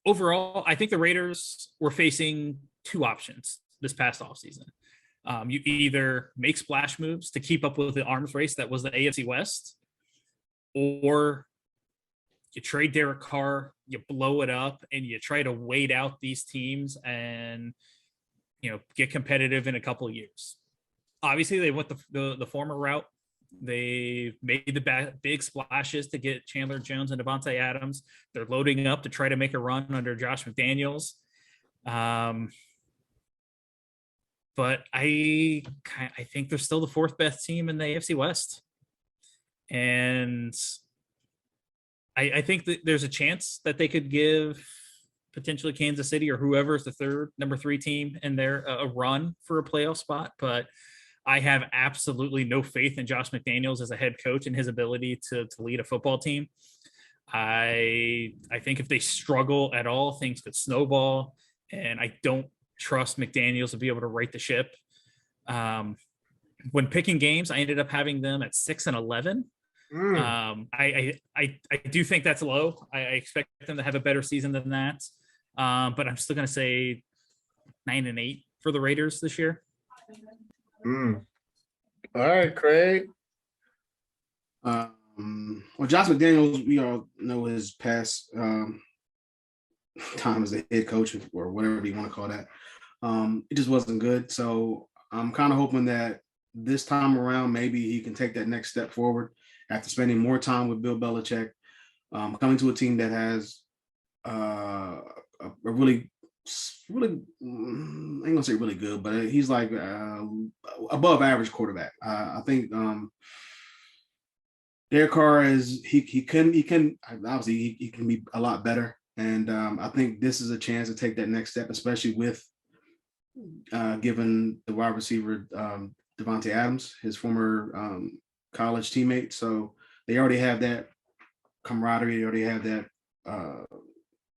Overall, I think the Raiders were facing two options this past offseason. You either make splash moves to keep up with the arms race that was the AFC West, or you trade Derek Carr, you blow it up, and you try to wait out these teams and, get competitive in a couple of years. Obviously, they went the former route. They made the big splashes to get Chandler Jones and Devontae Adams. They're loading up to try to make a run under Josh McDaniels. But I think they're still the fourth best team in the AFC West. And I think that there's a chance that they could give potentially Kansas City or whoever is the number 3 team in there a run for a playoff spot. But I have absolutely no faith in Josh McDaniels as a head coach and his ability to lead a football team. I think if they struggle at all, things could snowball, and I don't trust McDaniels to be able to right the ship. When picking games, I ended up having them at 6-11. I do think that's low. I expect them to have a better season than that, but I'm still going to say 9-8 for the Raiders this year. All right, Craig. Well, Josh McDaniels, we all know his past time as a head coach or whatever you want to call that. It just wasn't good. So I'm kind of hoping that this time around, maybe he can take that next step forward after spending more time with Bill Belichick, coming to a team that has a really, I ain't gonna say really good, but he's like above average quarterback. I think Derek Carr is he can obviously he can be a lot better, and I think this is a chance to take that next step, especially with given the wide receiver Devontae Adams, his former college teammate. So they already have that camaraderie. They already have that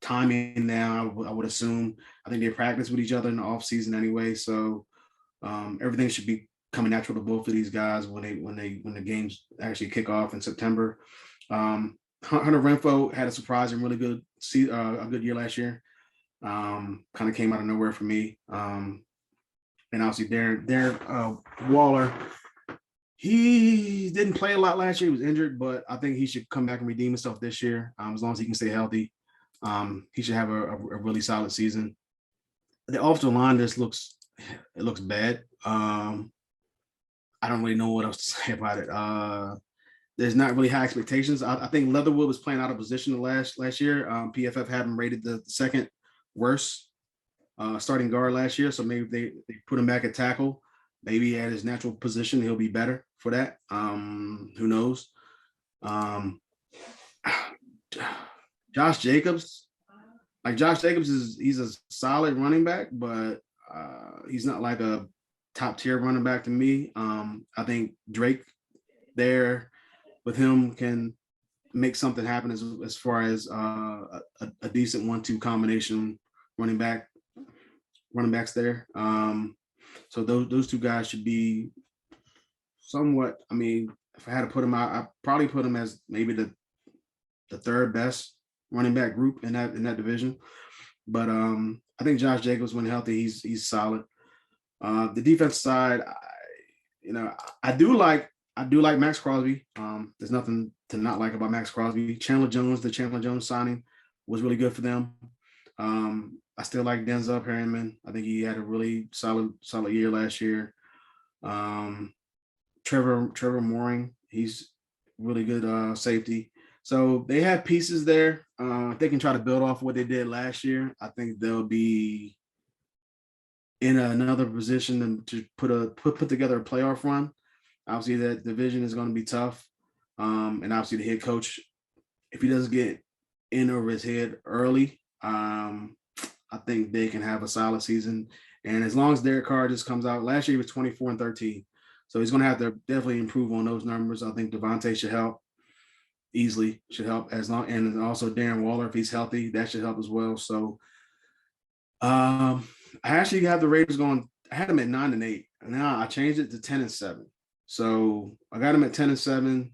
timing now. I would assume. I think they practice with each other in the off season anyway. So everything should be coming natural to both of these guys when the games actually kick off in September. Hunter Renfrow had a surprising, really good a good year last year. Kind of came out of nowhere for me. And obviously Darren Waller, he didn't play a lot last year. He was injured, but I think he should come back and redeem himself this year. As long as he can stay healthy, he should have a really solid season. The offensive line just looks bad. I don't really know what else to say about it. There's not really high expectations. I think Leatherwood was playing out of position last year. PFF had him rated the second worst starting guard last year. So maybe they put him back at tackle. Maybe at his natural position, he'll be better for that. Who knows? Josh Jacobs. He's a solid running back, but he's not like a top tier running back to me. I think Drake there with him can make something happen as far as a decent 1-2 combination running backs there. So those two guys should be somewhat. I mean, if I had to put them out, I'd probably put them as maybe the third best running back group in that division. But I think Josh Jacobs, when healthy, he's solid. The defense side, I do like Max Crosby. There's nothing to not like about Max Crosby. The Chandler Jones signing was really good for them. I still like Denzel Perryman. I think he had a really solid year last year. Trevor Mooring, he's really good safety. So they have pieces there. If they can try to build off what they did last year, I think they'll be in another position to put together a playoff run. Obviously, that division is going to be tough. And obviously, the head coach, if he doesn't get in over his head early, I think they can have a solid season. And as long as Derek Carr just comes out, last year he was 24-13. So he's going to have to definitely improve on those numbers. I think Devontae should help. Easily should help and also Darren Waller, if he's healthy, that should help as well. So I actually have the Raiders going. I had them at 9-8. Now I changed it to 10-7. So I got them at 10-7.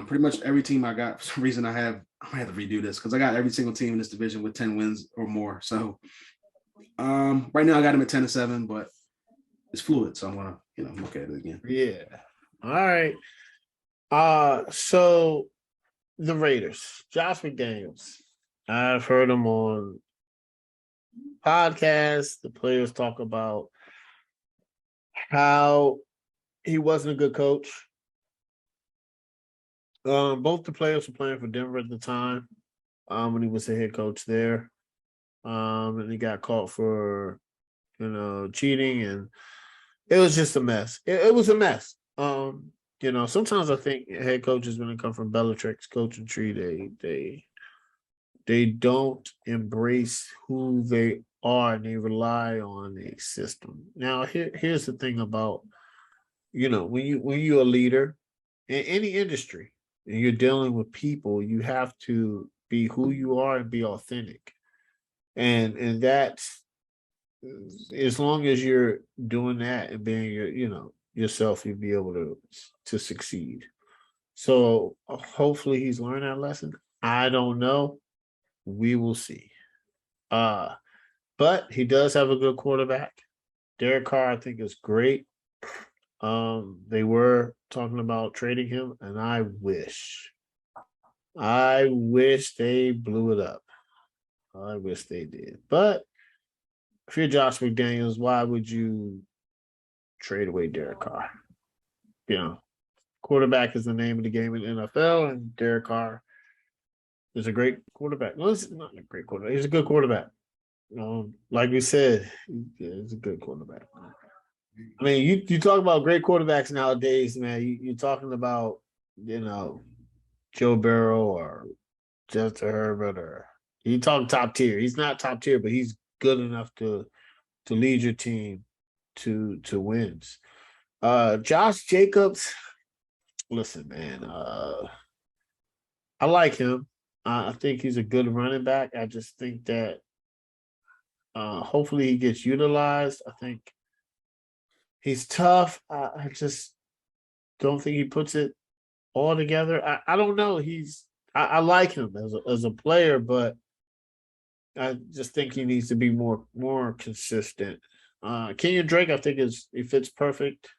Pretty much every team I got, for some reason I might have to redo this because I got every single team in this division with 10 wins or more. So right now I got them at 10-7, but it's fluid. So I'm gonna, look at it again. Yeah. All right. So the Raiders, Josh McDaniels. I've heard him on podcasts. The players talk about how he wasn't a good coach. Both the players were playing for Denver at the time when he was the head coach there. And he got caught for, cheating, and it was just a mess. It was a mess. Sometimes I think head coaches, when they come from Belichick's coaching tree, they don't embrace who they are and they rely on a system. Now, here's the thing about, when you're a leader in any industry, and you're dealing with people, you have to be who you are and be authentic. And that's as long as you're doing that and being yourself, you'll be able to succeed. So hopefully he's learned that lesson. I don't know. We will see. But he does have a good quarterback. Derek Carr, I think, is great. They were talking about trading him, and I wish they blew it up. I wish they did. But if you're Josh McDaniels, why would you trade away Derek Carr? Quarterback is the name of the game in the NFL, and Derek Carr is a great quarterback. No, he's not a great quarterback. He's a good quarterback. Like we said, he's a good quarterback. I mean, you talk about great quarterbacks nowadays, man. You're talking about, Joe Burrow or Justin Herbert, or you talk top tier. He's not top tier, but he's good enough to lead your team to wins. Josh Jacobs, listen, man. I like him. I think he's a good running back. I just think that hopefully he gets utilized. I think he's tough. I just don't think he puts it all together. I don't know. I like him as a player, but I just think he needs to be more consistent. Kenyon Drake, I think he fits perfect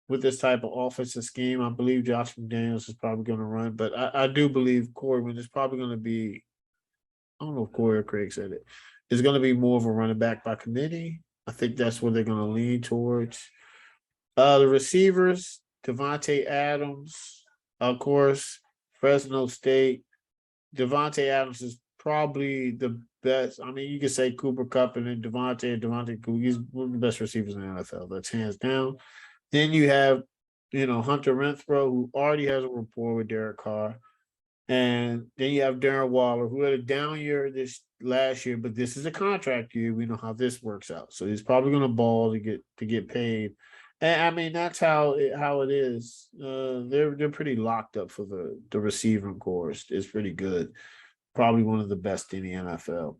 with this type of offensive scheme. I believe Josh McDaniels is probably going to run, but I do believe Corwin is probably going to be, I don't know if Corey or Craig said it, is going to be more of a running back by committee. I think that's what they're going to lean towards. The receivers, Devontae Adams, of course, Fresno State. Devontae Adams is probably the best. I mean, you could say Cooper Kupp and then Devontae Cooper. He's one of the best receivers in the NFL. That's hands down. Then you have, Hunter Renfrow, who already has a rapport with Derek Carr. And then you have Darren Waller, who had a down year this last year, but this is a contract year. We know how this works out. So he's probably going to ball to get paid. And I mean, that's how it is. They're pretty locked up for the receiving corps. It's pretty good. Probably one of the best in the NFL.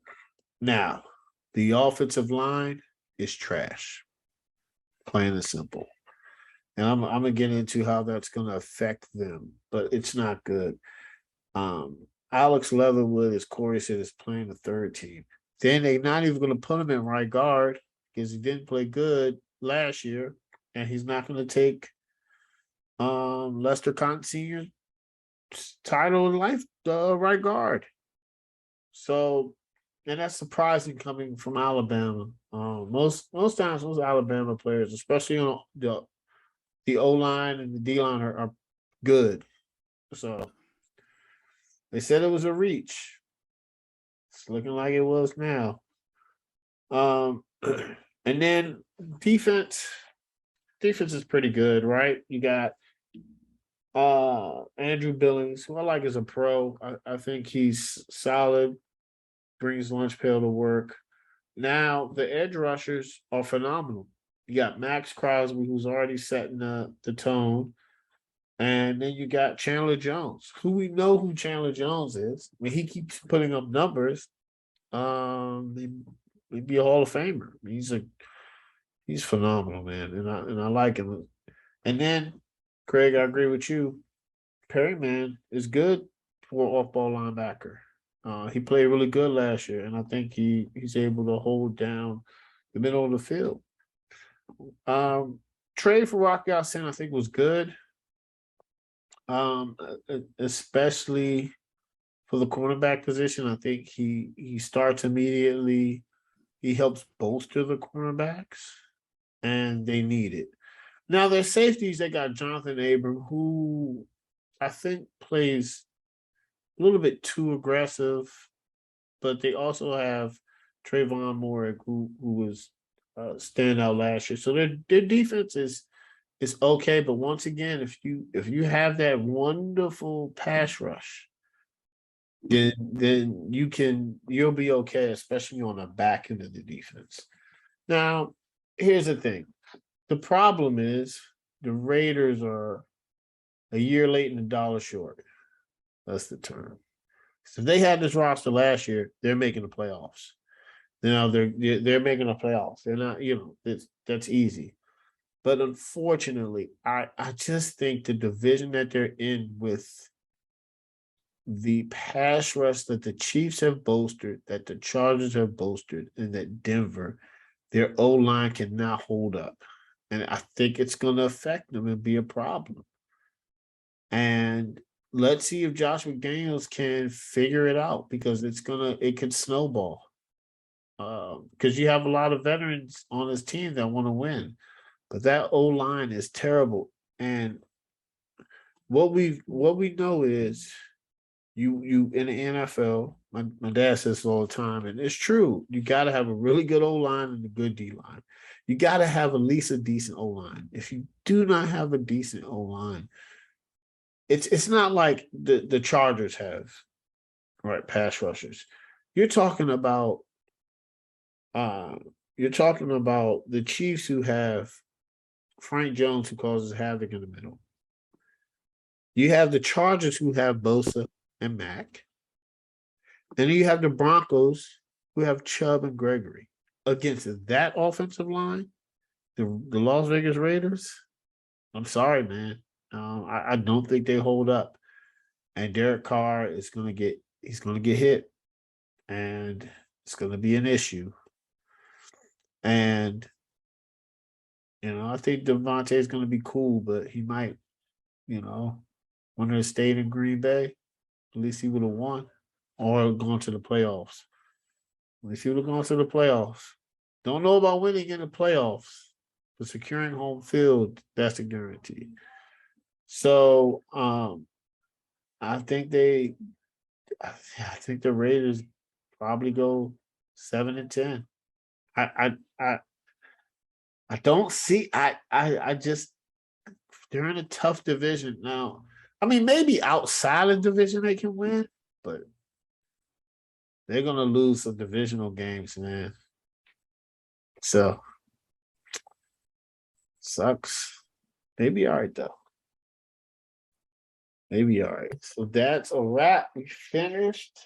Now, the offensive line is trash. Plain and simple. And I'm gonna get into how that's gonna affect them, but it's not good. Alex Leatherwood, as Corey said, is playing the third team. Then they're not even gonna put him in right guard because he didn't play good last year, and he's not gonna take Lester Cotton Sr.'s title in life, right guard. So, and that's surprising coming from Alabama. Most times, those Alabama players, especially on the O-line and the D-line, are good. So they said it was a reach. It's looking like it was now. And then defense is pretty good, right? You got Andrew Billings, who I like as a pro. I think he's solid, brings lunch pail to work. Now, the edge rushers are phenomenal. You got Max Crosby, who's already setting the tone. And then you got Chandler Jones, who we know who Chandler Jones is. I mean, he keeps putting up numbers. He'd be a Hall of Famer. I mean, he's phenomenal, man, and I like him. And then, Craig, I agree with you. Perryman is good for an off-ball linebacker. He played really good last year, and I think he's able to hold down the middle of the field. Trade for Rocky Sin, I think, was good. Especially for the cornerback position. I think he starts immediately. He helps bolster the cornerbacks, and they need it. Now, their safeties, they got Jonathan Abram, who I think plays a little bit too aggressive, but they also have Trayvon Moore, who was standout last year. So their defense is okay, but once again, if you have that wonderful pass rush, then you'll be okay, especially on the back end of the defense. Now, here's the thing. The problem is the Raiders are a year late and a dollar short. That's the term. So if they had this roster last year, they're making the playoffs. Now they're making the playoffs. They're not, that's easy. But unfortunately, I just think the division that they're in with the pass rush that the Chiefs have bolstered, that the Chargers have bolstered, and that Denver, their O-line cannot hold up. And I think it's going to affect them and be a problem. And let's see if Josh McDaniels can figure it out, because it could snowball. Because you have a lot of veterans on this team that want to win. But that O-line is terrible. And what we know is you in the NFL, my dad says this all the time, and it's true. You got to have a really good O-line and a good D-line. You got to have at least a decent O-line. If you do not have a decent O-line, it's not like the Chargers have, right, pass rushers. You're talking about the Chiefs, who have Frank Jones, who causes havoc in the middle. You have the Chargers, who have Bosa and Mack. And then you have the Broncos, who have Chubb and Gregory. Against that offensive line, the Las Vegas Raiders, I'm sorry, man. I don't think they hold up. And Derek Carr is going to get hit. And it's going to be an issue. And, I think Devontae is going to be cool, but he might, want to stay in Green Bay. At least he would have won, or gone to the playoffs. At least he would have gone to the playoffs. Don't know about winning in the playoffs, but securing home field, that's a guarantee. So I think the Raiders probably go 7-10. I don't see. I just, they're in a tough division now. I mean, maybe outside of division they can win, but they're gonna lose some divisional games, man. So sucks. Maybe all right though. Maybe all right. So that's a wrap. We finished.